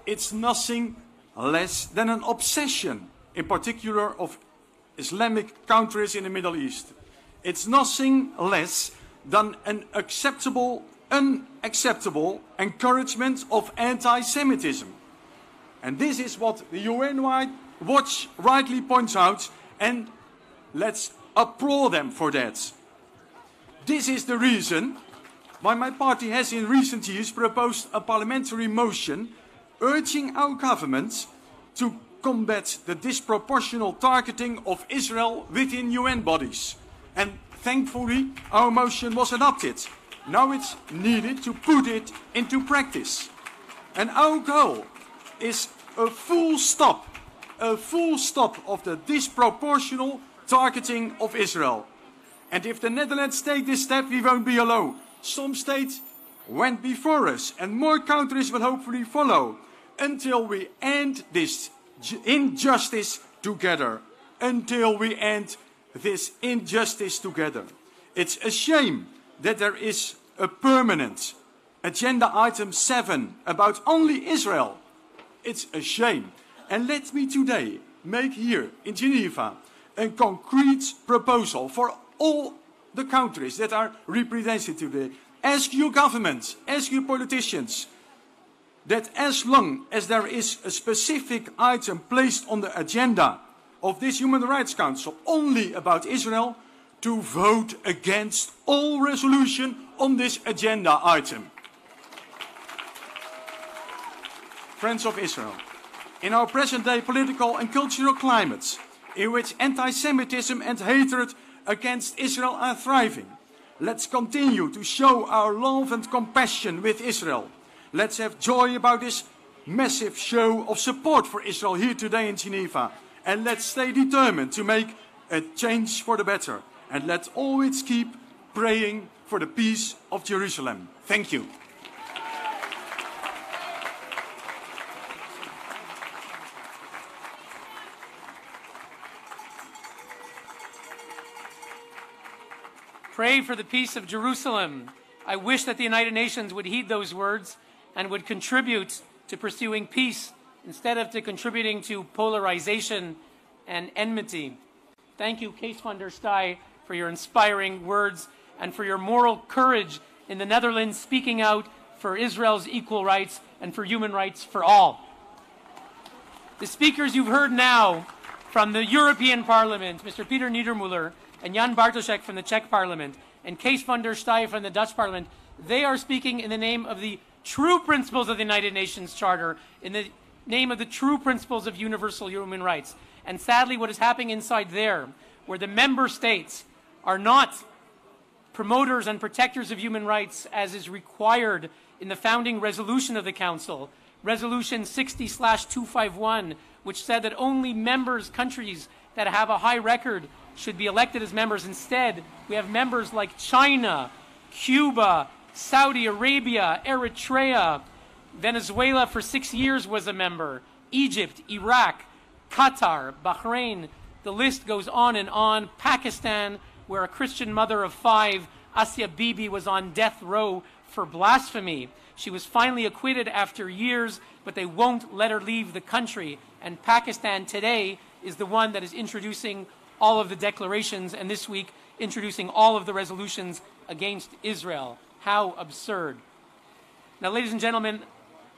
It's nothing less than an obsession, in particular of Islamic countries in the Middle East. It's nothing less than an unacceptable encouragement of anti-Semitism. And this is what the UN Watch rightly points out, and let's applaud them for that. This is the reason why my party has in recent years proposed a parliamentary motion urging our government to combat the disproportional targeting of Israel within UN bodies. And thankfully, our motion was adopted. Now it's needed to put it into practice. And our goal is a full stop of the disproportional targeting of Israel. And if the Netherlands take this step, we won't be alone. Some states went before us, and more countries will hopefully follow, until we end this injustice together. Until we end this injustice together. It's a shame that there is a permanent agenda item 7 about only Israel. It's a shame. And let me today make here in Geneva a concrete proposal for all the countries that are represented today. Ask your governments, ask your politicians, that as long as there is a specific item placed on the agenda of this Human Rights Council only about Israel, to vote against all resolution on this agenda item. Friends of Israel, in our present-day political and cultural climates, in which anti-Semitism and hatred against Israel are thriving, let's continue to show our love and compassion with Israel. Let's have joy about this massive show of support for Israel here today in Geneva. And let's stay determined to make a change for the better. And let's always keep praying for the peace of Jerusalem. Thank you. Pray for the peace of Jerusalem. I wish that the United Nations would heed those words and would contribute to pursuing peace instead of to contributing to polarization and enmity. Thank you, Kees van der Staaij, for your inspiring words and for your moral courage in the Netherlands speaking out for Israel's equal rights and for human rights for all. The speakers you've heard now from the European Parliament, Mr. Peter Niedermüller and Jan Bartoszek from the Czech Parliament, and Kees van der Staaij from the Dutch Parliament, they are speaking in the name of the true principles of the United Nations Charter, in the name of the true principles of universal human rights. And sadly, what is happening inside there, where the member states are not promoters and protectors of human rights as is required in the founding resolution of the Council, Resolution 60/251, which said that only countries that have a high record should be elected as members. Instead, we have members like China, Cuba, Saudi Arabia, Eritrea, Venezuela for 6 years was a member, Egypt, Iraq, Qatar, Bahrain, the list goes on, Pakistan, where a Christian mother of 5, Asia Bibi, was on death row for blasphemy. She was finally acquitted after years, but they won't let her leave the country. And Pakistan today is the one that is introducing all of the declarations, and this week introducing all of the resolutions against Israel. How absurd. Now, ladies and gentlemen,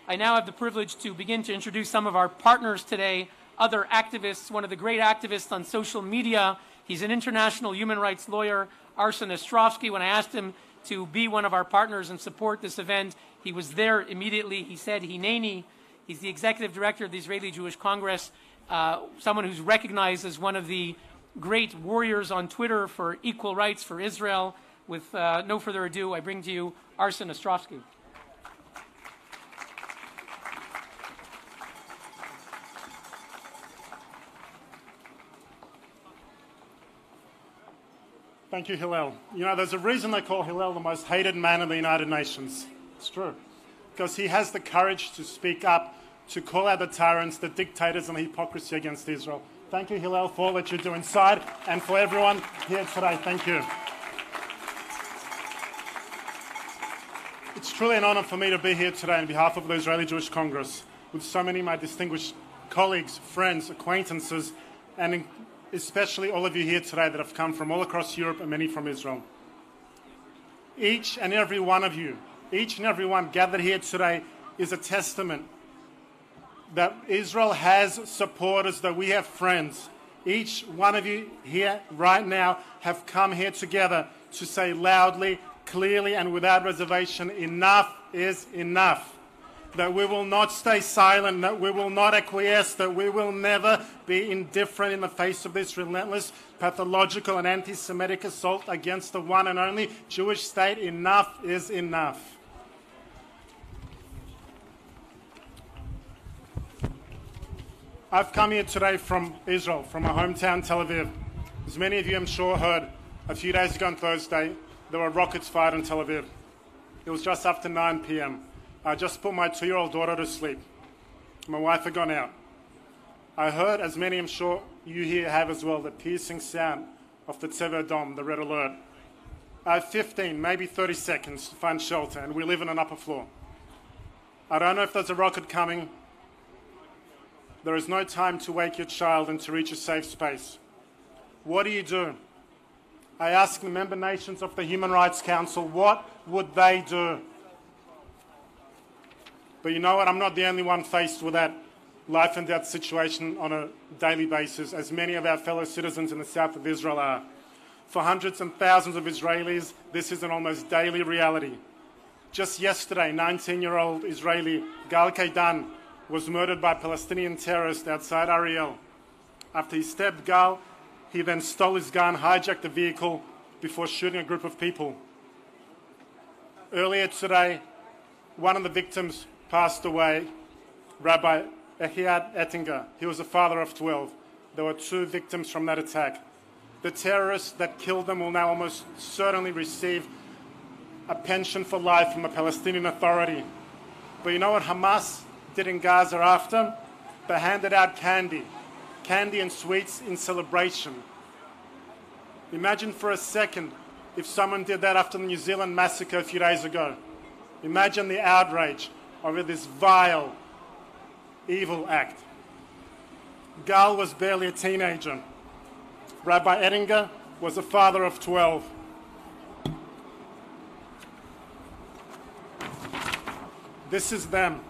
I now have the privilege to begin to introduce some of our partners today, other activists, one of the great activists on social media. He's an international human rights lawyer, Arsen Ostrovsky. When I asked him to be one of our partners and support this event, he was there immediately. He said, Hineni, he's the executive director of the Israeli Jewish Congress, someone who's recognized as one of the great warriors on Twitter for equal rights for Israel. With no further ado, I bring to you Arsen Ostrovsky. Thank you, Hillel. You know, there's a reason they call Hillel the most hated man in the United Nations. It's true. Because he has the courage to speak up, to call out the tyrants, the dictators, and the hypocrisy against Israel. Thank you, Hillel, for all that you do inside, and for everyone here today. Thank you. It's truly an honor for me to be here today on behalf of the Israeli Jewish Congress, with so many of my distinguished colleagues, friends, acquaintances, and especially all of you here today that have come from all across Europe and many from Israel. Each and every one of you, each and every one gathered here today is a testament that Israel has supporters, that we have friends. Each one of you here right now have come here together to say loudly, clearly, and without reservation, enough is enough. That we will not stay silent, that we will not acquiesce, that we will never be indifferent in the face of this relentless, pathological, and anti-Semitic assault against the one and only Jewish state. Enough is enough. I've come here today from Israel, from my hometown, Tel Aviv. As many of you, I'm sure, heard, a few days ago on Thursday, there were rockets fired in Tel Aviv. It was just after 9 p.m. I just put my 2-year-old daughter to sleep. My wife had gone out. I heard, as many I'm sure you here have as well, the piercing sound of the Tzeva Dom, the red alert. I have 15, maybe 30 seconds to find shelter, and we live in an upper floor. I don't know if there's a rocket coming. There is no time to wake your child and to reach a safe space. What do? I ask the member nations of the Human Rights Council, what would they do? But you know what? I'm not the only one faced with that life and death situation on a daily basis, as many of our fellow citizens in the south of Israel are. For hundreds and thousands of Israelis, this is an almost daily reality. Just yesterday, 19-year-old Israeli Gal Kaidan was murdered by Palestinian terrorists outside Ariel. After he stabbed Gal, he then stole his gun, hijacked the vehicle before shooting a group of people. Earlier today, one of the victims passed away, Rabbi Ehud Ettinger. He was a father of 12. There were 2 victims from that attack. The terrorists that killed them will now almost certainly receive a pension for life from the Palestinian Authority. But you know what Hamas did in Gaza after? They handed out candy and sweets in celebration. Imagine for a second if someone did that after the New Zealand massacre a few days ago. Imagine the outrage over this vile, evil act. Gal was barely a teenager. Rabbi Ettinger was a father of 12. This is them.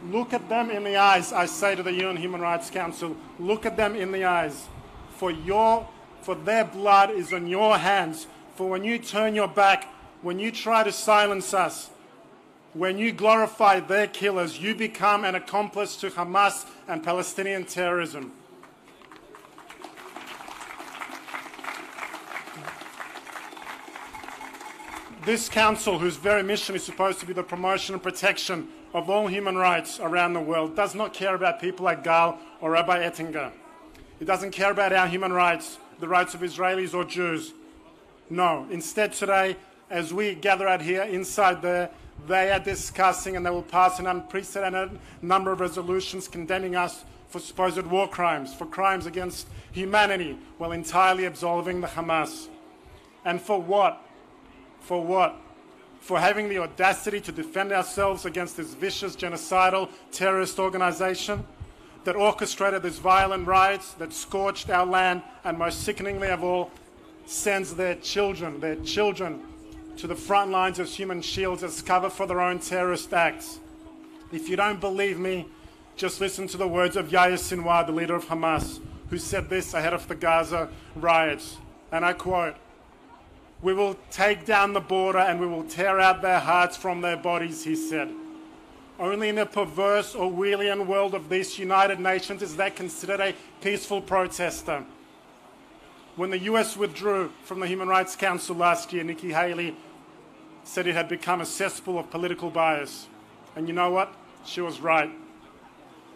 Look at them in the eyes, I say to the UN Human Rights Council. Look at them in the eyes. For their blood is on your hands. For when you turn your back, when you try to silence us, when you glorify their killers, you become an accomplice to Hamas and Palestinian terrorism. This council, whose very mission is supposed to be the promotion and protection of all human rights around the world, does not care about people like Gal or Rabbi Ettinger. It doesn't care about our human rights, the rights of Israelis or Jews. No. Instead today, as we gather out here, inside there, they are discussing and they will pass an unprecedented number of resolutions condemning us for supposed war crimes, for crimes against humanity, while entirely absolving the Hamas. And for what? For what? For having the audacity to defend ourselves against this vicious, genocidal, terrorist organization that orchestrated these violent riots, that scorched our land, and most sickeningly of all, sends their children to the front lines as human shields as cover for their own terrorist acts. If you don't believe me, just listen to the words of Yahya Sinwar, the leader of Hamas, who said this ahead of the Gaza riots, and I quote, "We will take down the border and we will tear out their hearts from their bodies," he said. Only in a perverse Orwellian world of these United Nations is that considered a peaceful protester. When the US withdrew from the Human Rights Council last year, Nikki Haley said it had become a cesspool of political bias. And you know what? She was right.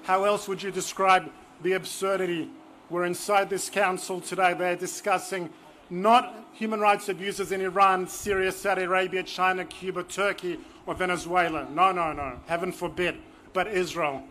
How else would you describe the absurdity where inside this council today they're discussing not human rights abuses in Iran, Syria, Saudi Arabia, China, Cuba, Turkey, or Venezuela. No, no, no. Heaven forbid. But Israel.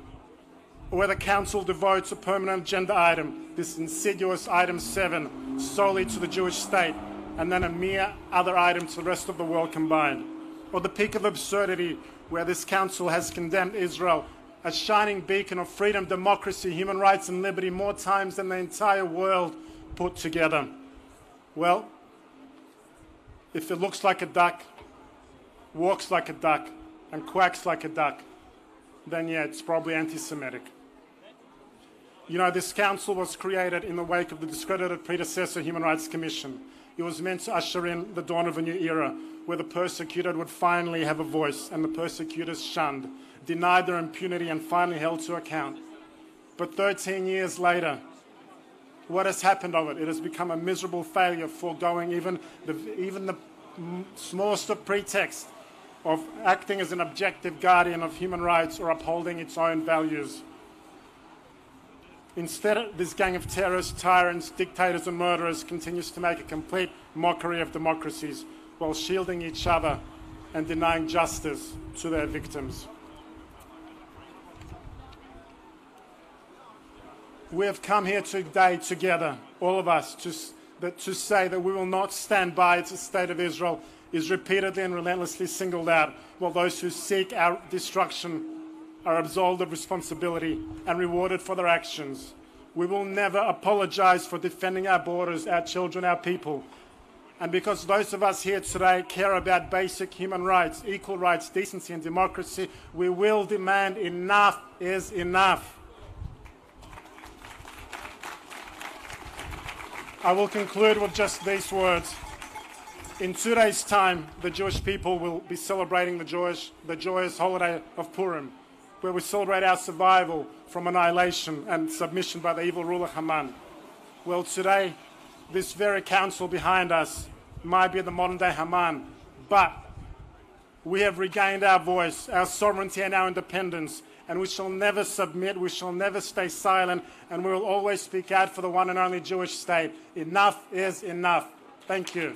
Or where the council devotes a permanent agenda item, this insidious item 7, solely to the Jewish state, and then a mere other item to the rest of the world combined. Or the peak of absurdity where this council has condemned Israel, a shining beacon of freedom, democracy, human rights and liberty more times than the entire world put together. Well, if it looks like a duck, walks like a duck, and quacks like a duck, then yeah, it's probably anti-Semitic. You know, this council was created in the wake of the discredited predecessor Human Rights Commission. It was meant to usher in the dawn of a new era, where the persecuted would finally have a voice and the persecutors shunned, denied their impunity and finally held to account. But 13 years later, what has happened of it? It has become a miserable failure, foregoing even the smallest of pretext of acting as an objective guardian of human rights or upholding its own values. Instead, this gang of terrorists, tyrants, dictators and murderers continues to make a complete mockery of democracies while shielding each other and denying justice to their victims. We have come here today together, all of us, to say that we will not stand by as the state of Israel is repeatedly and relentlessly singled out, while those who seek our destruction are absolved of responsibility and rewarded for their actions. We will never apologize for defending our borders, our children, our people. And because those of us here today care about basic human rights, equal rights, decency and democracy, we will demand enough is enough. I will conclude with just these words. In 2 days' time, the Jewish people will be celebrating the joyous holiday of Purim, where we celebrate our survival from annihilation and submission by the evil ruler Haman. Well, today, this very council behind us might be the modern-day Haman, but we have regained our voice, our sovereignty and our independence, and we shall never submit, we shall never stay silent, and we will always speak out for the one and only Jewish state. Enough is enough. Thank you.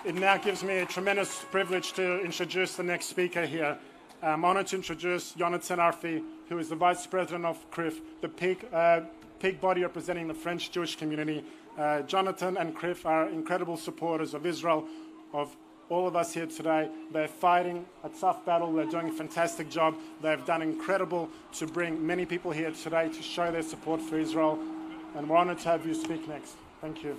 It now gives me a tremendous privilege to introduce the next speaker here. I'm honored to introduce Jonathan Arfi, who is the Vice President of CRIF, the peak body representing the French Jewish community. Jonathan and CRIF are incredible supporters of Israel, of all of us here today. They're fighting a tough battle. They're doing a fantastic job. They've done incredible to bring many people here today to show their support for Israel. And we're honored to have you speak next. Thank you.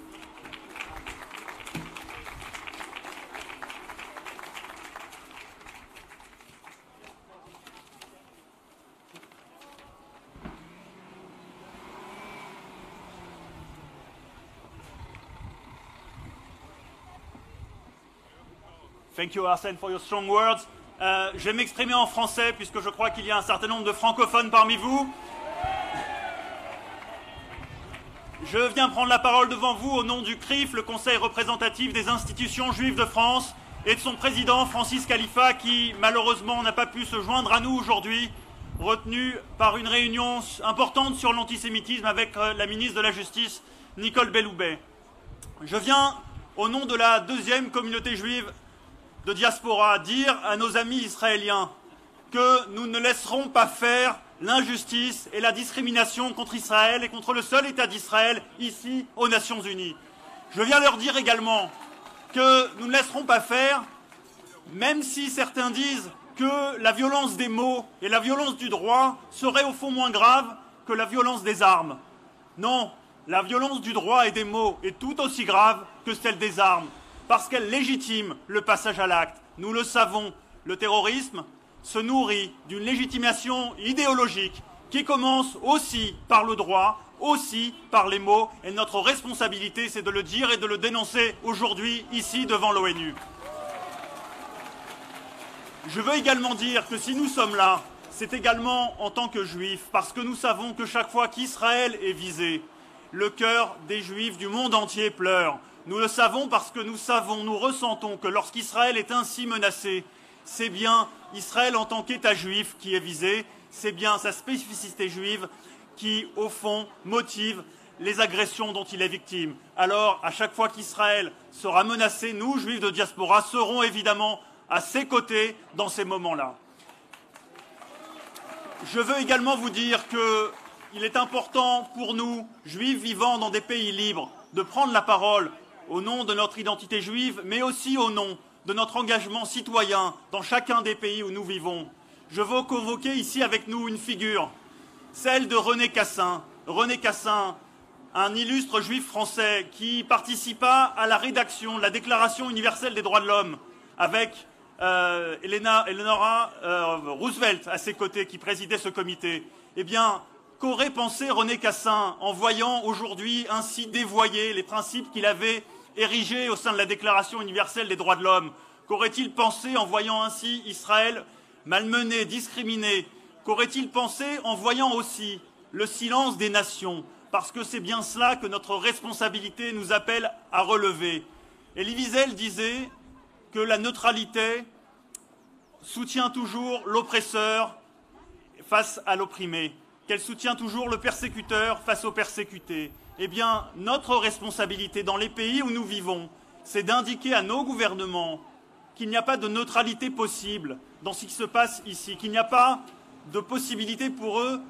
Thank you, Arsène, for your strong words. Je vais m'exprimer en français puisque je crois qu'il y a un certain nombre de francophones parmi vous. Je viens prendre la parole devant vous au nom du CRIF, le Conseil représentatif des institutions juives de France, et de son président, Francis Khalifa, qui malheureusement n'a pas pu se joindre à nous aujourd'hui, retenu par une réunion importante sur l'antisémitisme avec la ministre de la Justice, Nicole Belloubet. Je viens, au nom de la deuxième communauté juive de diaspora, dire à nos amis israéliens que nous ne laisserons pas faire l'injustice et la discrimination contre Israël et contre le seul État d'Israël ici aux Nations Unies. Je viens leur dire également que nous ne laisserons pas faire, même si certains disent que la violence des mots et la violence du droit seraient au fond moins graves que la violence des armes. Non, la violence du droit et des mots est tout aussi grave que celle des armes, parce qu'elle légitime le passage à l'acte. Nous le savons, le terrorisme se nourrit d'une légitimation idéologique qui commence aussi par le droit, aussi par les mots, et notre responsabilité, c'est de le dire et de le dénoncer aujourd'hui, ici, devant l'ONU. Je veux également dire que si nous sommes là, c'est également en tant que juifs, parce que nous savons que chaque fois qu'Israël est visé, le cœur des juifs du monde entier pleure. Nous le savons parce que nous ressentons que lorsqu'Israël est ainsi menacé, c'est bien Israël en tant qu'État juif qui est visé, c'est bien sa spécificité juive qui, au fond, motive les agressions dont il est victime. Alors, à chaque fois qu'Israël sera menacé, nous, juifs de diaspora, serons évidemment à ses côtés dans ces moments-là. Je veux également vous dire qu'il est important pour nous, juifs vivant dans des pays libres, de prendre la parole au nom de notre identité juive, mais aussi au nom de notre engagement citoyen dans chacun des pays où nous vivons. Je veux convoquer ici avec nous une figure, celle de René Cassin. René Cassin, un illustre juif français qui participa à la rédaction de la Déclaration universelle des droits de l'homme avec Eleanor Roosevelt à ses côtés, qui présidait ce comité. Eh bien, qu'aurait pensé René Cassin en voyant aujourd'hui ainsi dévoyer les principes qu'il avait érigés au sein de la Déclaration universelle des droits de l'homme? Qu'aurait-il pensé en voyant ainsi Israël malmené, discriminé? Qu'aurait-il pensé en voyant aussi le silence des nations? Parce que c'est bien cela que notre responsabilité nous appelle à relever. Elie Wiesel disait que la neutralité soutient toujours l'oppresseur face à l'opprimé, qu'elle soutient toujours le persécuteur face au persécuté. Eh bien, notre responsabilité dans les pays où nous vivons, c'est d'indiquer à nos gouvernements qu'il n'y a pas de neutralité possible dans ce qui se passe ici, qu'il n'y a pas de possibilité pour eux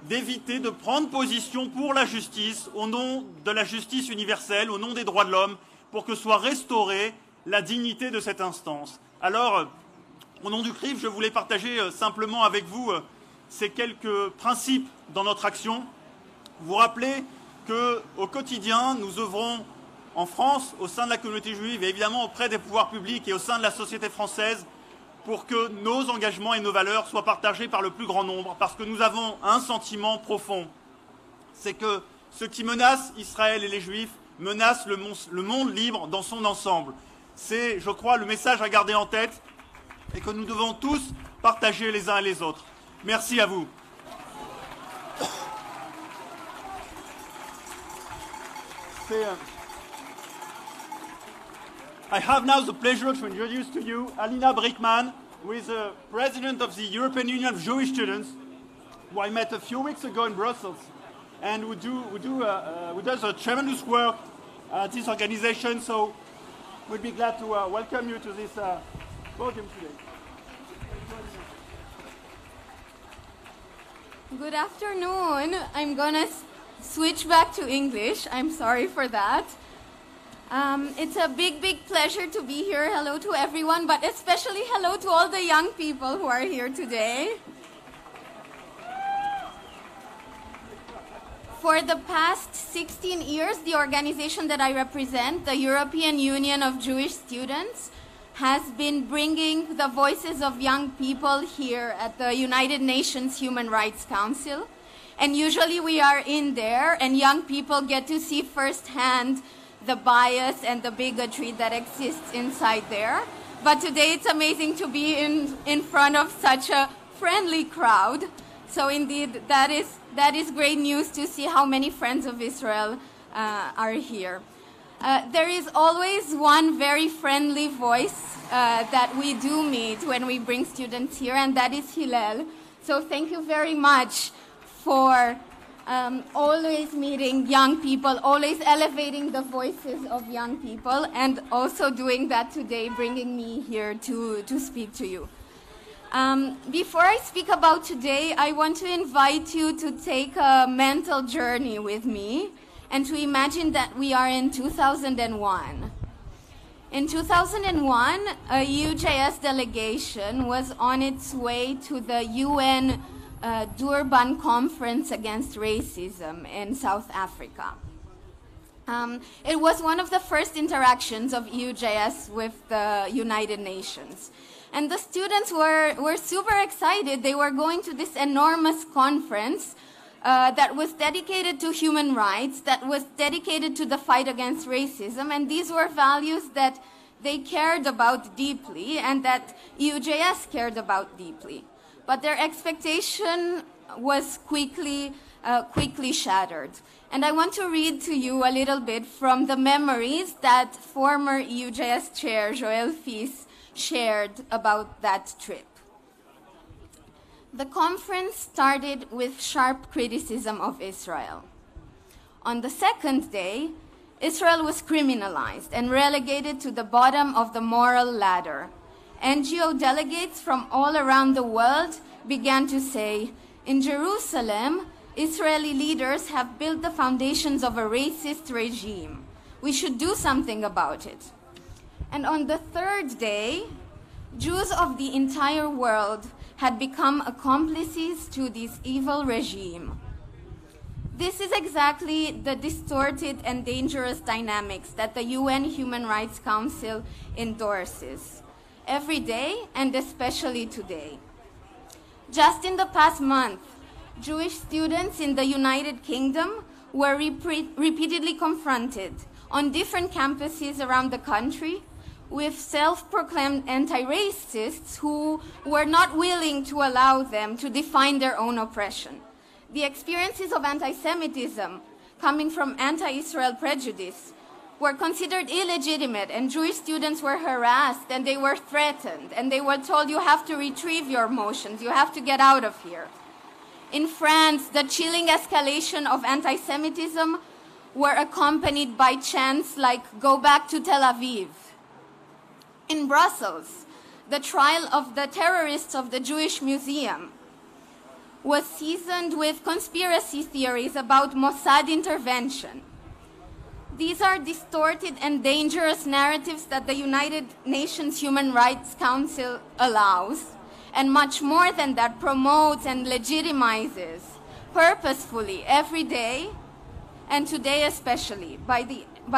d'éviter de prendre position pour la justice, au nom de la justice universelle, au nom des droits de l'homme, pour que soit restaurée la dignité de cette instance. Alors, au nom du CRIF, je voulais partager simplement avec vous ces quelques principes dans notre action. Vous rappelez qu'au quotidien, nous œuvrons en France, au sein de la communauté juive et évidemment auprès des pouvoirs publics et au sein de la société française, pour que nos engagements et nos valeurs soient partagés par le plus grand nombre, parce que nous avons un sentiment profond, c'est que ce qui menace Israël et les Juifs menace le monde libre dans son ensemble. C'est, je crois, le message à garder en tête et que nous devons tous partager les uns et les autres. Merci à vous. I have now the pleasure to introduce to you Alina Brickman, who is the president of the European Union of Jewish Students, who I met a few weeks ago in Brussels, and who does a tremendous work at this organization. So we'd be glad to welcome you to this podium today. Good afternoon. I'm gonna switch back to English. I'm sorry for that. It's a big pleasure to be here. Hello to everyone, but especially hello to all the young people who are here today. For the past 16 years, the organization that I represent, the European Union of Jewish Students, has been bringing the voices of young people here at the United Nations Human Rights Council. And usually we are in there and young people get to see firsthand the bias and the bigotry that exists inside there. But today it's amazing to be in front of such a friendly crowd. So indeed, that is great news to see how many friends of Israel are here. There is always one very friendly voice that we do meet when we bring students here, and that is Hillel. So thank you very much for always meeting young people, always elevating the voices of young people, and also doing that today, bringing me here to speak to you. Before I speak about today, I want to invite you to take a mental journey with me and to imagine that we are in 2001. In 2001, a UJS delegation was on its way to the UN Durban Conference Against Racism in South Africa. It was one of the first interactions of EUJS with the United Nations. And the students were super excited. They were going to this enormous conference that was dedicated to human rights, that was dedicated to the fight against racism, and these were values that they cared about deeply and that EUJS cared about deeply. But their expectation was quickly shattered. And I want to read to you a little bit from the memories that former EUJS chair Joël Fils shared about that trip. The conference started with sharp criticism of Israel. On the second day, Israel was criminalized and relegated to the bottom of the moral ladder. NGO delegates from all around the world began to say, in Jerusalem, Israeli leaders have built the foundations of a racist regime. We should do something about it. And on the third day, Jews of the entire world had become accomplices to this evil regime. This is exactly the distorted and dangerous dynamics that the UN Human Rights Council endorses every day and especially today. Just in the past month, Jewish students in the United Kingdom were repeatedly confronted on different campuses around the country with self-proclaimed anti-racists who were not willing to allow them to define their own oppression. The experiences of anti-Semitism coming from anti-Israel prejudice were considered illegitimate, and Jewish students were harassed and they were threatened and they were told, you have to retrieve your emotions, you have to get out of here. In France, the chilling escalation of anti-Semitism were accompanied by chants like, go back to Tel Aviv. In Brussels, the trial of the terrorists of the Jewish Museum was seasoned with conspiracy theories about Mossad intervention. These are distorted and dangerous narratives that the United Nations Human Rights Council allows, and much more than that, promotes and legitimizes purposefully every day, and today especially, by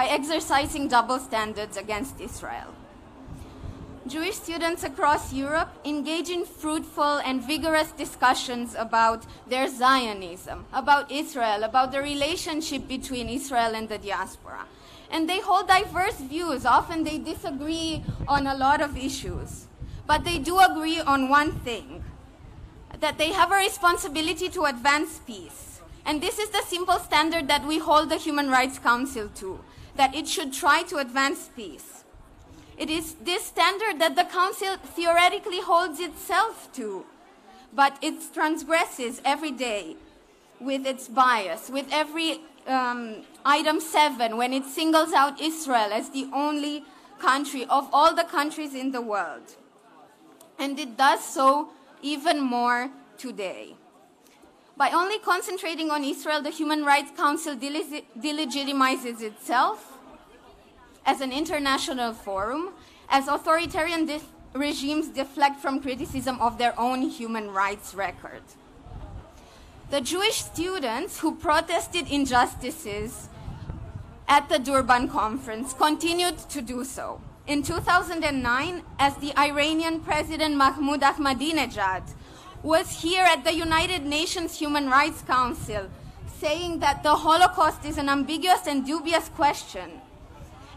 exercising double standards against Israel. Jewish students across Europe engage in fruitful and vigorous discussions about their Zionism, about Israel, about the relationship between Israel and the diaspora. And they hold diverse views. Often they disagree on a lot of issues. But they do agree on one thing, that they have a responsibility to advance peace. And this is the simple standard that we hold the Human Rights Council to, that it should try to advance peace. It is this standard that the Council theoretically holds itself to, but it transgresses every day with its bias, with every item 7, when it singles out Israel as the only country of all the countries in the world. And it does so even more today. By only concentrating on Israel, the Human Rights Council delegitimizes itself as an international forum, as authoritarian regimes deflect from criticism of their own human rights record. The Jewish students who protested injustices at the Durban conference continued to do so. In 2009, as the Iranian President Mahmoud Ahmadinejad was here at the United Nations Human Rights Council saying that the Holocaust is an ambiguous and dubious question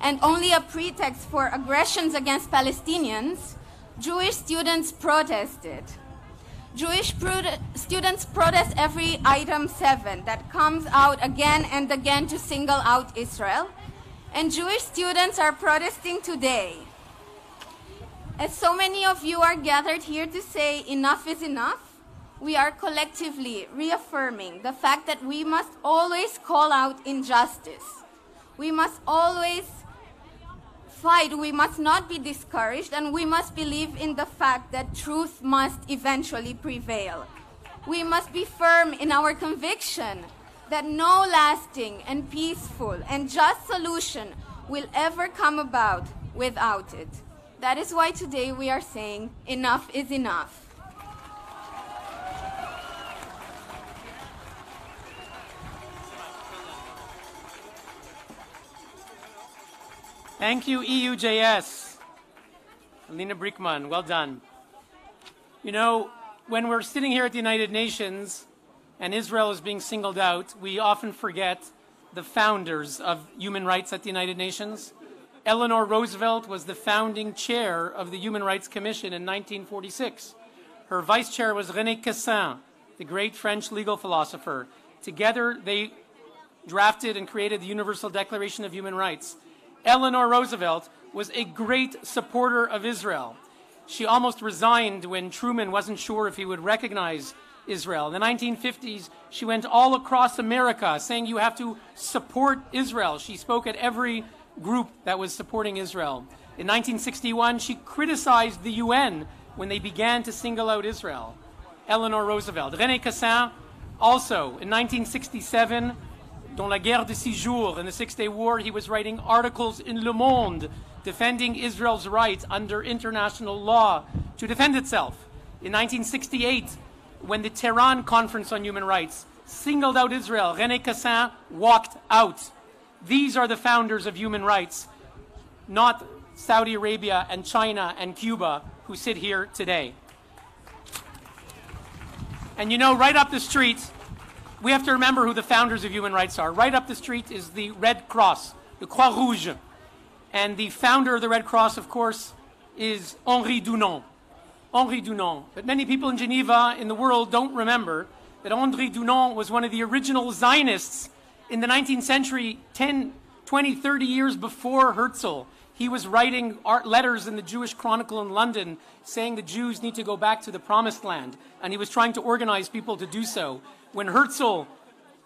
and only a pretext for aggressions against Palestinians, Jewish students protested. Jewish students protest every item 7 that comes out again and again to single out Israel, and Jewish students are protesting today. As so many of you are gathered here to say enough is enough, we are collectively reaffirming the fact that we must always call out injustice. We must always fight, we must not be discouraged, and we must believe in the fact that truth must eventually prevail. We must be firm in our conviction that no lasting and peaceful and just solution will ever come about without it. That is why today we are saying enough is enough. Thank you, EUJS. Alina Brickman, well done. You know, when we're sitting here at the United Nations and Israel is being singled out, we often forget the founders of human rights at the United Nations. Eleanor Roosevelt was the founding chair of the Human Rights Commission in 1946. Her vice chair was René Cassin, the great French legal philosopher. Together, they drafted and created the Universal Declaration of Human Rights. Eleanor Roosevelt was a great supporter of Israel. She almost resigned when Truman wasn't sure if he would recognize Israel. In the 1950s, she went all across America saying you have to support Israel. She spoke at every group that was supporting Israel. In 1961, she criticized the UN when they began to single out Israel. Eleanor Roosevelt. René Cassin, also, in 1967, dans la guerre de 6 jours, in the Six-Day War, he was writing articles in Le Monde defending Israel's right under international law to defend itself. In 1968, when the Tehran Conference on Human Rights singled out Israel, René Cassin walked out. These are the founders of human rights, not Saudi Arabia and China and Cuba, who sit here today. And you know, right up the street, we have to remember who the founders of human rights are. Right up the street is the Red Cross, the Croix Rouge. And the founder of the Red Cross, of course, is Henri Dunant. Henri Dunant. But many people in Geneva, in the world, don't remember that Henri Dunant was one of the original Zionists in the 19th century, 10, 20, 30 years before Herzl. He was writing letters in the Jewish Chronicle in London saying the Jews need to go back to the Promised Land. And he was trying to organize people to do so. When Herzl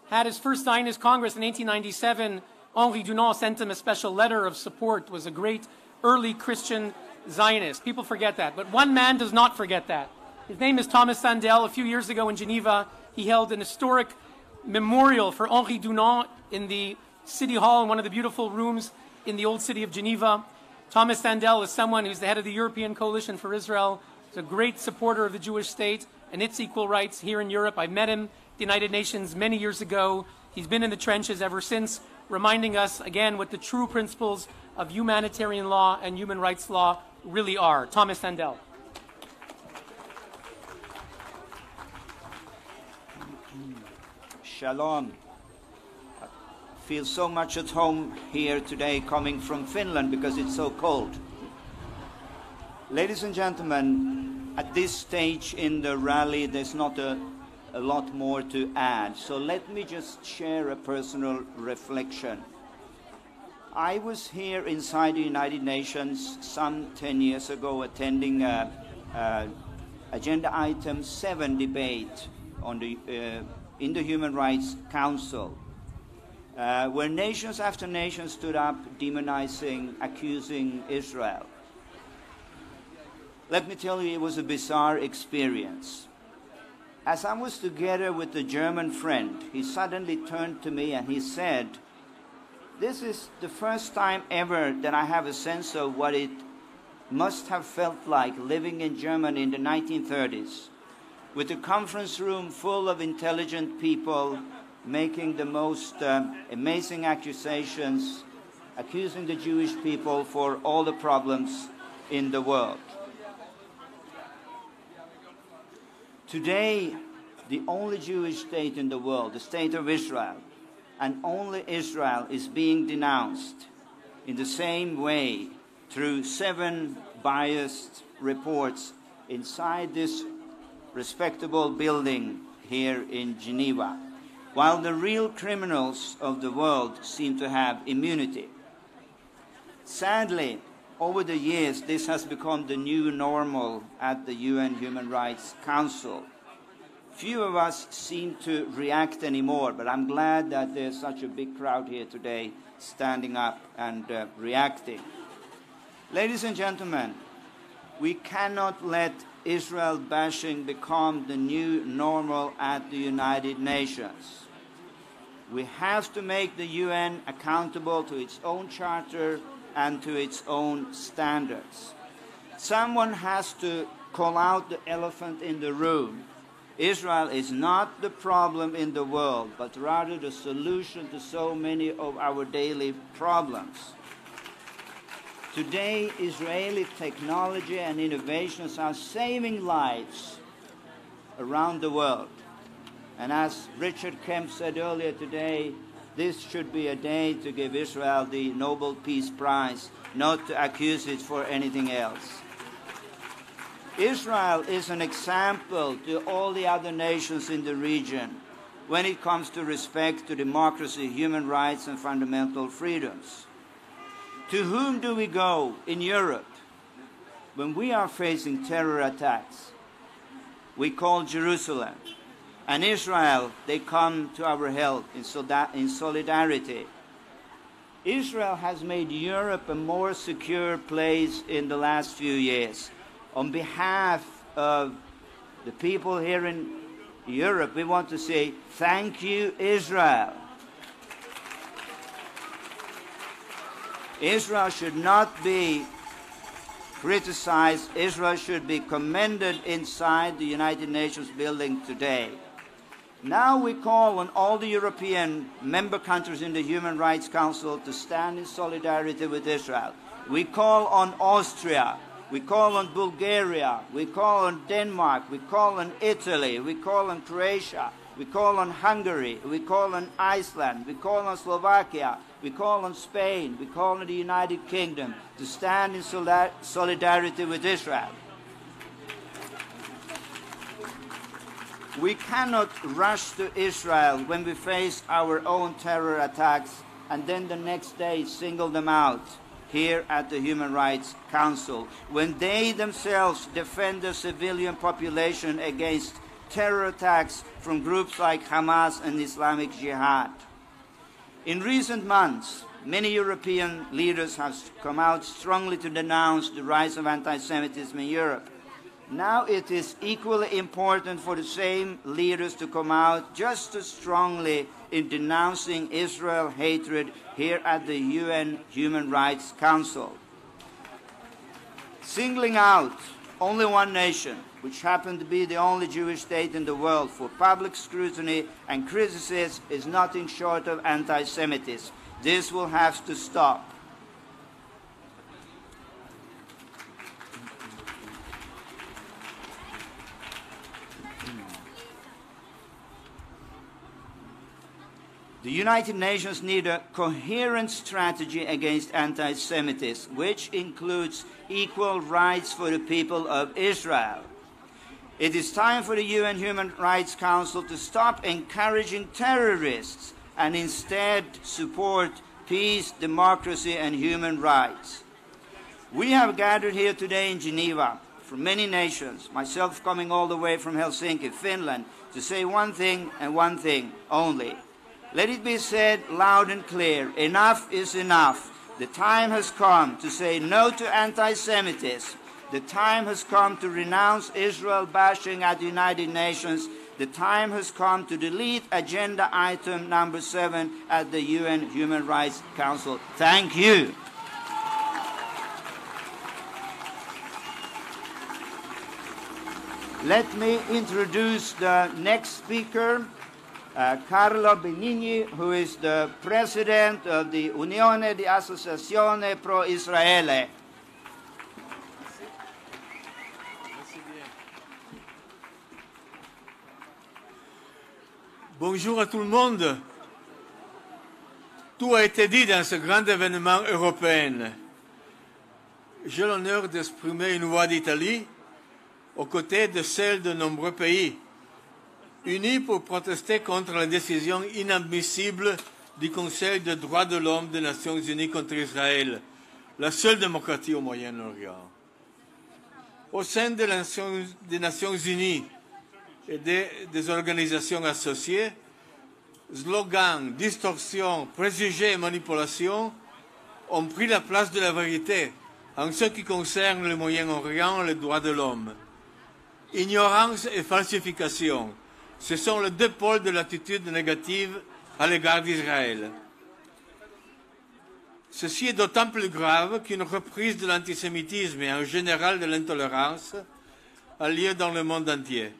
had his first Zionist Congress in 1897, Henri Dunant sent him a special letter of support, was a great early Christian Zionist. People forget that. But one man does not forget that. His name is Thomas Sandel. A few years ago in Geneva, he held an historic memorial for Henri Dunant in the City Hall in one of the beautiful rooms in the old city of Geneva. Thomas Sandel is someone who's the head of the European Coalition for Israel. He's a great supporter of the Jewish state and its equal rights here in Europe. I met him at the United Nations many years ago. He's been in the trenches ever since, reminding us again what the true principles of humanitarian law and human rights law really are. Thomas Sandel. Shalom. I feel so much at home here today coming from Finland because it's so cold. Ladies and gentlemen, at this stage in the rally there's not a lot more to add, so let me just share a personal reflection. I was here inside the United Nations some 10 years ago attending Agenda Item 7 debate on the in the Human Rights Council, where nations after nation stood up demonizing, accusing Israel. Let me tell you, it was a bizarre experience. As I was together with a German friend, he suddenly turned to me and he said, "This is the first time ever that I have a sense of what it must have felt like living in Germany in the 1930s. With a conference room full of intelligent people making the most amazing accusations, accusing the Jewish people for all the problems in the world. Today, the only Jewish state in the world, the state of Israel, and only Israel is being denounced in the same way through 7 biased reports inside this respectable building here in Geneva, while the real criminals of the world seem to have immunity. Sadly, over the years, this has become the new normal at the UN Human Rights Council. Few of us seem to react anymore, but I'm glad that there's such a big crowd here today standing up and reacting. Ladies and gentlemen, we cannot let Israel bashing become the new normal at the United Nations. We have to make the UN accountable to its own charter and to its own standards. Someone has to call out the elephant in the room. Israel is not the problem in the world, but rather the solution to so many of our daily problems. Today, Israeli technology and innovations are saving lives around the world. And as Richard Kemp said earlier today, this should be a day to give Israel the Nobel Peace Prize, not to accuse it for anything else. Israel is an example to all the other nations in the region when it comes to respect to democracy, human rights, and fundamental freedoms. To whom do we go in Europe when we are facing terror attacks? We call Jerusalem. And Israel, they come to our help in solidarity. Israel has made Europe a more secure place in the last few years. On behalf of the people here in Europe, we want to say, thank you, Israel. Israel should not be criticized. Israel should be commended inside the United Nations building today. Now we call on all the European member countries in the Human Rights Council to stand in solidarity with Israel. We call on Austria, we call on Bulgaria, we call on Denmark, we call on Italy, we call on Croatia, we call on Hungary, we call on Iceland, we call on Slovakia, we call on Spain, we call on the United Kingdom to stand in solidarity with Israel. We cannot rush to Israel when we face our own terror attacks and then the next day single them out here at the Human Rights Council, when they themselves defend the civilian population against terror attacks from groups like Hamas and Islamic Jihad. In recent months, many European leaders have come out strongly to denounce the rise of anti-Semitism in Europe. Now it is equally important for the same leaders to come out just as strongly in denouncing Israel hatred here at the UN Human Rights Council. Singling out only one nation, which happened to be the only Jewish state in the world, for public scrutiny and criticism is nothing short of anti-Semitism. This will have to stop. The United Nations need a coherent strategy against anti-Semitism, which includes equal rights for the people of Israel. It is time for the UN Human Rights Council to stop encouraging terrorists and instead support peace, democracy, and human rights. We have gathered here today in Geneva from many nations, myself coming all the way from Helsinki, Finland, to say one thing and one thing only. Let it be said loud and clear, enough is enough. The time has come to say no to anti-Semitism. The time has come to renounce Israel bashing at the United Nations. The time has come to delete agenda item number 7 at the UN Human Rights Council. Thank you. Let me introduce the next speaker. Carlo Benigni, who is the president of the Unione di Associazione Pro Israele. Bonjour à tout le monde. Tout a été dit dans ce grand événement européen. J'ai l'honneur d'exprimer une voix d'Italie aux côtés de celle de nombreux pays, unis pour protester contre la décision inadmissible du Conseil des droits de l'homme des Nations Unies contre Israël, la seule démocratie au Moyen-Orient. Au sein des Nations Unies et des organisations associées, slogans, distorsions, préjugés et manipulations ont pris la place de la vérité en ce qui concerne le Moyen-Orient et les droits de l'homme. Ignorance et falsification, ce sont les deux pôles de l'attitude négative à l'égard d'Israël. Ceci est d'autant plus grave qu'une reprise de l'antisémitisme et en général de l'intolérance a lieu dans le monde entier.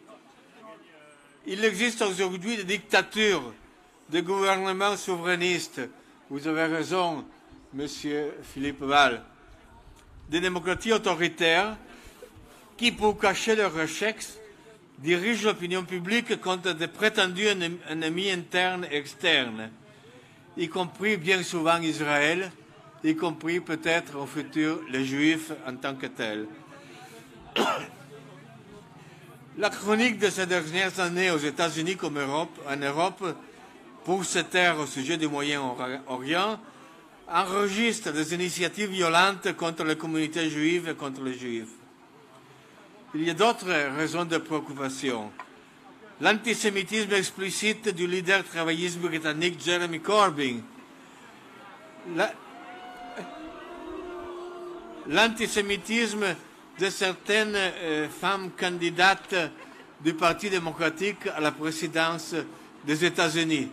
Il existe aujourd'hui des dictatures, des gouvernements souverainistes, vous avez raison, Monsieur Philippe Val, des démocraties autoritaires qui, pour cacher leurs échecs, dirigent l'opinion publique contre des prétendus ennemis internes et externes, y compris bien souvent Israël, y compris peut-être au futur les Juifs en tant que tels. La chronique de ces dernières années aux États-Unis comme en Europe, pour se taire au sujet du Moyen-Orient, enregistre des initiatives violentes contre les communautés juives et contre les Juifs. Il y a d'autres raisons de préoccupation. L'antisémitisme explicite du leader travailliste britannique Jeremy Corbyn, l'antisémitisme de certaines femmes candidates du Parti démocratique à la présidence des États-Unis.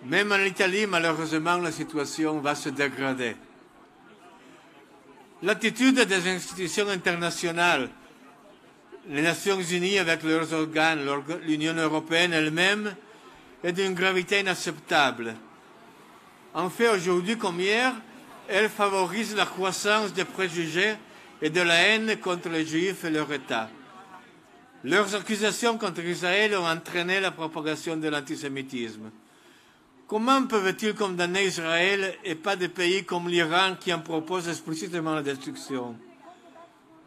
Même en Italie, malheureusement, la situation va se dégrader. L'attitude des institutions internationales, les Nations Unies avec leurs organes, l'Union européenne elle-même, est d'une gravité inacceptable. En fait, aujourd'hui comme hier, elle favorise la croissance des préjugés et de la haine contre les Juifs et leur État. Leurs accusations contre Israël ont entraîné la propagation de l'antisémitisme. Comment peuvent-ils condamner Israël et pas des pays comme l'Iran qui en proposent explicitement la destruction?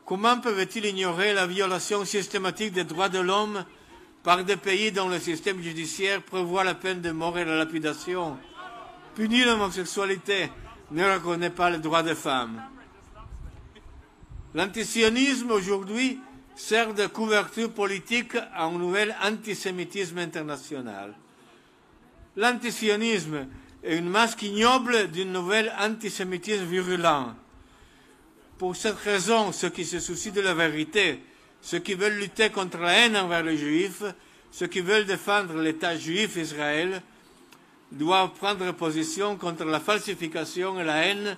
Comment peuvent-ils ignorer la violation systématique des droits de l'homme par des pays dont le système judiciaire prévoit la peine de mort et la lapidation, punit l'homosexualité, ne reconnaît pas les droits des femmes? L'antisionisme aujourd'hui sert de couverture politique à un nouvel antisémitisme international. L'antisionisme est une masque ignoble d'un nouvel antisémitisme virulent. Pour cette raison, ceux qui se soucient de la vérité, ceux qui veulent lutter contre la haine envers les Juifs, ceux qui veulent défendre l'État juif Israël, doivent prendre position contre la falsification et la haine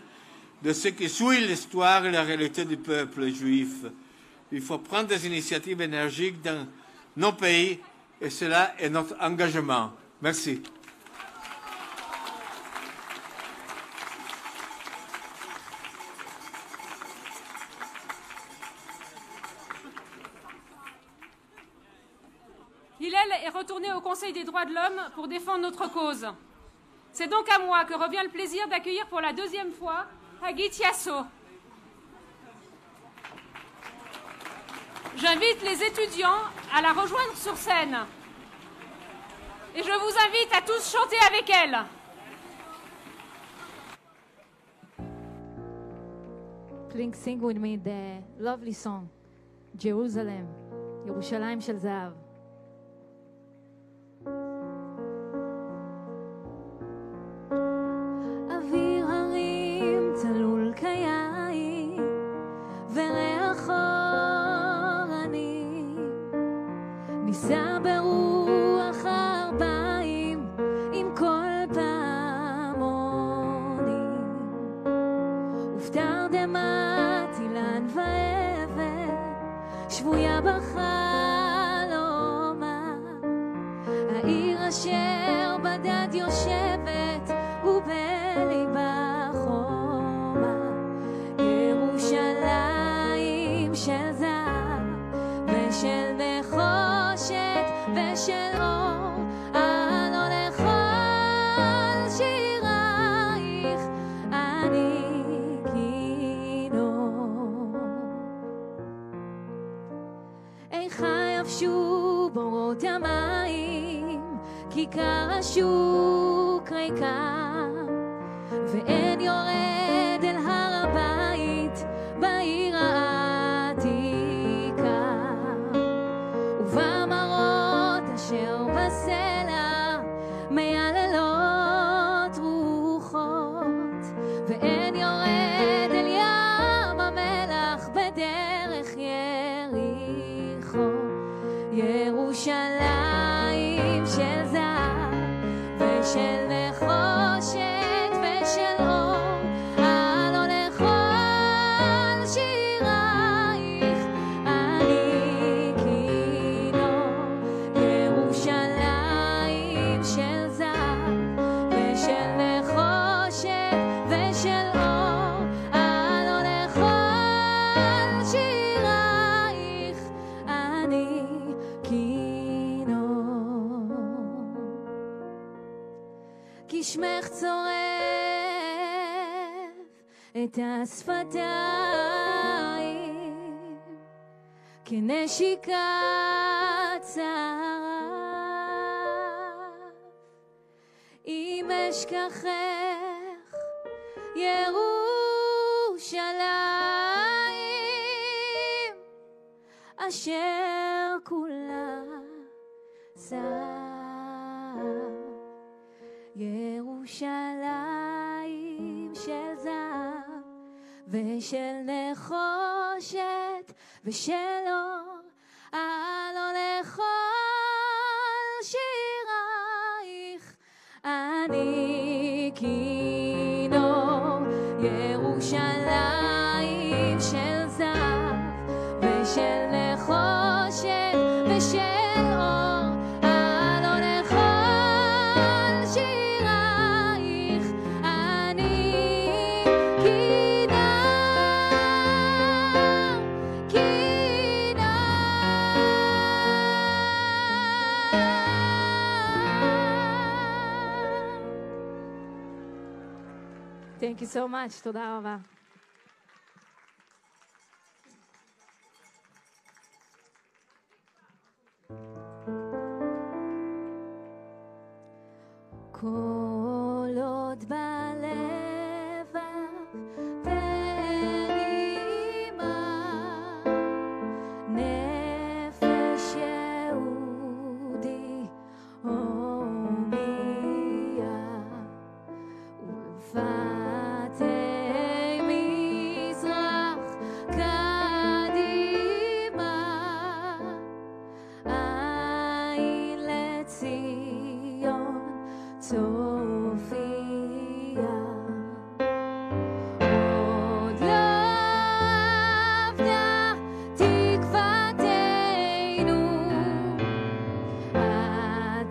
de ceux qui souillent l'histoire et la réalité du peuple juif. Il faut prendre des initiatives énergiques dans nos pays et cela est notre engagement. Merci. Hillel est retourné au Conseil des droits de l'homme pour défendre notre cause. C'est donc à moi que revient le plaisir d'accueillir pour la deuxième fois Hagit Yasso. J'invite les étudiants à la rejoindre sur scène. Et je vous invite à tous chanter avec elle. Please sing with me the lovely song, Jerusalem, ירושלים של זהב. אוויר הרים צלול כיין וריח אורני נישא ברוח ארבעים עם כל פעמונים ופתרדמת אילן ואבן שבויה בחלומה העיר אשר בדד יושבת ובליבה חומה ירושלים של זהב ושל נחושת ושל אור הלא לכל שירייך אני כינור איכה יבשו בורות המים כיכר השוק ריקה ואין יורד אל הר הבית בעיר העתיקה ובמרות אשר בסלע מייללות רוחות ואין יורד אל ים המלח בדרך יריחו ירושלים של זהב ושל נחושת ושל אור הלא לכל שירייך אני כינור ירושלים של זהב ושל נחושת ושל אור הלא לכל אני כינור, כי שמך צורב את השפתיים כנשיקה צרה. אם אשכחך ירושלים אשר כולה זהב, ירושלים של זהב ושל נחושת ושל אור, עלו לכל שירייך אני כינור, ירושלים של זהב ושל נחושת ושל אור, עלו לכל שירייך אני כינור, Thank you so much. תודה רבה. כל עוד בלבב פנימה נפש יהודי הומיה ולפתי מזרח קדימה עין לציון צופיה. עוד לא אבדה תקוותנו,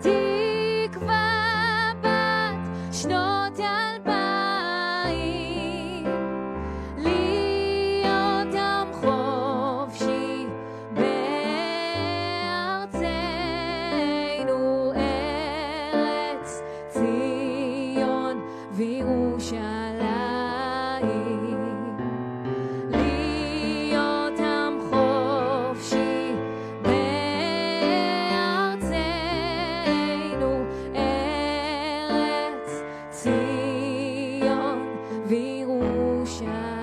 התקווה בת שנות 2000 להיות עם חופשי בארצנו, ארץ ציון וירושלים. להיות עם חופשי בארצנו, ארץ ציון וירושלים.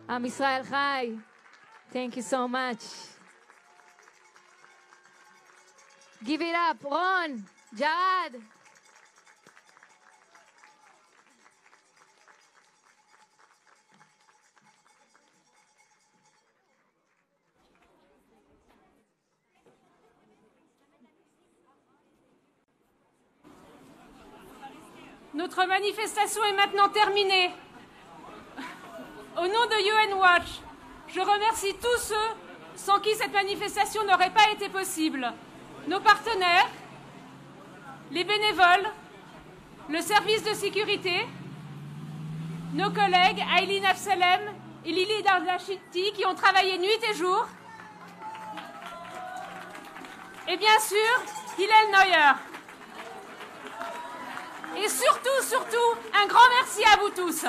עם ישראל חי. Thank you so much. Give it up, Ron, Jared. Notre manifestation est maintenant terminée. Au nom de UN Watch, je remercie tous ceux sans qui cette manifestation n'aurait pas été possible. Nos partenaires, les bénévoles, le service de sécurité, nos collègues Aileen Absalem et Lili Dardashiti qui ont travaillé nuit et jour, et bien sûr Hillel Neuer. Et surtout, un grand merci à vous tous.